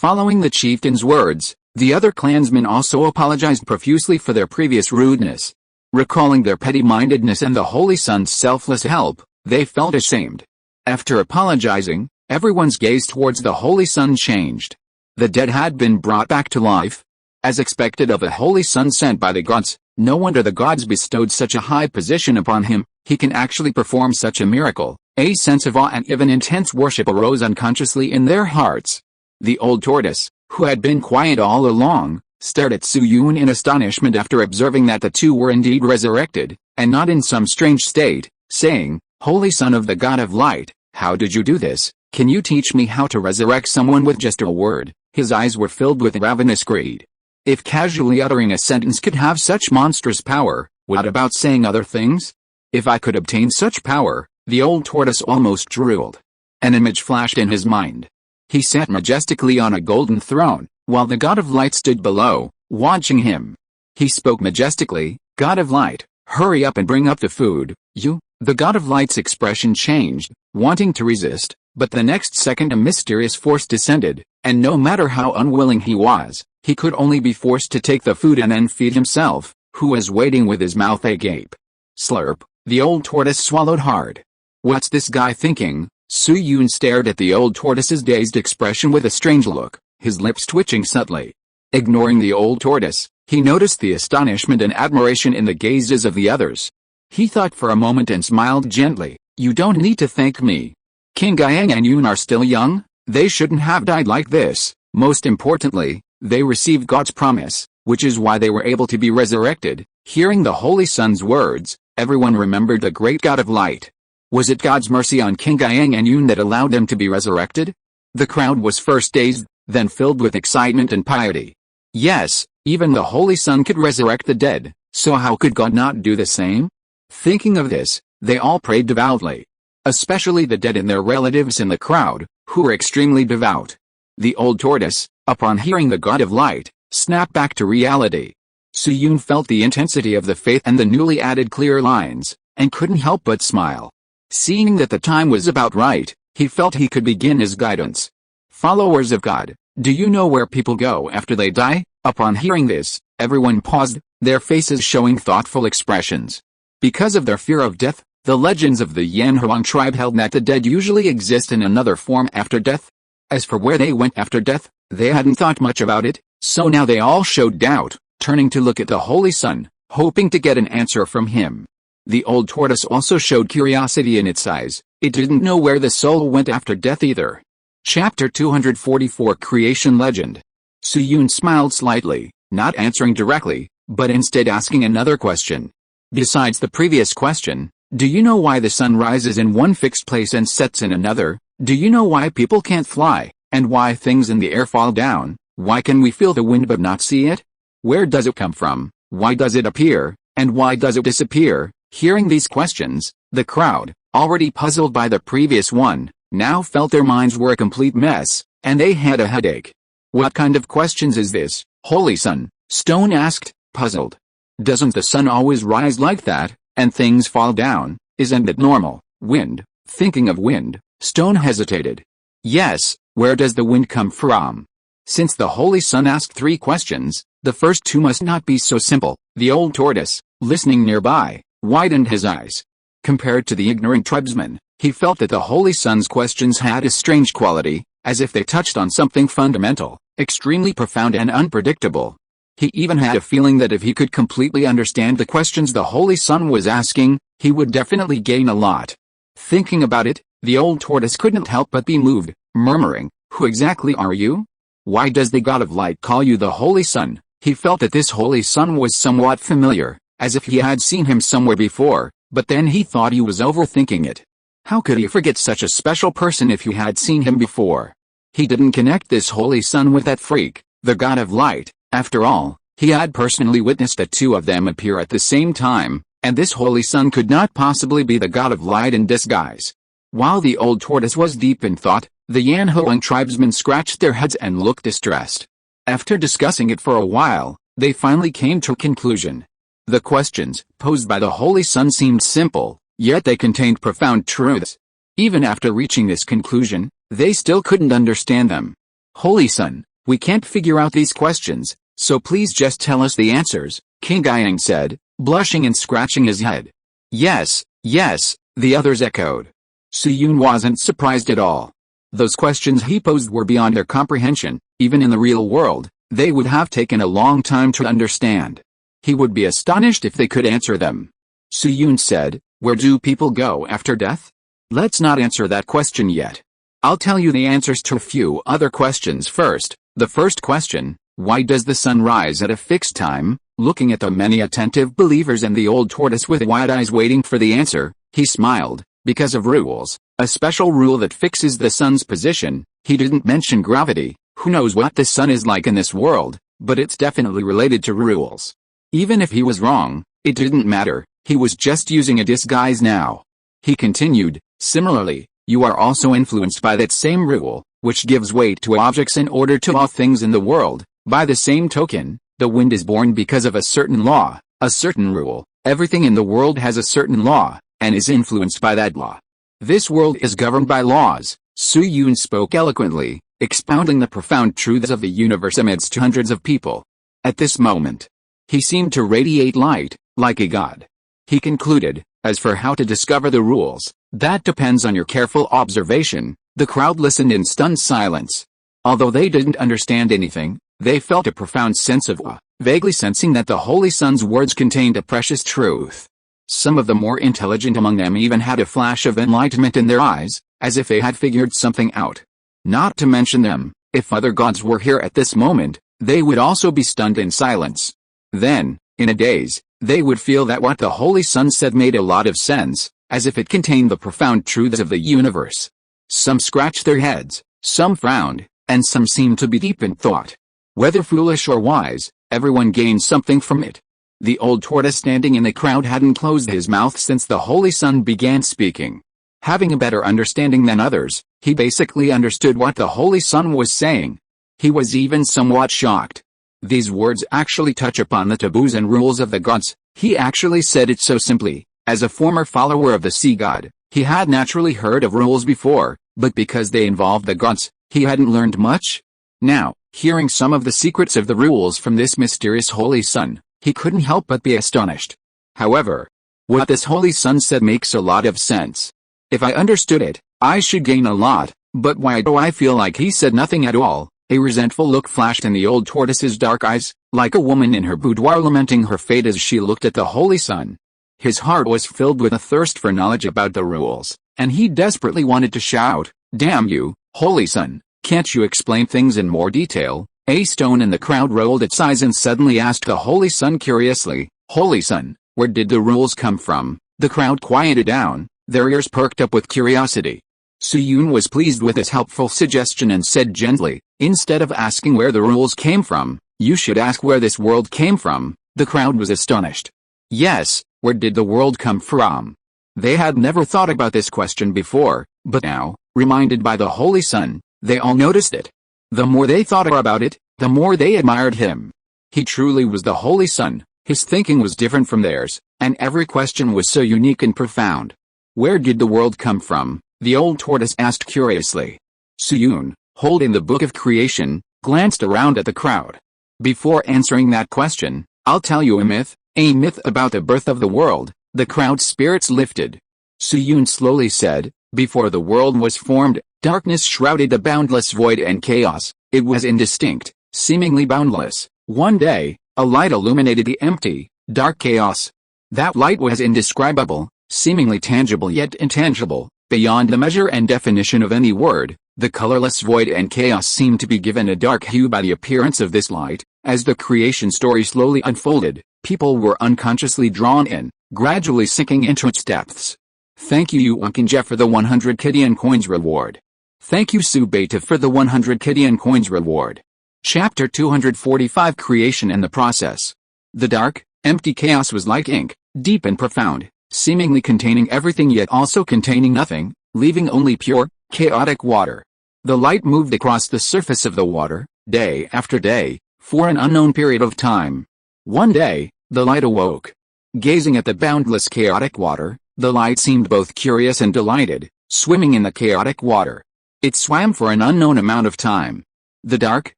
Following the chieftain's words, the other clansmen also apologized profusely for their previous rudeness. Recalling their petty-mindedness and the Holy Sun's selfless help, they felt ashamed. After apologizing, everyone's gaze towards the Holy Sun changed. The dead had been brought back to life. As expected of a Holy Sun sent by the gods, no wonder the gods bestowed such a high position upon him. He can actually perform such a miracle. A sense of awe and even intense worship arose unconsciously in their hearts. The old tortoise, who had been quiet all along, stared at Suyun in astonishment after observing that the two were indeed resurrected, and not in some strange state, saying, "Holy Son of the God of Light, how did you do this? Can you teach me how to resurrect someone with just a word?" His eyes were filled with ravenous greed. If casually uttering a sentence could have such monstrous power, what about saying other things? If I could obtain such power, the old tortoise almost drooled. An image flashed in his mind. He sat majestically on a golden throne, while the God of Light stood below, watching him. He spoke majestically, "God of Light, hurry up and bring up the food." The God of Light's expression changed, wanting to resist, but the next second a mysterious force descended, and no matter how unwilling he was, he could only be forced to take the food and then feed himself, who was waiting with his mouth agape. Slurp, the old tortoise swallowed hard. What's this guy thinking? Suyun stared at the old tortoise's dazed expression with a strange look, his lips twitching subtly. Ignoring the old tortoise, he noticed the astonishment and admiration in the gazes of the others. He thought for a moment and smiled gently. "You don't need to thank me. King Guise and Yun are still young, they shouldn't have died like this. Most importantly, they received God's promise, which is why they were able to be resurrected." Hearing the Holy Sun's words, everyone remembered the great God of Light. Was it God's mercy on King Guise and Yun that allowed them to be resurrected? The crowd was first dazed, then filled with excitement and piety. Yes, even the Holy Sun could resurrect the dead, so how could God not do the same? Thinking of this, they all prayed devoutly. Especially the dead and their relatives in the crowd, who were extremely devout. The old tortoise, upon hearing the God of Light, snapped back to reality. Suyun felt the intensity of the faith and the newly added clear lines, and couldn't help but smile. Seeing that the time was about right, he felt he could begin his guidance. Followers of God, do you know where people go after they die? Upon hearing this, everyone paused, their faces showing thoughtful expressions. Because of their fear of death, the legends of the Yanhuang tribe held that the dead usually exist in another form after death. As for where they went after death, they hadn't thought much about it, so now they all showed doubt, turning to look at the Holy Sun, hoping to get an answer from him. The old tortoise also showed curiosity in its eyes. It didn't know where the soul went after death either. Chapter 244 Creation Legend. Suyun smiled slightly, not answering directly, but instead asking another question. Besides the previous question, do you know why the sun rises in one fixed place and sets in another? Do you know why people can't fly, and why things in the air fall down? Why can we feel the wind but not see it? Where does it come from? Why does it appear, and why does it disappear? Hearing these questions, the crowd, already puzzled by the previous one, now felt their minds were a complete mess, and they had a headache. What kind of questions is this, Holy Sun? Stone asked, puzzled. Doesn't the sun always rise like that, and things fall down? Isn't it normal? Wind. Thinking of wind, Stone hesitated. Yes, where does the wind come from? Since the Holy Sun asked 3 questions, the first 2 must not be so simple. The old tortoise, listening nearby, widened his eyes. Compared to the ignorant tribesman, he felt that the Holy Sun's questions had a strange quality, as if they touched on something fundamental, extremely profound and unpredictable. He even had a feeling that if he could completely understand the questions the Holy Sun was asking, he would definitely gain a lot. Thinking about it, the old tortoise couldn't help but be moved, murmuring, "Who exactly are you? Why does the God of Light call you the Holy Sun?" He felt that this Holy Sun was somewhat familiar, as if he had seen him somewhere before, but then he thought he was overthinking it. How could he forget such a special person if he had seen him before? He didn't connect this Holy Sun with that freak, the God of Light. After all, he had personally witnessed the 2 of them appear at the same time, and this Holy Sun could not possibly be the God of Light in disguise. While the old tortoise was deep in thought, the Yanhuang tribesmen scratched their heads and looked distressed. After discussing it for a while, they finally came to a conclusion. The questions posed by the Holy Sun seemed simple, yet they contained profound truths. Even after reaching this conclusion, they still couldn't understand them. Holy Sun, We can't figure out these questions, so please just tell us the answers, King Guiyang said, blushing and scratching his head. Yes, yes, the others echoed. Suyun wasn't surprised at all. Those questions he posed were beyond their comprehension. Even in the real world, they would have taken a long time to understand. He would be astonished if they could answer them. Suyun said, where do people go after death? Let's not answer that question yet. I'll tell you the answers to a few other questions first. The first question, why does the sun rise at a fixed time? Looking at the many attentive believers and the old tortoise with wide eyes waiting for the answer, he smiled. Because of rules, a special rule that fixes the sun's position. He didn't mention gravity. Who knows what the sun is like in this world, but it's definitely related to rules. Even if he was wrong, it didn't matter. He was just using a disguise now. He continued, similarly, you are also influenced by that same rule, which gives weight to objects in order to all things in the world. By the same token, the wind is born because of a certain law, a certain rule. Everything in the world has a certain law, and is influenced by that law. This world is governed by laws. Suyun spoke eloquently, expounding the profound truths of the universe amidst hundreds of people. At this moment, he seemed to radiate light, like a god. He concluded, as for how to discover the rules, that depends on your careful observation. The crowd listened in stunned silence. Although they didn't understand anything, they felt a profound sense of awe, vaguely sensing that the Holy Sun's words contained a precious truth. Some of the more intelligent among them even had a flash of enlightenment in their eyes, as if they had figured something out. Not to mention them, if other gods were here at this moment, they would also be stunned in silence. Then, in a daze, they would feel that what the Holy Sun said made a lot of sense, as if it contained the profound truths of the universe. Some scratched their heads, some frowned, and some seemed to be deep in thought. Whether foolish or wise, everyone gained something from it. The old tortoise standing in the crowd hadn't closed his mouth since the Holy Sun began speaking. Having a better understanding than others, he basically understood what the Holy Sun was saying. He was even somewhat shocked. These words actually touch upon the taboos and rules of the gods. He actually said it so simply. As a former follower of the sea god, he had naturally heard of rules before, but because they involved the gods, he hadn't learned much. Now, hearing some of the secrets of the rules from this mysterious Holy Sun, he couldn't help but be astonished. However, what this Holy Sun said makes a lot of sense. If I understood it, I should gain a lot, but why do I feel like he said nothing at all? A resentful look flashed in the old tortoise's dark eyes, like a woman in her boudoir lamenting her fate as she looked at the Holy Sun. His heart was filled with a thirst for knowledge about the rules, and he desperately wanted to shout, "Damn you, Holy Sun, can't you explain things in more detail?" A stone in the crowd rolled its eyes and suddenly asked the Holy Sun curiously, "Holy Sun, where did the rules come from?" The crowd quieted down, their ears perked up with curiosity. Suyun was pleased with his helpful suggestion and said gently, "Instead of asking where the rules came from, you should ask where this world came from." The crowd was astonished. Yes, where did the world come from? They had never thought about this question before, but now, reminded by the Holy Sun, they all noticed it. The more they thought about it, the more they admired him. He truly was the Holy Sun. His thinking was different from theirs, and every question was so unique and profound. Where did the world come from? The old tortoise asked curiously. Suyun, holding the Book of Creation, glanced around at the crowd. Before answering that question, I'll tell you a myth about the birth of the world. The crowd's spirits lifted. Suyun slowly said, before the world was formed, darkness shrouded the boundless void and chaos. It was indistinct, seemingly boundless. One day, a light illuminated the empty, dark chaos. That light was indescribable, seemingly tangible yet intangible, beyond the measure and definition of any word. The colorless void and chaos seemed to be given a dark hue by the appearance of this light. As the creation story slowly unfolded, people were unconsciously drawn in, gradually sinking into its depths. Thank you Unkinja for the 100 Kidian coins reward. Thank you Subeta for the 100 Kidian coins reward. Chapter 245 Creation and the Process. The dark, empty chaos was like ink, deep and profound, seemingly containing everything yet also containing nothing, leaving only pure, chaotic water. The light moved across the surface of the water, day after day, for an unknown period of time. One day, the light awoke. Gazing at the boundless chaotic water, the light seemed both curious and delighted, swimming in the chaotic water. It swam for an unknown amount of time. The dark,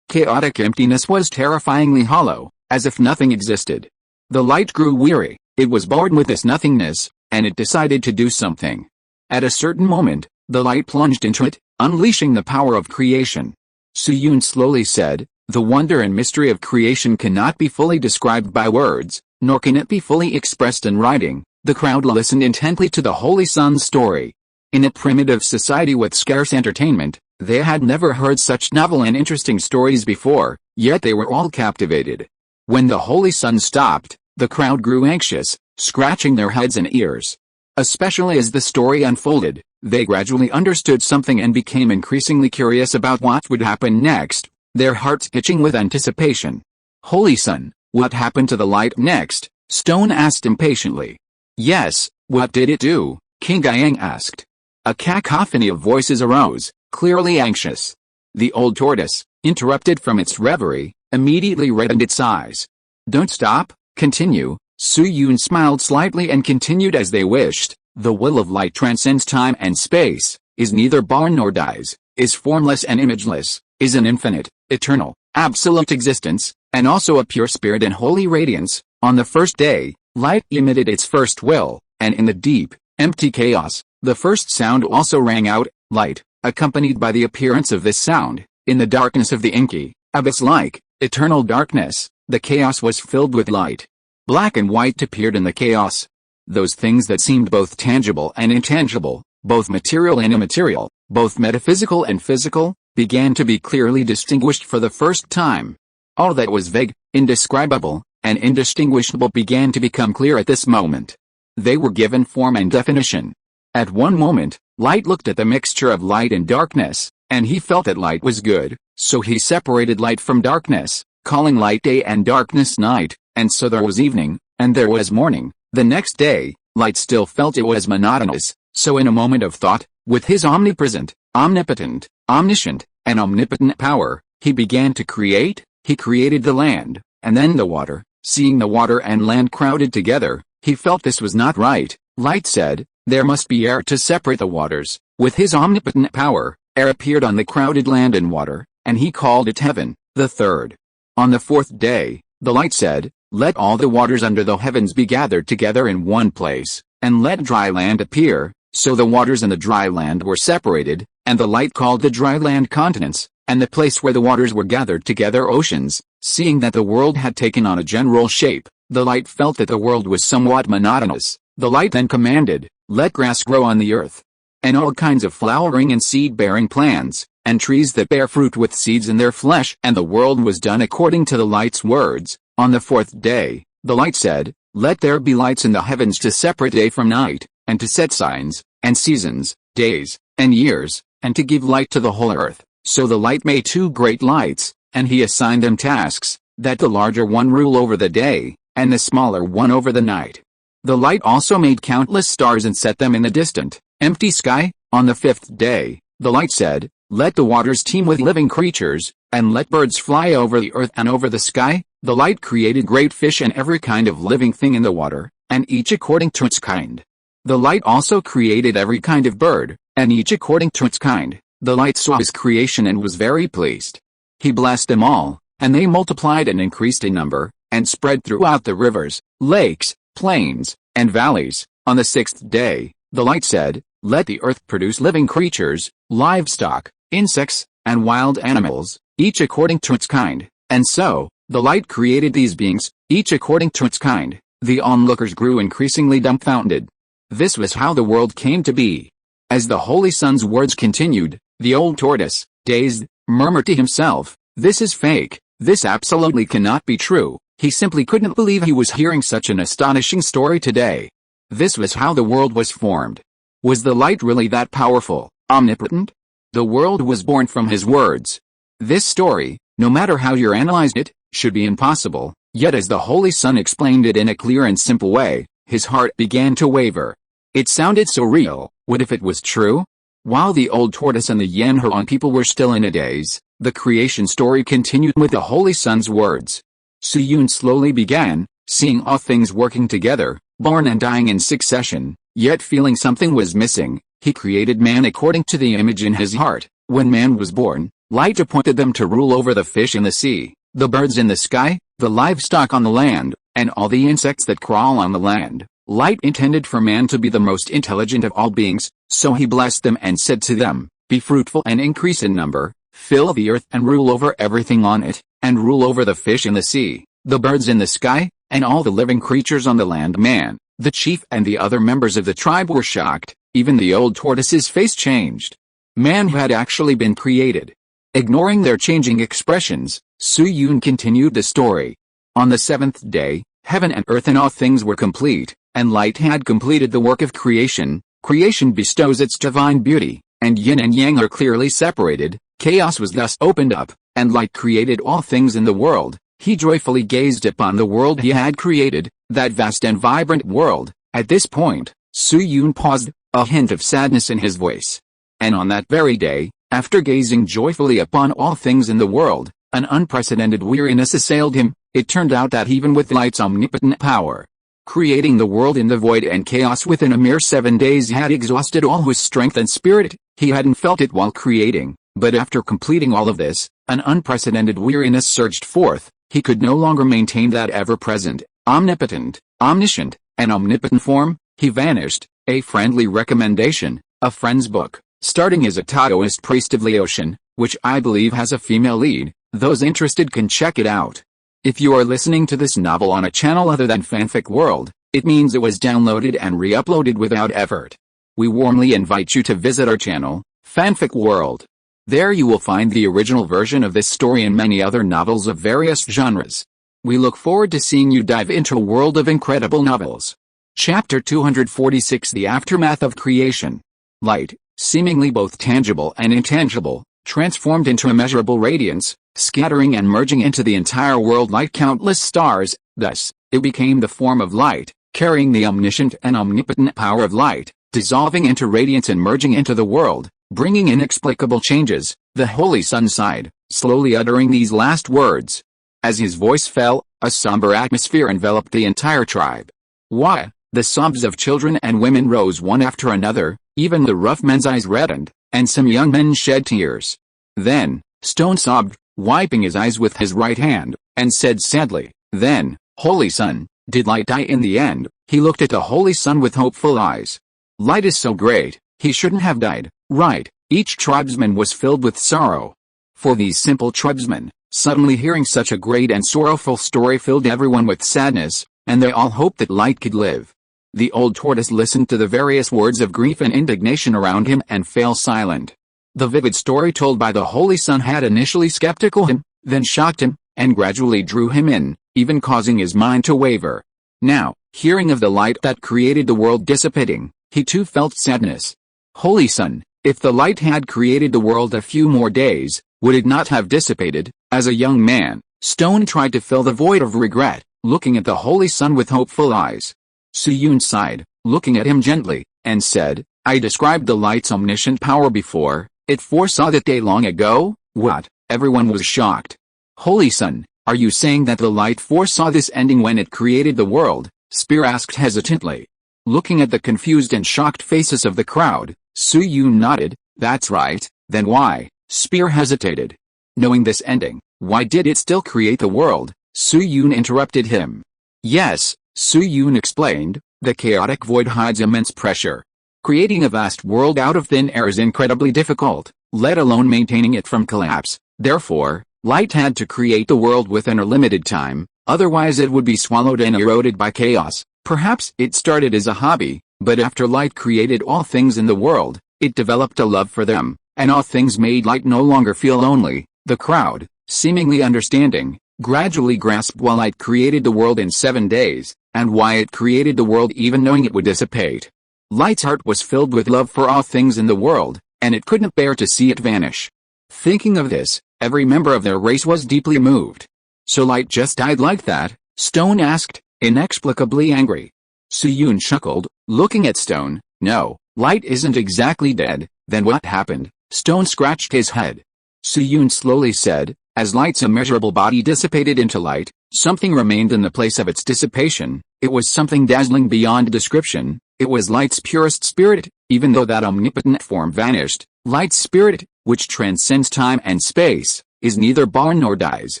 Chaotic emptiness was terrifyingly hollow, as if nothing existed. The light grew weary, it was bored with this nothingness, and it decided to do something. At a certain moment, the light plunged into it, unleashing the power of creation. Suyun slowly said, "The wonder and mystery of creation cannot be fully described by words, nor can it be fully expressed in writing." The crowd listened intently to the Holy Sun's story. In a primitive society with scarce entertainment, they had never heard such novel and interesting stories before, yet they were all captivated. When the Holy Sun stopped, the crowd grew anxious, scratching their heads and ears. Especially as the story unfolded, they gradually understood something and became increasingly curious about what would happen next, their hearts itching with anticipation. "Holy Sun, what happened to the light next?" Stone asked impatiently. "Yes, what did it do?" King Yang asked. A cacophony of voices arose, clearly anxious. The old tortoise, interrupted from its reverie, immediately reddened its eyes. "Don't stop, continue." Suyun smiled slightly and continued as they wished. "The will of light transcends time and space, is neither born nor dies, is formless and imageless, is an infinite, eternal, absolute existence, and also a pure spirit and holy radiance. On the first day, light emitted its first will, and in the deep, empty chaos, the first sound also rang out, light, accompanied by the appearance of this sound. In the darkness of the inky, abyss-like, eternal darkness, the chaos was filled with light. Black and white appeared in the chaos. Those things that seemed both tangible and intangible, both material and immaterial, both metaphysical and physical, began to be clearly distinguished for the first time. All that was vague, indescribable, and indistinguishable began to become clear at this moment. They were given form and definition. At one moment, light looked at the mixture of light and darkness, and he felt that light was good, so he separated light from darkness, calling light day and darkness night, and so there was evening, and there was morning. The next day, light still felt it was monotonous, so in a moment of thought, with his omnipresent, omnipotent, omniscient, and omnipotent power, he began to create. He created the land, and then the water. Seeing the water and land crowded together, he felt this was not right. Light said, "There must be air to separate the waters." With his omnipotent power, air appeared on the crowded land and water, and he called it heaven. The third. On the fourth day, the light said, "Let all the waters under the heavens be gathered together in one place, and let dry land appear." So the waters in the dry land were separated, and the light called the dry land continents, and the place where the waters were gathered together oceans. Seeing that the world had taken on a general shape, the light felt that the world was somewhat monotonous. The light then commanded, "Let grass grow on the earth, and all kinds of flowering and seed-bearing plants, and trees that bear fruit with seeds in their flesh." And the world was done according to the light's words. On the fourth day, the light said, "Let there be lights in the heavens to separate day from night, and to set signs, and seasons, days, and years, and to give light to the whole earth." So the light made two great lights, and he assigned them tasks, that the larger one rule over the day, and the smaller one over the night. The light also made countless stars and set them in the distant, empty sky. On the fifth day, the light said, "Let the waters teem with living creatures, and let birds fly over the earth and over the sky." The light created great fish and every kind of living thing in the water, and each according to its kind. The light also created every kind of bird, and each according to its kind. The light saw his creation and was very pleased. He blessed them all, and they multiplied and increased in number, and spread throughout the rivers, lakes, plains, and valleys. On the sixth day, the light said, "Let the earth produce living creatures, livestock, insects, and wild animals, each according to its kind." And so, the light created these beings, each according to its kind. The onlookers grew increasingly dumbfounded. This was how the world came to be. As the Holy Sun's words continued, the old tortoise, dazed, murmured to himself, "This is fake, this absolutely cannot be true." He simply couldn't believe he was hearing such an astonishing story today. This was how the world was formed. Was the light really that powerful, omnipotent? The world was born from his words. This story, no matter how you analyzed it, should be impossible, yet as the Holy Sun explained it in a clear and simple way, his heart began to waver. It sounded so real. What if it was true? While the old tortoise and the Yanhuan people were still in a daze, the creation story continued with the Holy Sun's words. Suyun slowly began, seeing all things working together, born and dying in succession, yet feeling something was missing. He created man according to the image in his heart. When man was born, Light appointed them to rule over the fish in the sea, the birds in the sky, the livestock on the land, and all the insects that crawl on the land. Light intended for man to be the most intelligent of all beings, so he blessed them and said to them, "Be fruitful and increase in number, fill the earth and rule over everything on it, and rule over the fish in the sea, the birds in the sky, and all the living creatures on the land." Man, the chief and the other members of the tribe were shocked. Even the old tortoise's face changed. Man had actually been created. Ignoring their changing expressions, Su-Yun continued the story. On the seventh day, heaven and earth and all things were complete, and light had completed the work of creation. Creation bestows its divine beauty, and yin and yang are clearly separated. Chaos was thus opened up, and light created all things in the world. He joyfully gazed upon the world he had created, that vast and vibrant world. At this point, Su-Yun paused, a hint of sadness in his voice. And on that very day, after gazing joyfully upon all things in the world, an unprecedented weariness assailed him. It turned out that even with light's omnipotent power, creating the world in the void and chaos within a mere 7 days had exhausted all his strength and spirit. He hadn't felt it while creating, but after completing all of this, an unprecedented weariness surged forth. He could no longer maintain that ever-present, omnipotent, omniscient, and omnipotent form. He vanished. A friendly recommendation, a friend's book, starting as a Taoist priest of Laotian, which I believe has a female lead. Those interested can check it out. If you are listening to this novel on a channel other than Fanfic World, it means it was downloaded and re-uploaded without effort. We warmly invite you to visit our channel, Fanfic World. There you will find the original version of this story and many other novels of various genres. We look forward to seeing you dive into a world of incredible novels. Chapter 246: The Aftermath of Creation. Light, seemingly both tangible and intangible, transformed into immeasurable radiance, scattering and merging into the entire world like countless stars. Thus, it became the form of light, carrying the omniscient and omnipotent power of light, dissolving into radiance and merging into the world, bringing inexplicable changes. The Holy Sun sighed, slowly uttering these last words. As his voice fell, a somber atmosphere enveloped the entire tribe. Why? The sobs of children and women rose one after another. Even the rough men's eyes reddened, and some young men shed tears. Then, Stone sobbed, wiping his eyes with his right hand, and said sadly, "Then, Holy Sun, did light die in the end?" He looked at the Holy Sun with hopeful eyes. "Light is so great, he shouldn't have died, right?" Each tribesman was filled with sorrow. For these simple tribesmen, suddenly hearing such a great and sorrowful story filled everyone with sadness, and they all hoped that light could live. The old tortoise listened to the various words of grief and indignation around him and fell silent. The vivid story told by the Holy Sun had initially skeptical him, then shocked him, and gradually drew him in, even causing his mind to waver. Now, hearing of the light that created the world dissipating, he too felt sadness. Holy Sun, if the light had created the world a few more days, would it not have dissipated? As a young man, Stone tried to fill the void of regret, looking at the Holy Sun with hopeful eyes. Su-Yun sighed, looking at him gently, and said, "I described the light's omniscient power before. It foresaw that day long ago." What? Everyone was shocked. Holy Sun, are you saying that the light foresaw this ending when it created the world? Spear asked hesitantly. Looking at the confused and shocked faces of the crowd, Su-Yun nodded. That's right. Then why? Spear hesitated. Knowing this ending, why did it still create the world? Su-Yun interrupted him. Yes, Su-Yun explained, the chaotic void hides immense pressure. Creating a vast world out of thin air is incredibly difficult, let alone maintaining it from collapse. Therefore, light had to create the world within a limited time, otherwise it would be swallowed and eroded by chaos. Perhaps it started as a hobby, but after light created all things in the world, it developed a love for them, and all things made light no longer feel lonely. The crowd, seemingly understanding, gradually grasped why light created the world in 7 days, and why it created the world even knowing it would dissipate. Light's heart was filled with love for all things in the world, and it couldn't bear to see it vanish. Thinking of this, every member of their race was deeply moved. So light just died like that? Stone asked, inexplicably angry. Su-Yun chuckled, looking at Stone. No, light isn't exactly dead. Then what happened? Stone scratched his head. Su-Yun slowly said, as light's immeasurable body dissipated into light, something remained in the place of its dissipation. It was something dazzling beyond description. It was light's purest spirit. Even though that omnipotent form vanished, light's spirit, which transcends time and space, is neither born nor dies,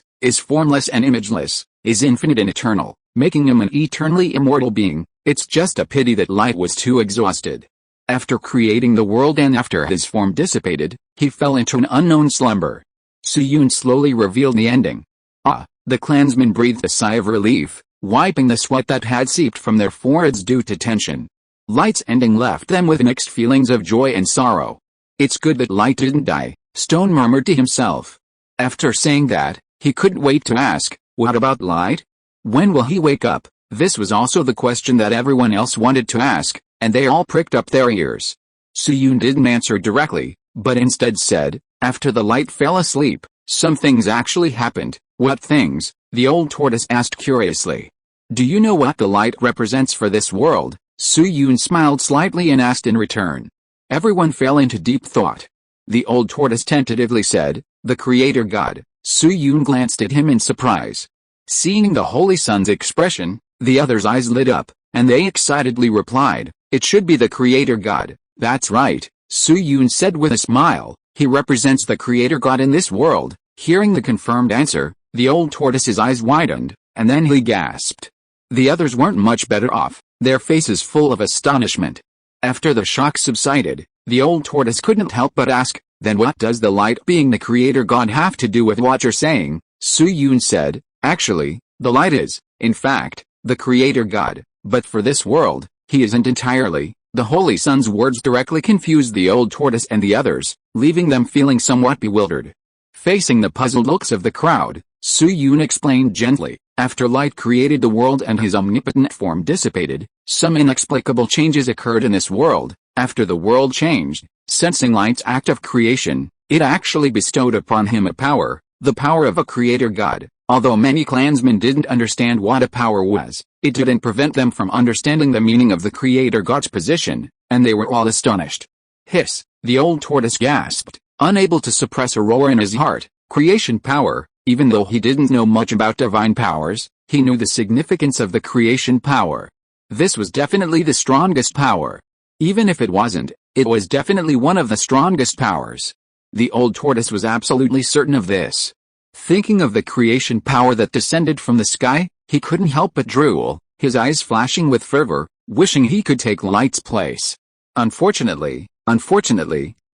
is formless and imageless, is infinite and eternal, making him an eternally immortal being. It's just a pity that light was too exhausted. After creating the world and after his form dissipated, he fell into an unknown slumber. Suyun slowly revealed the ending. Ah, the clansmen breathed a sigh of relief, wiping the sweat that had seeped from their foreheads due to tension. Light's ending left them with mixed feelings of joy and sorrow. It's good that Light didn't die, Stone murmured to himself. After saying that, he couldn't wait to ask, what about Light? When will he wake up? This was also the question that everyone else wanted to ask, and they all pricked up their ears. Suyun didn't answer directly, but instead said, after the Light fell asleep, some things actually happened. What things? The old tortoise asked curiously. Do you know what the Light represents for this world? Suyun smiled slightly and asked in return. Everyone fell into deep thought. The old tortoise tentatively said, the Creator God. Suyun glanced at him in surprise. Seeing the Holy Sun's expression, the others' eyes lit up, and they excitedly replied, it should be the Creator God. That's right, Suyun said with a smile, he represents the Creator God in this world. Hearing the confirmed answer, the old tortoise's eyes widened, and then he gasped. The others weren't much better off, their faces full of astonishment. After the shock subsided, the old tortoise couldn't help but ask, then what does the Light being the Creator God have to do with what you're saying? Suyun said, actually, the Light is, in fact, the Creator God, but for this world, he isn't entirely. The Holy Sun's words directly confused the old tortoise and the others, leaving them feeling somewhat bewildered. Facing the puzzled looks of the crowd, Suyun explained gently, after Light created the world and his omnipotent form dissipated, some inexplicable changes occurred in this world. After the world changed, sensing Light's act of creation, it actually bestowed upon him a power, the power of a Creator God. Although many clansmen didn't understand what a power was, it didn't prevent them from understanding the meaning of the Creator God's position, and they were all astonished. Hiss, the old tortoise gasped, unable to suppress a roar in his heart. Creation power. Even though he didn't know much about divine powers, he knew the significance of the creation power. This was definitely the strongest power. Even if it wasn't, it was definitely one of the strongest powers. The old tortoise was absolutely certain of this. Thinking of the creation power that descended from the sky, he couldn't help but drool, his eyes flashing with fervor, wishing he could take Light's place. Unfortunately,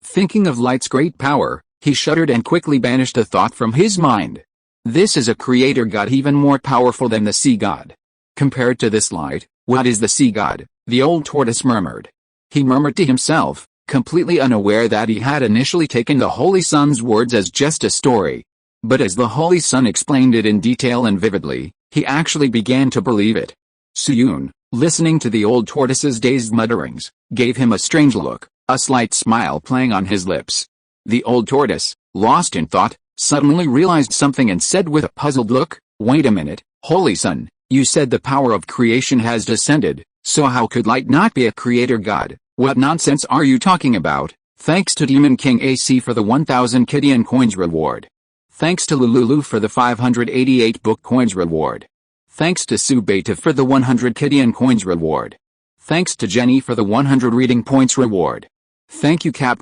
thinking of Light's great power, he shuddered and quickly banished the thought from his mind. This is a Creator God even more powerful than the Sea God. Compared to this Light, what is the Sea God? The old tortoise murmured. He murmured to himself, completely unaware that he had initially taken the Holy Sun's words as just a story. But as the Holy Sun explained it in detail and vividly, he actually began to believe it. Suyun, listening to the old tortoise's dazed mutterings, gave him a strange look, a slight smile playing on his lips. The old tortoise, lost in thought, suddenly realized something and said with a puzzled look, wait a minute, Holy Sun, you said the power of creation has descended, so how could Light not be a Creator God? What nonsense are you talking about? Thanks to Demon King AC for the 1000 Kidian coins reward. Thanks to Lululu for the 588 book coins reward. Thanks to Subeta for the 100 Kidian coins reward. Thanks to Jenny for the 100 reading points reward. Thank you Cap.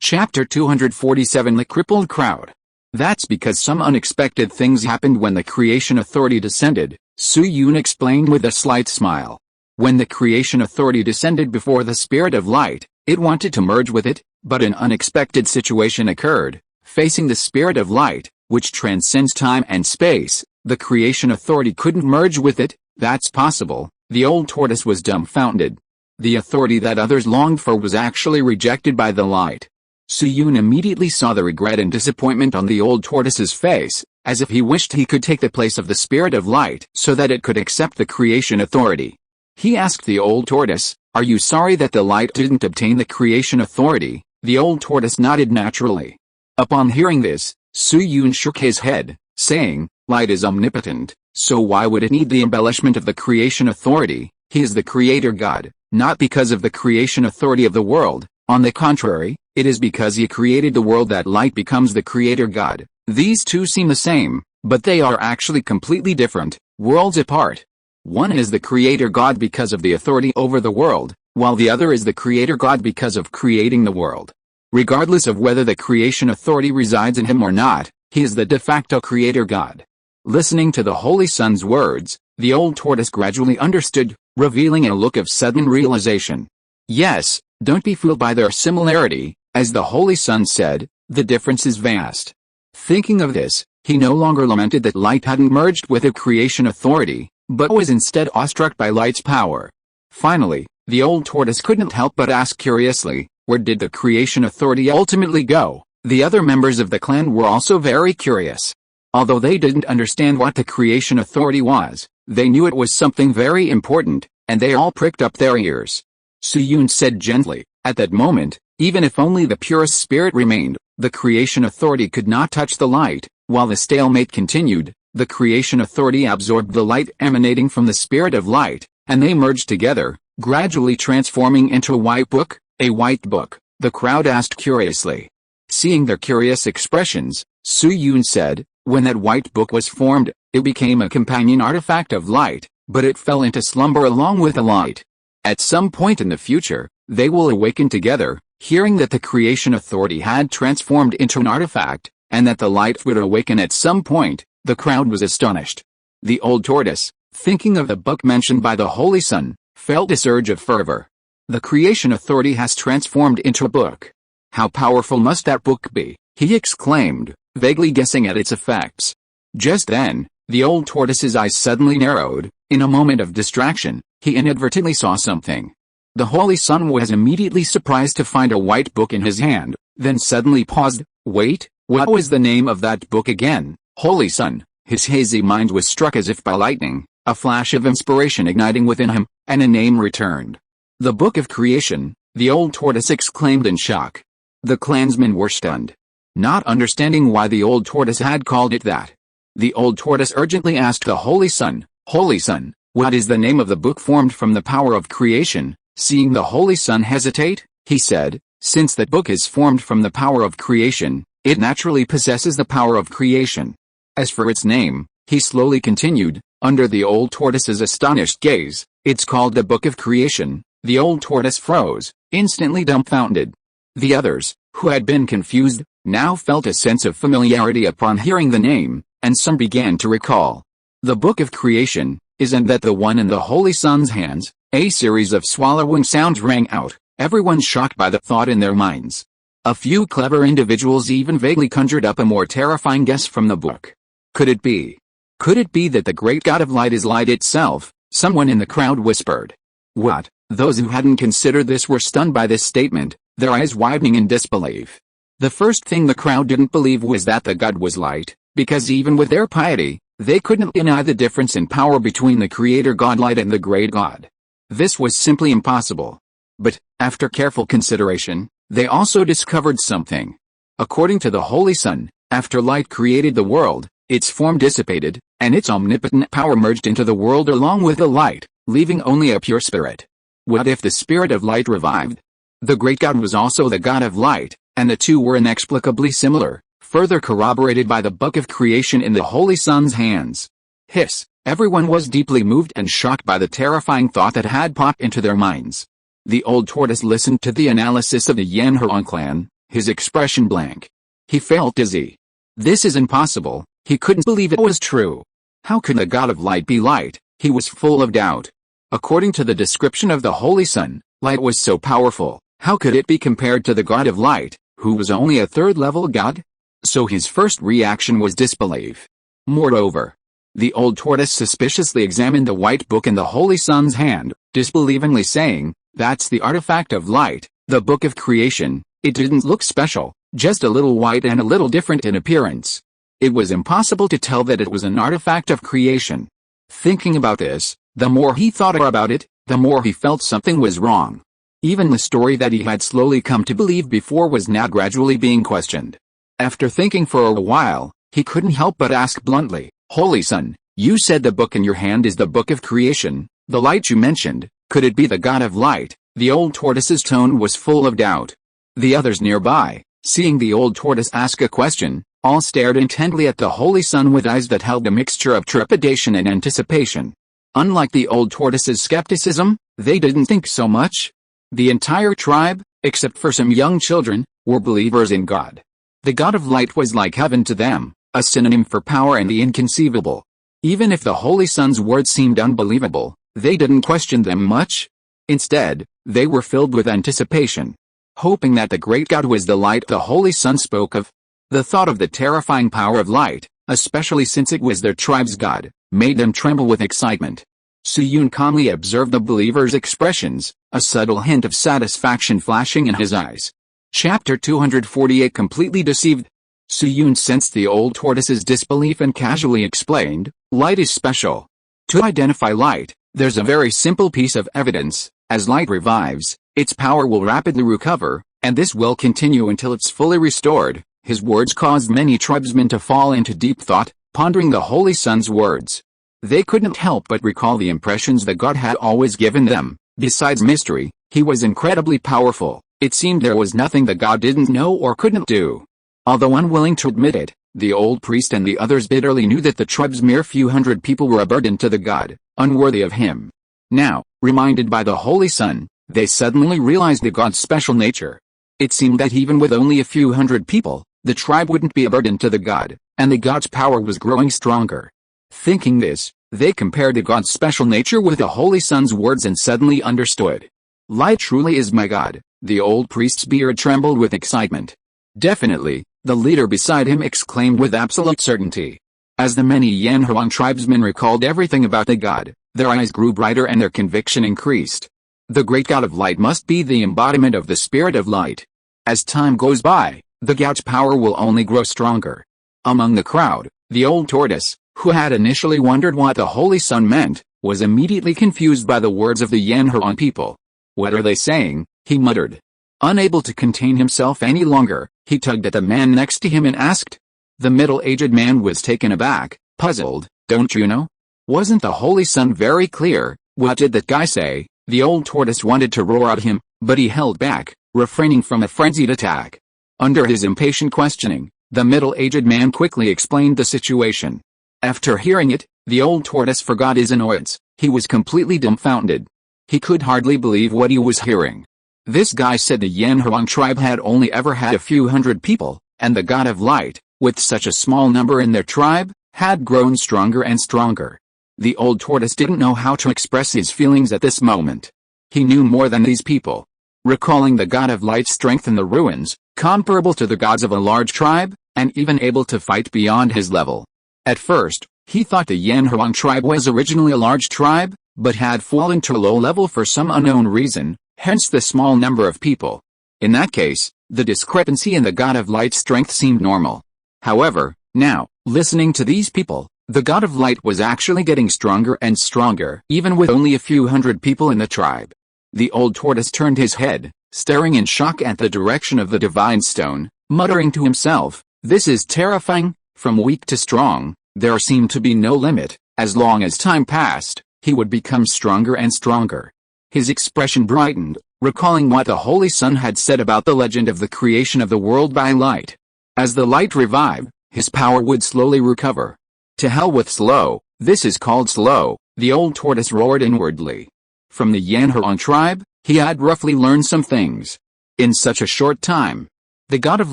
Chapter 247 The Crippled Crowd. That's because some unexpected things happened when the Creation Authority descended, Suyun explained with a slight smile. When the Creation Authority descended before the Spirit of Light, it wanted to merge with it, but an unexpected situation occurred. Facing the Spirit of Light, which transcends time and space, the Creation Authority couldn't merge with it. That's possible. The old tortoise was dumbfounded. The authority that others longed for was actually rejected by the Light. Suyun immediately saw the regret and disappointment on the old tortoise's face, as if he wished he could take the place of the Spirit of Light so that it could accept the Creation Authority. He asked the old tortoise, are you sorry that the Light didn't obtain the Creation Authority? The old tortoise nodded naturally. Upon hearing this, Suyun shook his head, saying, Light is omnipotent, so why would it need the embellishment of the Creation Authority? He is the Creator God, not because of the Creation Authority of the world. On the contrary, it is because he created the world that Light becomes the Creator God. These two seem the same, but they are actually completely different, worlds apart. One is the creator god because of the authority over the world, while the other is the creator god because of creating the world. Regardless of whether the creation authority resides in him or not, he is the de facto creator god. Listening to the Holy Sun's words, the old tortoise gradually understood, revealing a look of sudden realization. Yes, don't be fooled by their similarity, as the Holy Sun said, the difference is vast. Thinking of this, he no longer lamented that light hadn't merged with a creation authority, but was instead awestruck by light's power. Finally, the old tortoise couldn't help but ask curiously, where did the creation authority ultimately go? The other members of the clan were also very curious. Although they didn't understand what the creation authority was, they knew it was something very important, and they all pricked up their ears. Suyun said gently, at that moment, even if only the purest spirit remained, the creation authority could not touch the light. While the stalemate continued, the creation authority absorbed the light emanating from the spirit of light, and they merged together, gradually transforming into a white book. A white book, the crowd asked curiously. Seeing their curious expressions, Suyun said, when that white book was formed, it became a companion artifact of light, but it fell into slumber along with the light. At some point in the future, they will awaken together, hearing that the creation authority had transformed into an artifact, and that the light would awaken at some point. The crowd was astonished. The old tortoise, thinking of the book mentioned by the Holy Sun, felt a surge of fervor. The creation authority has transformed into a book. How powerful must that book be? He exclaimed, vaguely guessing at its effects. Just then, the old tortoise's eyes suddenly narrowed. In a moment of distraction, he inadvertently saw something. The Holy Sun was immediately surprised to find a white book in his hand, then suddenly paused. Wait, what was the name of that book again? Holy Sun. His hazy mind was struck as if by lightning, a flash of inspiration igniting within him, and a name returned. The Book of Creation, the old tortoise exclaimed in shock. The clansmen were stunned, not understanding why the old tortoise had called it that. The old tortoise urgently asked the Holy Sun, Holy Sun, what is the name of the book formed from the power of creation? Seeing the Holy Sun hesitate, he said, since that book is formed from the power of creation, it naturally possesses the power of creation. As for its name, he slowly continued, under the old tortoise's astonished gaze, it's called the Book of Creation. The old tortoise froze, instantly dumbfounded. The others, who had been confused, now felt a sense of familiarity upon hearing the name, and some began to recall. The Book of Creation, isn't that the one in the Holy Sun's hands? A series of swallowing sounds rang out, everyone shocked by the thought in their minds. A few clever individuals even vaguely conjured up a more terrifying guess from the book. Could it be? Could it be that the great god of light is light itself? Someone in the crowd whispered. What? Those who hadn't considered this were stunned by this statement, their eyes widening in disbelief. The first thing the crowd didn't believe was that the god was light, because even with their piety, they couldn't deny the difference in power between the creator god light and the great god. This was simply impossible. But, after careful consideration, they also discovered something. According to the Holy Sun, after light created the world, its form dissipated, and its omnipotent power merged into the world along with the light, leaving only a pure spirit. What if the spirit of light revived? The great god was also the god of light, and the two were inexplicably similar, further corroborated by the Book of Creation in the Holy Sun's hands. Hiss! Everyone was deeply moved and shocked by the terrifying thought that had popped into their minds. The old tortoise listened to the analysis of the Yanhuang clan, his expression blank. He felt dizzy. This is impossible, he couldn't believe it was true. How could the god of light be light? He was full of doubt. According to the description of the Holy Sun, light was so powerful, how could it be compared to the god of light, who was only a third-level god? So his first reaction was disbelief. Moreover, the old tortoise suspiciously examined the white book in the Holy Sun's hand, disbelievingly saying, that's the artifact of light, the Book of Creation. It didn't look special, just a little white and a little different in appearance. It was impossible to tell that it was an artifact of creation. Thinking about this, the more he thought about it, the more he felt something was wrong. Even the story that he had slowly come to believe before was now gradually being questioned. After thinking for a while, he couldn't help but ask bluntly, Holy Sun, you said the book in your hand is the Book of Creation, the light you mentioned, could it be the god of light? The old tortoise's tone was full of doubt. The others nearby, seeing the old tortoise ask a question, all stared intently at the Holy Sun with eyes that held a mixture of trepidation and anticipation. Unlike the old tortoise's skepticism, they didn't think so much. The entire tribe, except for some young children, were believers in God. The God of light was like heaven to them, a synonym for power and the inconceivable. Even if the Holy Son's words seemed unbelievable, they didn't question them much. Instead, they were filled with anticipation, hoping that the great God was the light the Holy Son spoke of. The thought of the terrifying power of light, especially since it was their tribe's God, made them tremble with excitement. Suyun calmly observed the believer's expressions, a subtle hint of satisfaction flashing in his eyes. Chapter 248 Completely deceived. Suyun sensed the old tortoise's disbelief and casually explained, light is special. To identify light, there's a very simple piece of evidence. As light revives, its power will rapidly recover, and this will continue until it's fully restored. His words caused many tribesmen to fall into deep thought, pondering the Holy Son's words. They couldn't help but recall the impressions that God had always given them. Besides mystery, he was incredibly powerful. It seemed there was nothing that God didn't know or couldn't do. Although unwilling to admit it, the old priest and the others bitterly knew that the tribe's mere few hundred people were a burden to the God, unworthy of him. Now, reminded by the Holy Son, they suddenly realized the God's special nature. It seemed that even with only a few hundred people, the tribe wouldn't be a burden to the God, and the God's power was growing stronger. Thinking this, they compared the God's special nature with the Holy Son's words and suddenly understood. Light truly is my God. The old priest's beard trembled with excitement. Definitely, the leader beside him exclaimed with absolute certainty. As the many Yanhuang tribesmen recalled everything about the God, their eyes grew brighter and their conviction increased. The great God of light must be the embodiment of the spirit of light. As time goes by, the God's power will only grow stronger. Among the crowd, the old tortoise, who had initially wondered what the Holy Son meant, was immediately confused by the words of the Yanhuang people. What are they saying? He muttered. Unable to contain himself any longer, he tugged at the man next to him and asked. The middle-aged man was taken aback, puzzled. Don't you know? Wasn't the Holy Son very clear? What did that guy say? The old tortoise wanted to roar at him, but he held back, refraining from a frenzied attack. Under his impatient questioning, the middle-aged man quickly explained the situation. After hearing it, the old tortoise forgot his annoyance. He was completely dumbfounded. He could hardly believe what he was hearing. This guy said the Yanhuang tribe had only ever had a few hundred people, and the God of light, with such a small number in their tribe, had grown stronger and stronger. The old tortoise didn't know how to express his feelings at this moment. He knew more than these people. Recalling the God of light's strength in the ruins, comparable to the gods of a large tribe, and even able to fight beyond his level. At first, he thought the Yanhuang tribe was originally a large tribe, but had fallen to low level for some unknown reason, hence the small number of people. In that case, the discrepancy in the God of light's strength seemed normal. However, now, listening to these people, the God of light was actually getting stronger and stronger, even with only a few hundred people in the tribe. The old tortoise turned his head, staring in shock at the direction of the divine stone, muttering to himself, "This is terrifying." From weak to strong, there seemed to be no limit. As long as time passed, he would become stronger and stronger. His expression brightened, recalling what the Holy Son had said about the legend of the creation of the world by light. As the light revived, his power would slowly recover. To hell with slow, this is called slow, the old tortoise roared inwardly. From the Yanhuang tribe, he had roughly learned some things. In such a short time, the God of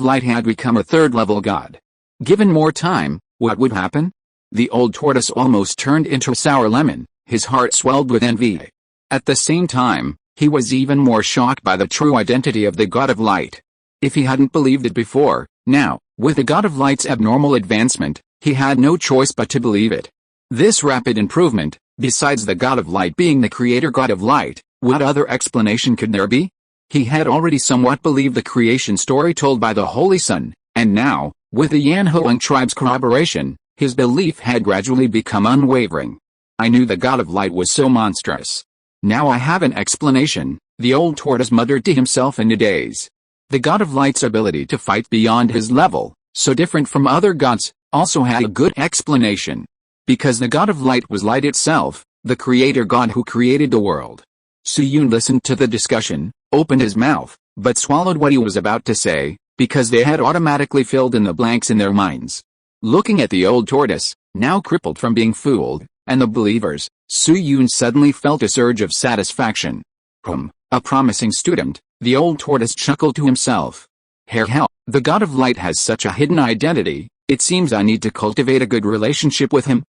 light had become a third-level god. Given more time, what would happen? The old tortoise almost turned into a sour lemon, his heart swelled with envy. At the same time, he was even more shocked by the true identity of the God of light. If he hadn't believed it before, now, with the God of light's abnormal advancement, he had no choice but to believe it. This rapid improvement, besides the God of light being the creator God of light, what other explanation could there be? He had already somewhat believed the creation story told by the Holy Son, and now, with the Yanhuang tribe's corroboration, his belief had gradually become unwavering. I knew the God of light was so monstrous. Now I have an explanation, the old tortoise muttered to himself in a daze. The God of light's ability to fight beyond his level, so different from other gods, also had a good explanation. Because the God of light was light itself, the creator God who created the world. Suyun listened to the discussion, opened his mouth, but swallowed what he was about to say, because they had automatically filled in the blanks in their minds. Looking at the old tortoise, now crippled from being fooled, and the believers, Su-Yun suddenly felt a surge of satisfaction. A promising student, the old tortoise chuckled to himself. Hell, the god of light has such a hidden identity, it seems I need to cultivate a good relationship with him.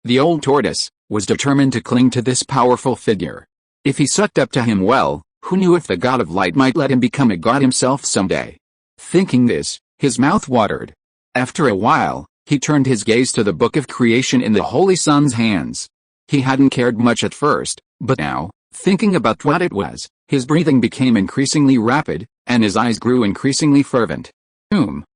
The old tortoise, was determined to cling to this powerful figure. If he sucked up to him well, who knew if the god of light might let him become a god himself someday? Thinking this, his mouth watered. After a while, he turned his gaze to the book of creation in the Holy Sun's hands. He hadn't cared much at first, but now, thinking about what it was, his breathing became increasingly rapid, and his eyes grew increasingly fervent.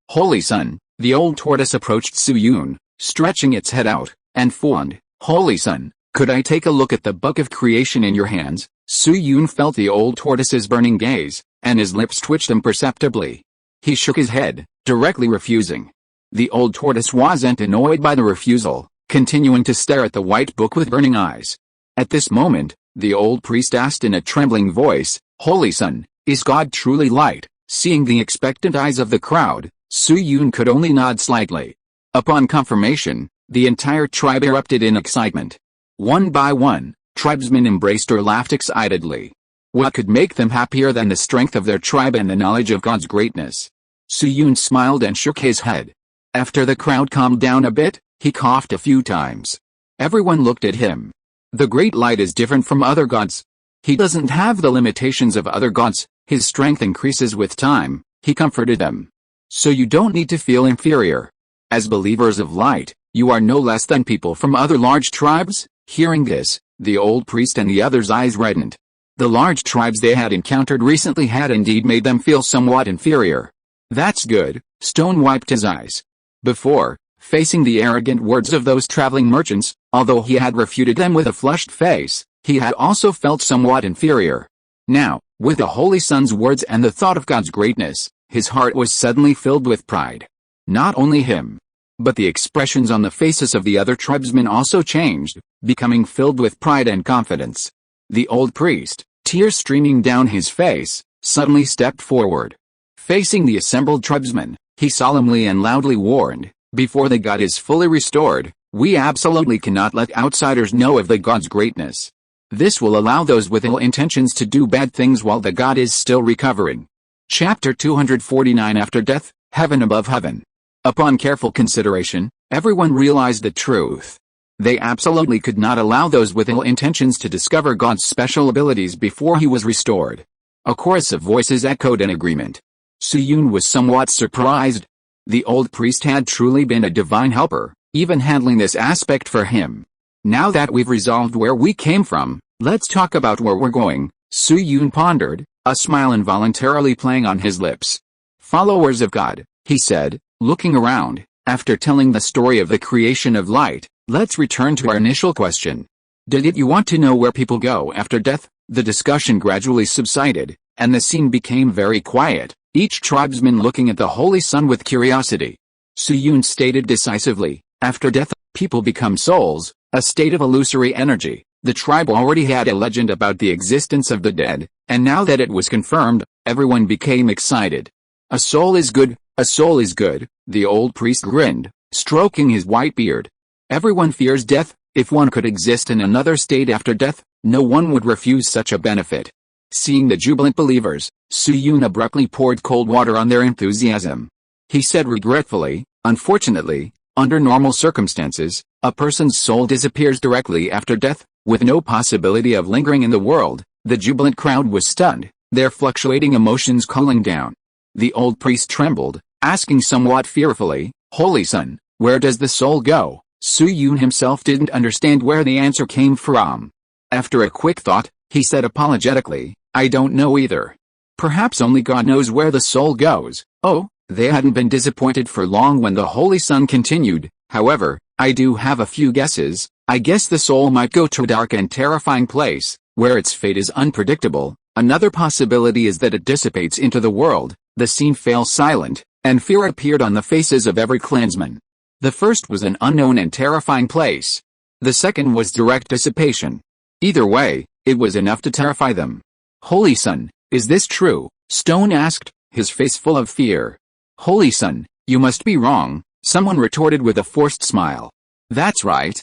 Holy Sun, the old tortoise approached Su-Yun, stretching its head out, and fawned. Holy Sun, could I take a look at the book of creation in your hands? Su-Yun felt the old tortoise's burning gaze, and his lips twitched imperceptibly. He shook his head, directly refusing. The old tortoise wasn't annoyed by the refusal, continuing to stare at the white book with burning eyes. At this moment, the old priest asked in a trembling voice, Holy Sun, is God truly light? Seeing the expectant eyes of the crowd, Su-Yun could only nod slightly. Upon confirmation, the entire tribe erupted in excitement. One by one, tribesmen embraced or laughed excitedly. What could make them happier than the strength of their tribe and the knowledge of God's greatness? Su-Yun smiled and shook his head. After the crowd calmed down a bit, he coughed a few times. Everyone looked at him. The great light is different from other gods. He doesn't have the limitations of other gods, his strength increases with time, he comforted them. So you don't need to feel inferior. As believers of light, you are no less than people from other large tribes. Hearing this, the old priest and the others' eyes reddened. The large tribes they had encountered recently had indeed made them feel somewhat inferior. That's good, Stone wiped his eyes. Before, facing the arrogant words of those traveling merchants, although he had refuted them with a flushed face, he had also felt somewhat inferior. Now, with the Holy Sun's words and the thought of God's greatness, his heart was suddenly filled with pride. Not only him, but the expressions on the faces of the other tribesmen also changed, becoming filled with pride and confidence. The old priest, tears streaming down his face, suddenly stepped forward. Facing the assembled tribesmen, he solemnly and loudly warned, before the god is fully restored, we absolutely cannot let outsiders know of the god's greatness. This will allow those with ill intentions to do bad things while the god is still recovering. Chapter 249 After Death, Heaven Above Heaven. Upon careful consideration, everyone realized the truth. They absolutely could not allow those with ill intentions to discover God's special abilities before he was restored. A chorus of voices echoed in agreement. Su-Yun was somewhat surprised. The old priest had truly been a divine helper, even handling this aspect for him. Now that we've resolved where we came from, let's talk about where we're going, Su-Yun pondered, a smile involuntarily playing on his lips. Followers of God, he said, looking around, after telling the story of the creation of light, let's return to our initial question. Did you want to know where people go after death? The discussion gradually subsided, and the scene became very quiet, each tribesman looking at the Holy Sun with curiosity. Su-Yun stated decisively, after death, people become souls, a state of illusory energy. The tribe already had a legend about the existence of the dead, and now that it was confirmed, everyone became excited. A soul is good, a soul is good, the old priest grinned, stroking his white beard. Everyone fears death. If one could exist in another state after death, no one would refuse such a benefit. Seeing the jubilant believers, Su-Yun abruptly poured cold water on their enthusiasm. He said regretfully, unfortunately, under normal circumstances, a person's soul disappears directly after death, with no possibility of lingering in the world. The jubilant crowd was stunned, their fluctuating emotions cooling down. The old priest trembled, asking somewhat fearfully, Holy Sun, where does the soul go? Su-Yun himself didn't understand where the answer came from. After a quick thought, he said apologetically, I don't know either. Perhaps only God knows where the soul goes. Oh, they hadn't been disappointed for long when the Holy Sun continued, however, I do have a few guesses. I guess the soul might go to a dark and terrifying place, where its fate is unpredictable. Another possibility is that it dissipates into the world. The scene fell silent, and fear appeared on the faces of every clansman. The first was an unknown and terrifying place. The second was direct dissipation. Either way, it was enough to terrify them. Holy Sun, is this true? Stone asked, his face full of fear. Holy Sun, you must be wrong, someone retorted with a forced smile. That's right,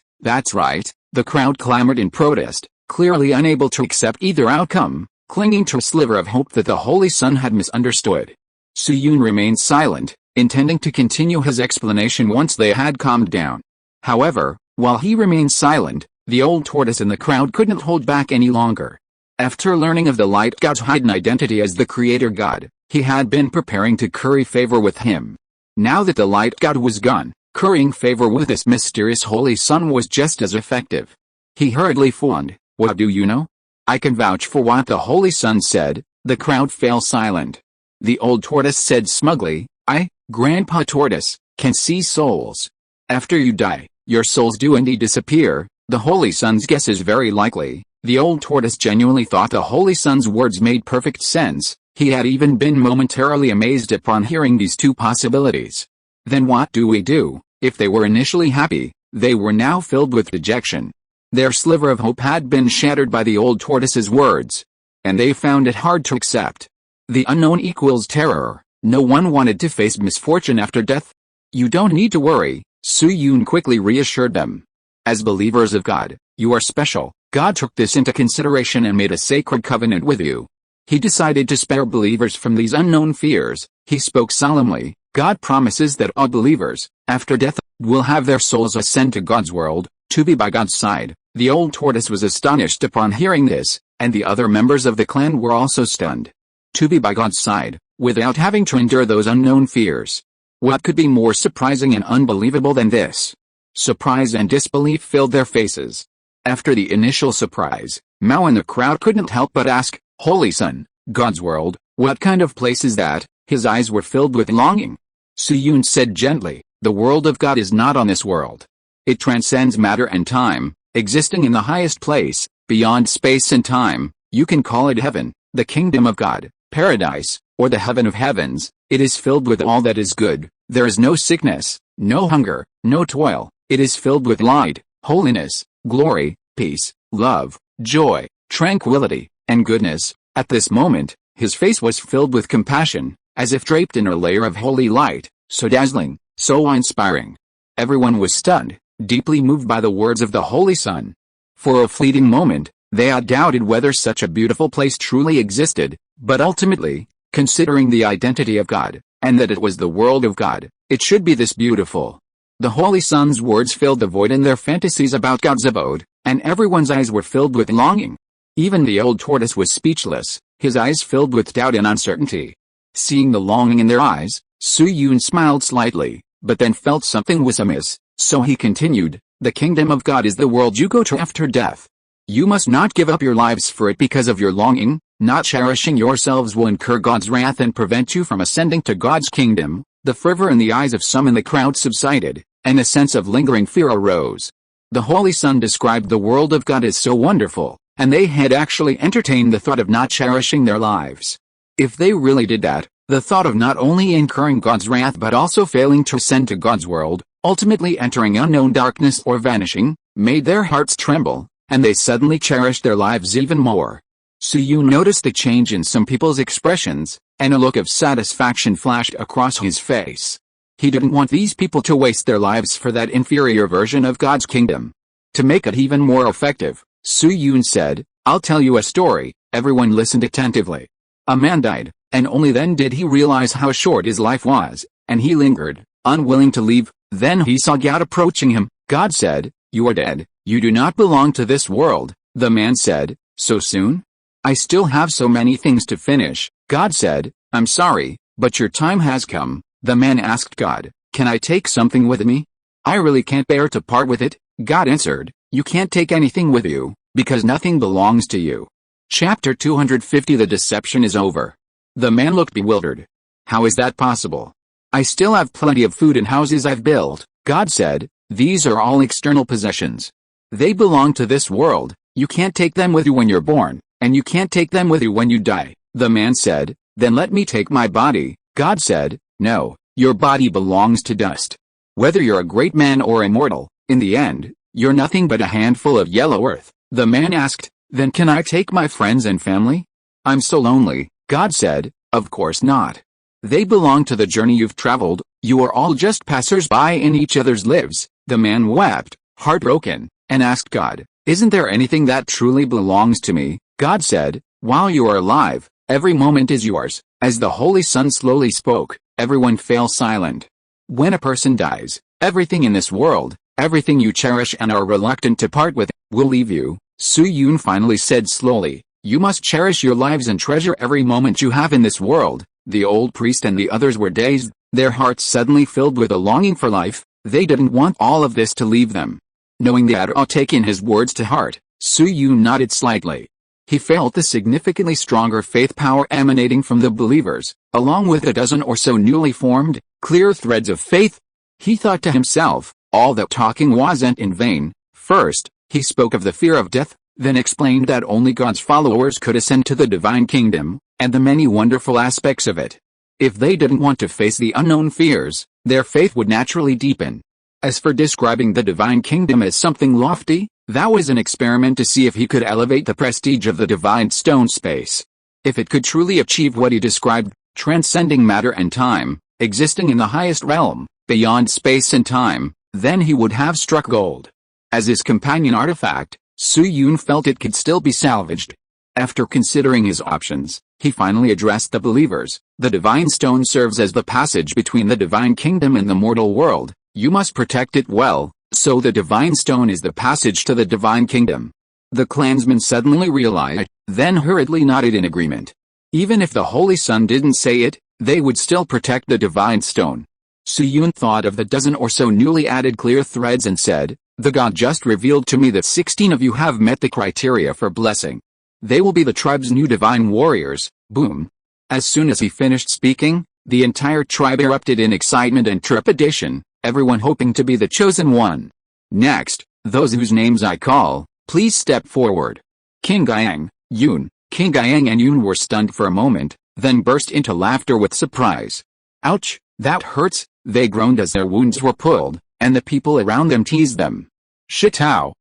The crowd clamored in protest, clearly unable to accept either outcome, clinging to a sliver of hope that the Holy Sun had misunderstood. Suyun remained silent, intending to continue his explanation once they had calmed down. However, while he remained silent, the old tortoise in the crowd couldn't hold back any longer. After learning of the light god's hidden identity as the creator god, he had been preparing to curry favor with him. Now that the light god was gone, currying favor with this mysterious holy sun was just as effective. He hurriedly phoned, "What do you know? I can vouch for what the holy sun said." The crowd fell silent. The old tortoise said smugly, "I, Grandpa Tortoise, can see souls. After you die, your souls do indeed disappear." The holy sun's guess is very likely. The old tortoise genuinely thought the holy sun's words made perfect sense. He had even been momentarily amazed upon hearing these two possibilities. Then what do we do? If they were initially happy, they were now filled with dejection. Their sliver of hope had been shattered by the old tortoise's words, and they found it hard to accept. The unknown equals terror. No one wanted to face misfortune after death. "You don't need to worry," Suyun quickly reassured them. "As believers of God, you are special. God took this into consideration and made a sacred covenant with you. He decided to spare believers from these unknown fears." He spoke solemnly. "God promises that all believers, after death, will have their souls ascend to God's world, to be by God's side." The old tortoise was astonished upon hearing this, and the other members of the clan were also stunned. To be by God's side, without having to endure those unknown fears. What could be more surprising and unbelievable than this? Surprise and disbelief filled their faces. After the initial surprise, Mao and the crowd couldn't help but ask, "Holy Sun, God's world, what kind of place is that?" His eyes were filled with longing. Suyun said gently, "The world of God is not on this world. It transcends matter and time, existing in the highest place, beyond space and time. You can call it heaven, the kingdom of God, paradise, or the heaven of heavens. It is filled with all that is good. There is no sickness, no hunger, no toil. It is filled with light, holiness, glory, peace, love, joy, tranquility, and goodness." At this moment, his face was filled with compassion, as if draped in a layer of holy light, so dazzling, so inspiring. Everyone was stunned, deeply moved by the words of the Holy Sun. For a fleeting moment, they had doubted whether such a beautiful place truly existed, but ultimately, considering the identity of God, and that it was the world of God, it should be this beautiful. The Holy Sun's words filled the void in their fantasies about God's abode, and everyone's eyes were filled with longing. Even the old tortoise was speechless, his eyes filled with doubt and uncertainty. Seeing the longing in their eyes, Suyun smiled slightly, but then felt something was amiss, so he continued, "The kingdom of God is the world you go to after death. You must not give up your lives for it because of your longing. Not cherishing yourselves will incur God's wrath and prevent you from ascending to God's kingdom." The fervor in the eyes of some in the crowd subsided, and a sense of lingering fear arose. The Holy Sun described the world of God as so wonderful, and they had actually entertained the thought of not cherishing their lives. If they really did that, the thought of not only incurring God's wrath but also failing to ascend to God's world, ultimately entering unknown darkness or vanishing, made their hearts tremble, and they suddenly cherished their lives even more. Suyun noticed the change in some people's expressions, and a look of satisfaction flashed across his face. He didn't want these people to waste their lives for that inferior version of God's kingdom. To make it even more effective, Suyun said, "I'll tell you a story." Everyone listened attentively. A man died, and only then did he realize how short his life was, and he lingered, unwilling to leave. Then he saw God approaching him. God said, "You are dead, you do not belong to this world." The man said, "So soon? I still have so many things to finish." God said, "I'm sorry, but your time has come." The man asked God, "Can I take something with me? I really can't bear to part with it." God answered, "You can't take anything with you, because nothing belongs to you." Chapter 250. The deception is over. The man looked bewildered. "How is that possible? I still have plenty of food and houses I've built." God said, "These are all external possessions. They belong to this world. You can't take them with you when you're born, and you can't take them with you when you die." The man said, "Then let me take my body." God said, "No, your body belongs to dust. Whether you're a great man or immortal, in the end, you're nothing but a handful of yellow earth." The man asked, "Then can I take my friends and family? I'm so lonely." God said, "Of course not. They belong to the journey you've traveled. You are all just passers-by in each other's lives." The man wept, heartbroken, and asked God, "Isn't there anything that truly belongs to me?" God said, "While you are alive, every moment is yours." As the Holy Son slowly spoke, everyone fell silent. When a person dies, everything in this world, everything you cherish and are reluctant to part with, will leave you. Su-Yun finally said slowly, "You must cherish your lives and treasure every moment you have in this world." The old priest and the others were dazed, their hearts suddenly filled with a longing for life. They didn't want all of this to leave them. Knowing they had all taken his words to heart, Su-Yun nodded slightly. He felt the significantly stronger faith power emanating from the believers, along with a dozen or so newly formed, clear threads of faith. He thought to himself, all that talking wasn't in vain. First, he spoke of the fear of death, then explained that only God's followers could ascend to the divine kingdom, and the many wonderful aspects of it. If they didn't want to face the unknown fears, their faith would naturally deepen. As for describing the divine kingdom as something lofty, that was an experiment to see if he could elevate the prestige of the divine stone space. If it could truly achieve what he described, transcending matter and time, existing in the highest realm, beyond space and time, then he would have struck gold. As his companion artifact, Su-Yun felt it could still be salvaged. After considering his options, he finally addressed the believers. The divine stone serves as the passage between the divine kingdom and the mortal world. You must protect it well, so the divine stone is the passage to the divine kingdom. The clansmen suddenly realized, then hurriedly nodded in agreement. Even if the Holy Son didn't say it, they would still protect the divine stone. Su-Yun thought of the dozen or so newly added clear threads and said, "The God just revealed to me that 16 of you have met the criteria for blessing. They will be the tribe's new divine warriors." Boom. As soon as he finished speaking, the entire tribe erupted in excitement and trepidation, everyone hoping to be the chosen one. "Next, those whose names I call, please step forward." King Gyang, Yun, King Gyang and Yun were stunned for a moment, then burst into laughter with surprise. "Ouch, that hurts," they groaned as their wounds were pulled, and the people around them teased them. Shitao,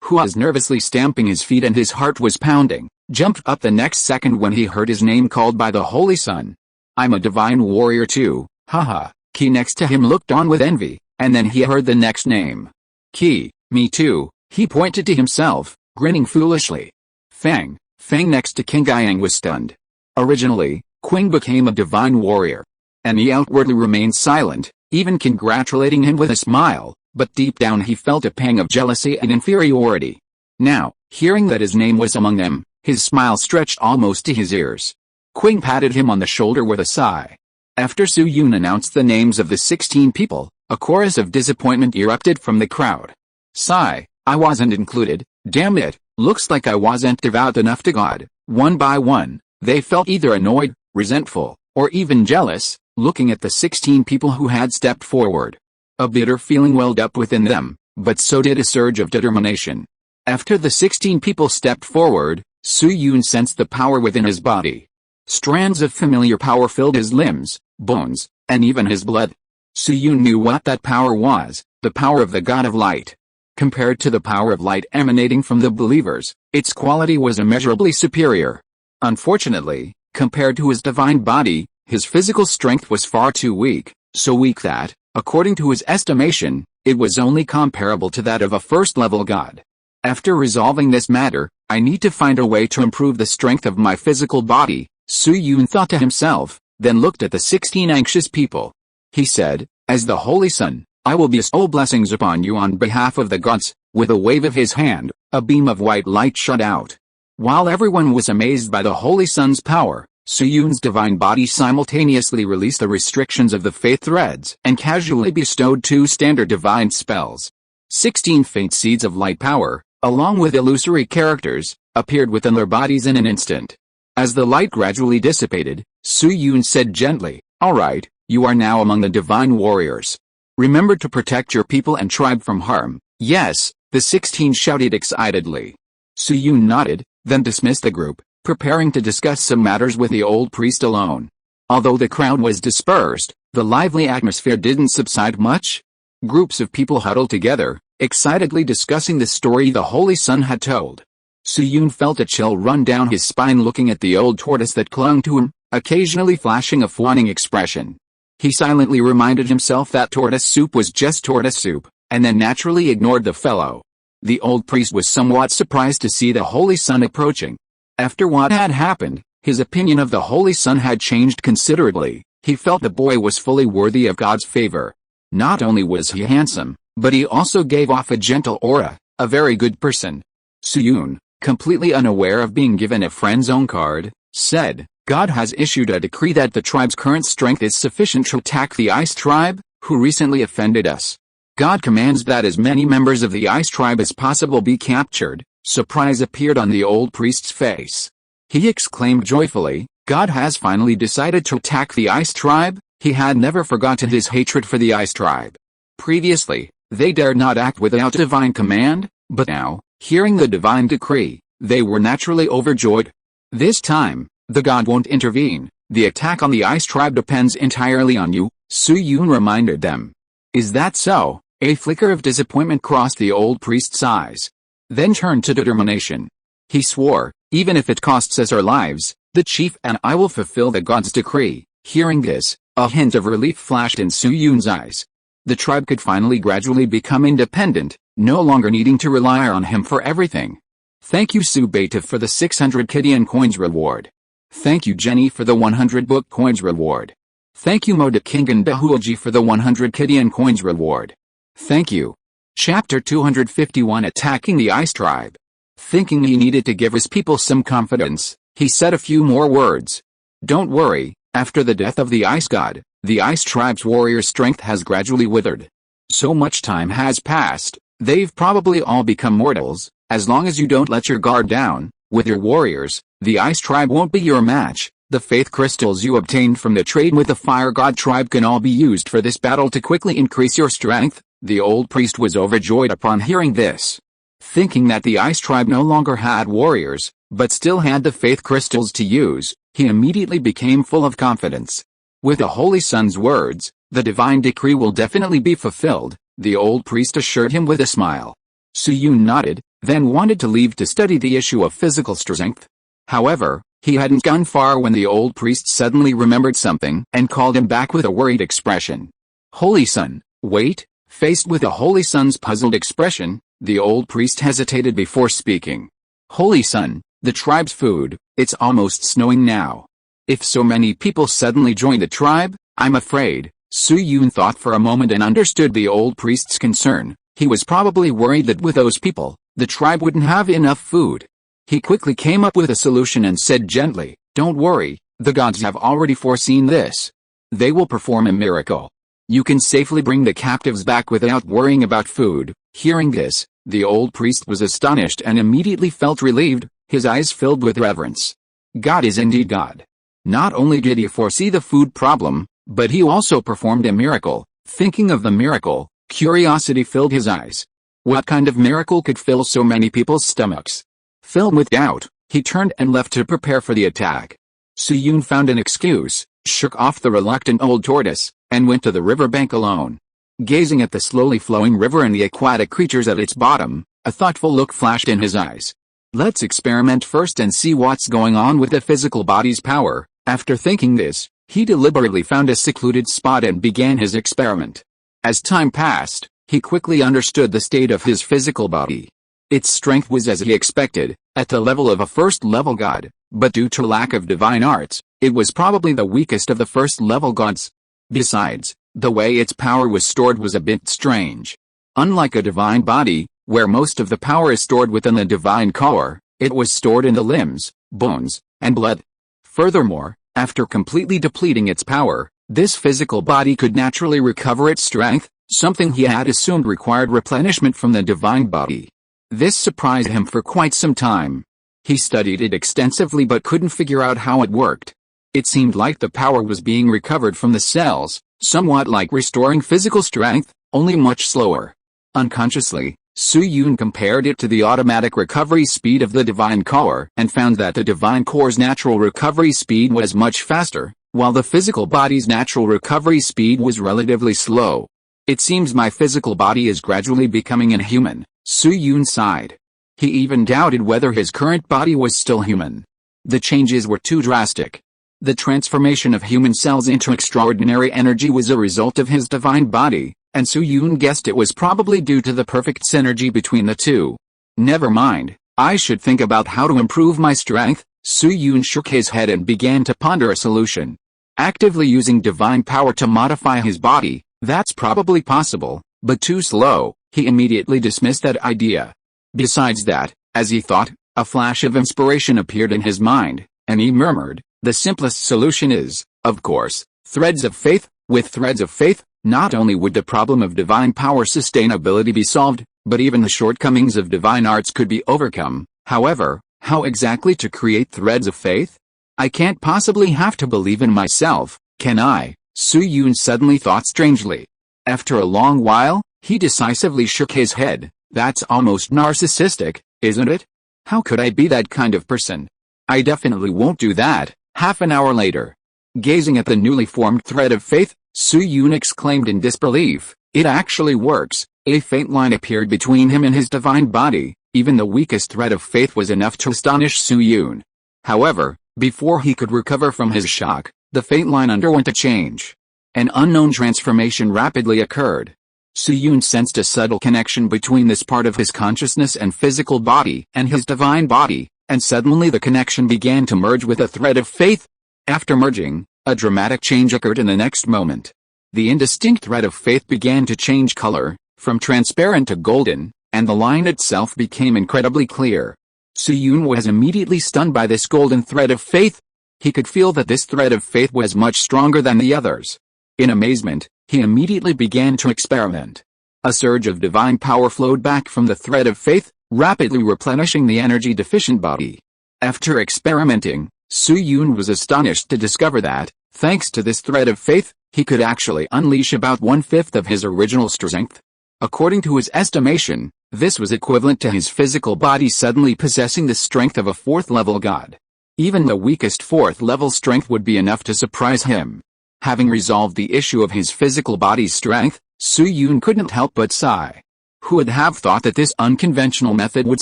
who was nervously stamping his feet and his heart was pounding, jumped up the next second when he heard his name called by the Holy Son. "I'm a divine warrior too, haha." Ki next to him looked on with envy, and then he heard the next name. "Ki, me too," he pointed to himself, grinning foolishly. Fang next to King Gyang was stunned. Originally, Qing became a divine warrior, and he outwardly remained silent, even congratulating him with a smile, but deep down he felt a pang of jealousy and inferiority. Now, hearing that his name was among them, his smile stretched almost to his ears. Qing patted him on the shoulder with a sigh. After Su-Yun announced the names of the 16 people, a chorus of disappointment erupted from the crowd. "Sigh, I wasn't included, damn it, looks like I wasn't devout enough to God." One by one, they felt either annoyed, resentful, or even jealous, looking at the 16 people who had stepped forward. A bitter feeling welled up within them, but so did a surge of determination. After the 16 people stepped forward, Su-Yun sensed the power within his body. Strands of familiar power filled his limbs, bones, and even his blood. Su-Yun knew what that power was, the power of the God of Light. Compared to the power of light emanating from the believers, its quality was immeasurably superior. Unfortunately, compared to his divine body, his physical strength was far too weak, so weak that, according to his estimation, it was only comparable to that of a first-level god. After resolving this matter, I need to find a way to improve the strength of my physical body, Su-Yun thought to himself, then looked at the 16 anxious people. He said, "As the Holy Son, I will bestow blessings upon you on behalf of the gods." With a wave of his hand, a beam of white light shot out. While everyone was amazed by the Holy Son's power, Su-Yun's divine body simultaneously released the restrictions of the faith threads and casually bestowed 2 standard divine spells. 16 faint seeds of light power, along with illusory characters, appeared within their bodies in an instant. As the light gradually dissipated, Su-Yun said gently, "All right, you are now among the divine warriors. Remember to protect your people and tribe from harm." "Yes," the 16 shouted excitedly. Su-Yun nodded, then dismissed the group, preparing to discuss some matters with the old priest alone. Although the crowd was dispersed, the lively atmosphere didn't subside much. Groups of people huddled together, excitedly discussing the story the Holy Son had told. Su-Yun felt a chill run down his spine looking at the old tortoise that clung to him, occasionally flashing a fawning expression. He silently reminded himself that tortoise soup was just tortoise soup, and then naturally ignored the fellow. The old priest was somewhat surprised to see the Holy Son approaching. After what had happened, his opinion of the Holy Son had changed considerably. He felt the boy was fully worthy of God's favor. Not only was he handsome, but he also gave off a gentle aura, a very good person. Suyun, completely unaware of being given a friend zone card, said, God has issued a decree that the tribe's current strength is sufficient to attack the Ice tribe, who recently offended us. God commands that as many members of the Ice tribe as possible be captured. Surprise appeared on the old priest's face. He exclaimed joyfully, God has finally decided to attack the Ice tribe. He had never forgotten his hatred for the Ice tribe. Previously, they dared not act without divine command, but now, hearing the divine decree, they were naturally overjoyed. This time, the God won't intervene. The attack on the Ice tribe depends entirely on you, Suyun reminded them. Is that so? A flicker of disappointment crossed the old priest's eyes. Then turned to determination. He swore, even if it costs us our lives, the chief and I will fulfill the God's decree. Hearing this, a hint of relief flashed in Suyun's eyes. The tribe could finally gradually become independent, no longer needing to rely on him for everything. Thank you Su Beta for the 600 Kidian coins reward. Thank you Jenny for the 100 book coins reward. Thank you Moda King and Behulji for the 100 Kidian coins reward. Thank you. Chapter 251 Attacking the Ice Tribe. Thinking he needed to give his people some confidence, he said a few more words. Don't worry, after the death of the Ice God, the Ice Tribe's warrior strength has gradually withered. So much time has passed, they've probably all become mortals. As long as you don't let your guard down, with your warriors, the Ice Tribe won't be your match. The faith crystals you obtained from the trade with the Fire God tribe can all be used for this battle to quickly increase your strength. The old priest was overjoyed upon hearing this. Thinking that the Ice tribe no longer had warriors, but still had the faith crystals to use, he immediately became full of confidence. With the Holy Son's words, the divine decree will definitely be fulfilled, the old priest assured him with a smile. Suyun nodded, then wanted to leave to study the issue of physical strength. However, he hadn't gone far when the old priest suddenly remembered something and called him back with a worried expression. Holy Son, wait. Faced with the Holy Son's puzzled expression, the old priest hesitated before speaking. Holy Son, the tribe's food, it's almost snowing now. If so many people suddenly join the tribe, I'm afraid. Suyun thought for a moment and understood the old priest's concern. He was probably worried that with those people, the tribe wouldn't have enough food. He quickly came up with a solution and said gently, don't worry, the gods have already foreseen this. They will perform a miracle. You can safely bring the captives back without worrying about food. Hearing this, the old priest was astonished and immediately felt relieved, his eyes filled with reverence. God is indeed God. Not only did he foresee the food problem, but he also performed a miracle. Thinking of the miracle, curiosity filled his eyes. What kind of miracle could fill so many people's stomachs? Filled with doubt, he turned and left to prepare for the attack. Suyun found an excuse, shook off the reluctant old tortoise, and went to the riverbank alone. Gazing at the slowly flowing river and the aquatic creatures at its bottom, a thoughtful look flashed in his eyes. Let's experiment first and see what's going on with the physical body's power. After thinking this, he deliberately found a secluded spot and began his experiment. As time passed, he quickly understood the state of his physical body. Its strength was as he expected, at the level of a first-level god, but due to lack of divine arts, it was probably the weakest of the first-level gods. Besides, the way its power was stored was a bit strange. Unlike a divine body, where most of the power is stored within the divine core, it was stored in the limbs, bones, and blood. Furthermore, after completely depleting its power, this physical body could naturally recover its strength, something he had assumed required replenishment from the divine body. This surprised him for quite some time. He studied it extensively but couldn't figure out how it worked. It seemed like the power was being recovered from the cells, somewhat like restoring physical strength, only much slower. Unconsciously, Suyun compared it to the automatic recovery speed of the divine core and found that the divine core's natural recovery speed was much faster, while the physical body's natural recovery speed was relatively slow. It seems my physical body is gradually becoming inhuman, Suyun sighed. He even doubted whether his current body was still human. The changes were too drastic. The transformation of human cells into extraordinary energy was a result of his divine body, and Su Yun guessed it was probably due to the perfect synergy between the two. Never mind, I should think about how to improve my strength. Su Yun shook his head and began to ponder a solution. Actively using divine power to modify his body, that's probably possible, but too slow. He immediately dismissed that idea. Besides that, as he thought, a flash of inspiration appeared in his mind, and he murmured, the simplest solution is, of course, threads of faith. With threads of faith, not only would the problem of divine power sustainability be solved, but even the shortcomings of divine arts could be overcome. However, how exactly to create threads of faith? I can't possibly have to believe in myself, can I? Su Yun suddenly thought strangely. After a long while, he decisively shook his head. That's almost narcissistic, isn't it? How could I be that kind of person? I definitely won't do that. Half an hour later, gazing at the newly formed thread of faith, Su Yun exclaimed in disbelief, it actually works. A faint line appeared between him and his divine body. Even the weakest thread of faith was enough to astonish Su Yun. However, before he could recover from his shock, the faint line underwent a change. An unknown transformation rapidly occurred. Su Yun sensed a subtle connection between this part of his consciousness and physical body and his divine body, and suddenly the connection began to merge with a thread of faith. After merging, a dramatic change occurred in the next moment. The indistinct thread of faith began to change color, from transparent to golden, and the line itself became incredibly clear. Su Yun was immediately stunned by this golden thread of faith. He could feel that this thread of faith was much stronger than the others. In amazement, he immediately began to experiment. A surge of divine power flowed back from the thread of faith, rapidly replenishing the energy-deficient body. After experimenting, Su Yun was astonished to discover that, thanks to this thread of faith, he could actually unleash about 1/5 of his original strength. According to his estimation, this was equivalent to his physical body suddenly possessing the strength of a 4th-level god. Even the weakest 4th-level strength would be enough to surprise him. Having resolved the issue of his physical body's strength, Su Yun couldn't help but sigh. Who would have thought that this unconventional method would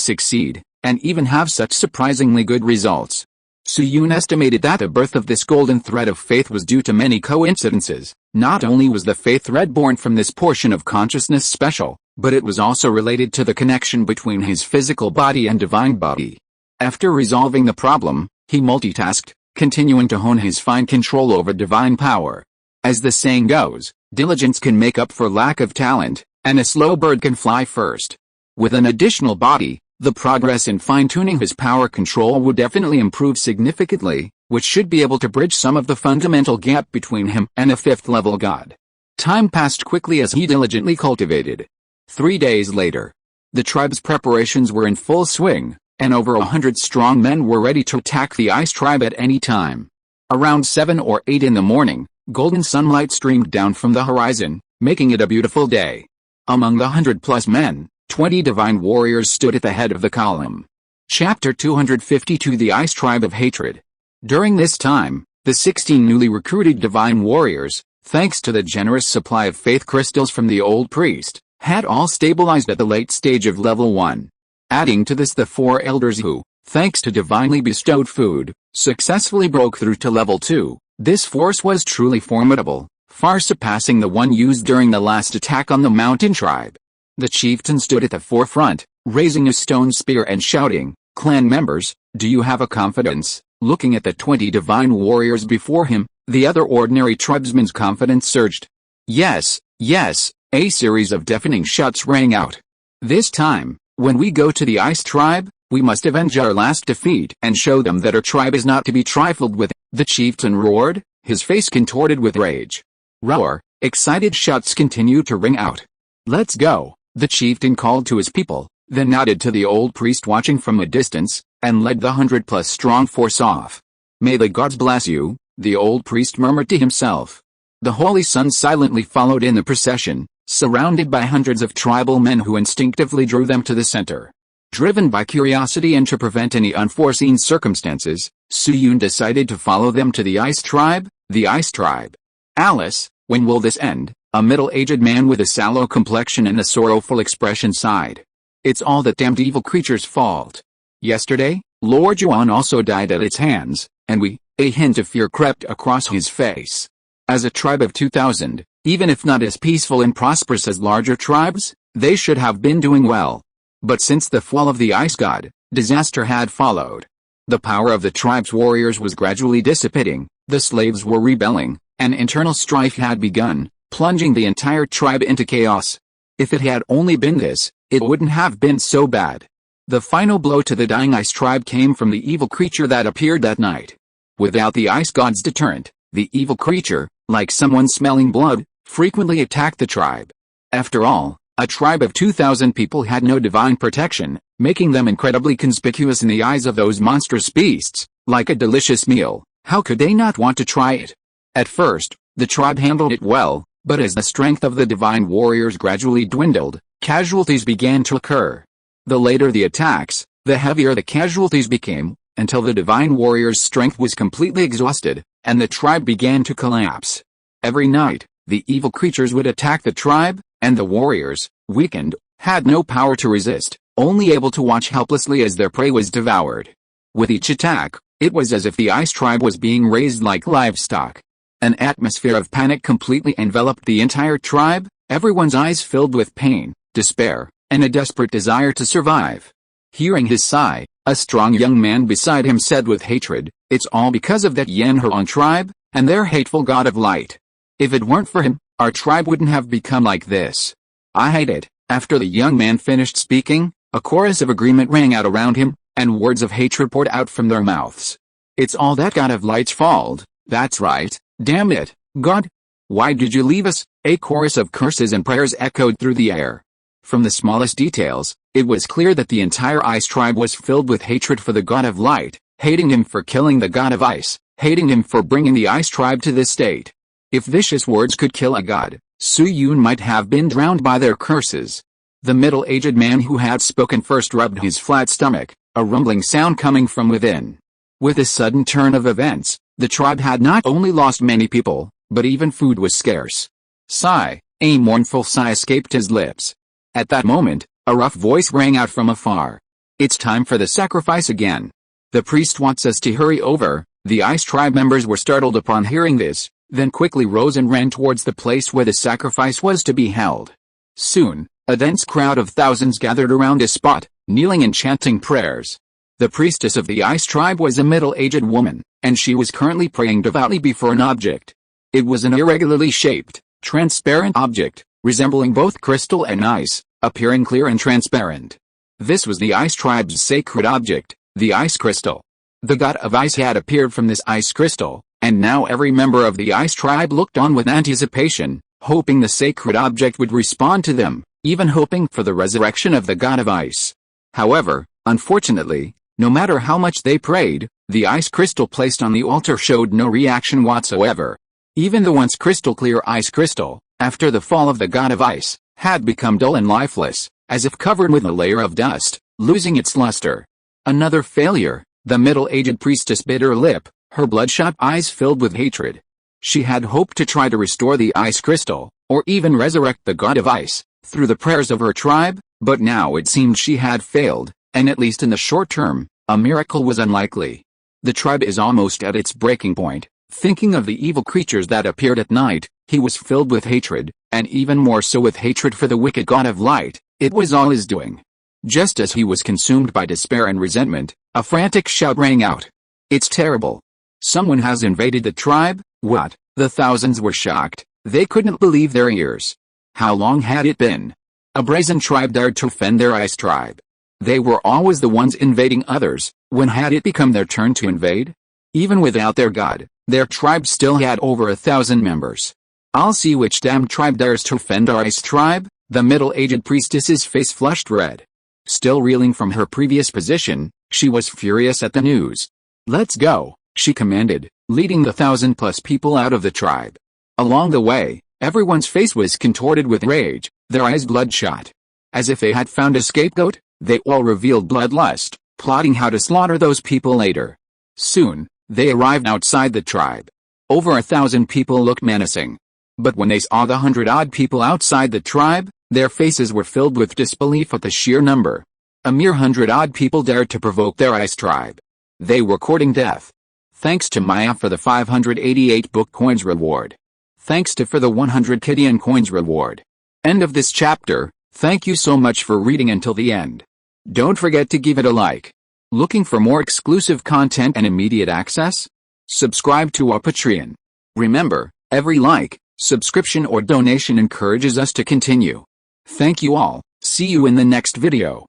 succeed, and even have such surprisingly good results? Su Yun estimated that the birth of this golden thread of faith was due to many coincidences. Not only was the faith thread born from this portion of consciousness special, but it was also related to the connection between his physical body and divine body. After resolving the problem, he multitasked, continuing to hone his fine control over divine power. As the saying goes, diligence can make up for lack of talent, and a slow bird can fly first. With an additional body, the progress in fine-tuning his power control would definitely improve significantly, which should be able to bridge some of the fundamental gap between him and a 5th-level god. Time passed quickly as he diligently cultivated. 3 days later, the tribe's preparations were in full swing, and over 100 strong men were ready to attack the ice tribe at any time. Around 7 or 8 in the morning, golden sunlight streamed down from the horizon, making it a beautiful day. Among the 100-plus men, 20 divine warriors stood at the head of the column. Chapter 252 The Ice Tribe of Hatred. During this time, the 16 newly recruited divine warriors, thanks to the generous supply of faith crystals from the old priest, had all stabilized at the late stage of level 1. Adding to this the 4 elders who, thanks to divinely bestowed food, successfully broke through to level 2. This force was truly formidable, far surpassing the one used during the last attack on the mountain tribe. The chieftain stood at the forefront, raising a stone spear and shouting, "Clan members, do you have a confidence?" Looking at the 20 divine warriors before him, the other ordinary tribesmen's confidence surged. Yes, yes, a series of deafening shouts rang out. This time, when we go to the ice tribe, we must avenge our last defeat and show them that our tribe is not to be trifled with. The chieftain roared, his face contorted with rage. Roar, excited shouts continued to ring out. Let's go. The chieftain called to his people, then nodded to the old priest watching from a distance, and led the 100-plus strong force off. May the gods bless you, the old priest murmured to himself. The holy sun silently followed in the procession, surrounded by hundreds of tribal men who instinctively drew them to the center. Driven by curiosity and to prevent any unforeseen circumstances, Su Yun decided to follow them to the ice tribe. The ice tribe. Alice, when will this end? A middle-aged man with a sallow complexion and a sorrowful expression sighed. It's all that damned evil creature's fault. Yesterday, Lord Yuan also died at its hands, and a hint of fear crept across his face. As a tribe of 2,000, even if not as peaceful and prosperous as larger tribes, they should have been doing well. But since the fall of the ice god, disaster had followed. The power of the tribe's warriors was gradually dissipating, the slaves were rebelling, and internal strife had begun, plunging the entire tribe into chaos. If it had only been this, it wouldn't have been so bad. The final blow to the dying ice tribe came from the evil creature that appeared that night. Without the ice god's deterrent, the evil creature, like someone smelling blood, frequently attacked the tribe. After all, a tribe of 2,000 people had no divine protection, making them incredibly conspicuous in the eyes of those monstrous beasts. Like a delicious meal, how could they not want to try it? At first, the tribe handled it well, but as the strength of the divine warriors gradually dwindled, casualties began to occur. The later the attacks, the heavier the casualties became, until the divine warriors' strength was completely exhausted, and the tribe began to collapse. Every night, the evil creatures would attack the tribe, and the warriors, weakened, had no power to resist, only able to watch helplessly as their prey was devoured. With each attack, it was as if the ice tribe was being raised like livestock. An atmosphere of panic completely enveloped the entire tribe, everyone's eyes filled with pain, despair, and a desperate desire to survive. Hearing his sigh, a strong young man beside him said with hatred, "It's all because of that Yanhuan tribe, and their hateful god of light. If it weren't for him, our tribe wouldn't have become like this. I hate it." After the young man finished speaking, a chorus of agreement rang out around him, and words of hatred poured out from their mouths. "It's all that god of light's fault, that's right, damn it, God. Why did you leave us?" A chorus of curses and prayers echoed through the air. From the smallest details, it was clear that the entire ice tribe was filled with hatred for the god of light, hating him for killing the god of ice, hating him for bringing the ice tribe to this state. If vicious words could kill a god, Su Yun might have been drowned by their curses. The middle-aged man who had spoken first rubbed his flat stomach, a rumbling sound coming from within. With this sudden turn of events, the tribe had not only lost many people, but even food was scarce. Sigh, a mournful sigh escaped his lips. At that moment, a rough voice rang out from afar. "It's time for the sacrifice again. The priest wants us to hurry over." The ice tribe members were startled upon hearing this, then quickly rose and ran towards the place where the sacrifice was to be held. Soon, a dense crowd of thousands gathered around a spot, kneeling and chanting prayers. The priestess of the ice tribe was a middle-aged woman, and she was currently praying devoutly before an object. It was an irregularly shaped, transparent object, resembling both crystal and ice, appearing clear and transparent. This was the ice tribe's sacred object, the ice crystal. The god of ice had appeared from this ice crystal, and now every member of the ice tribe looked on with anticipation, hoping the sacred object would respond to them, even hoping for the resurrection of the god of ice. However, unfortunately, no matter how much they prayed, the ice crystal placed on the altar showed no reaction whatsoever. Even the once crystal-clear ice crystal, after the fall of the god of ice, had become dull and lifeless, as if covered with a layer of dust, losing its luster. Another failure, the middle-aged priestess bit her lip, her bloodshot eyes filled with hatred. She had hoped to try to restore the ice crystal, or even resurrect the god of ice, through the prayers of her tribe, but now it seemed she had failed, and at least in the short term, a miracle was unlikely. The tribe is almost at its breaking point. Thinking of the evil creatures that appeared at night, he was filled with hatred, and even more so with hatred for the wicked god of light. It was all his doing. Just as he was consumed by despair and resentment, a frantic shout rang out. "It's terrible. Someone has invaded the tribe." "What?" The thousands were shocked. They couldn't believe their ears. How long had it been? A brazen tribe dared to offend their ice tribe. They were always the ones invading others. When had it become their turn to invade? Even without their god, their tribe still had over 1,000 members. "I'll see which damn tribe dares to offend our ice tribe." The middle-aged priestess's face flushed red. Still reeling from her previous position, she was furious at the news. "Let's go," she commanded, leading the 1,000+ people out of the tribe. Along the way, everyone's face was contorted with rage, their eyes bloodshot. As if they had found a scapegoat, they all revealed bloodlust, plotting how to slaughter those people later. Soon, they arrived outside the tribe. Over 1,000 people looked menacing. But when they saw the 100-odd people outside the tribe, their faces were filled with disbelief at the sheer number. A mere 100-odd people dared to provoke their ice tribe. They were courting death. Thanks to Maya for the 588 book coins reward. Thanks to for the 100 Kidian coins reward. End of this chapter. Thank you so much for reading until the end. Don't forget to give it a like. Looking for more exclusive content and immediate access? Subscribe to our Patreon. Remember, every like, subscription or donation encourages us to continue. Thank you all. See you in the next video.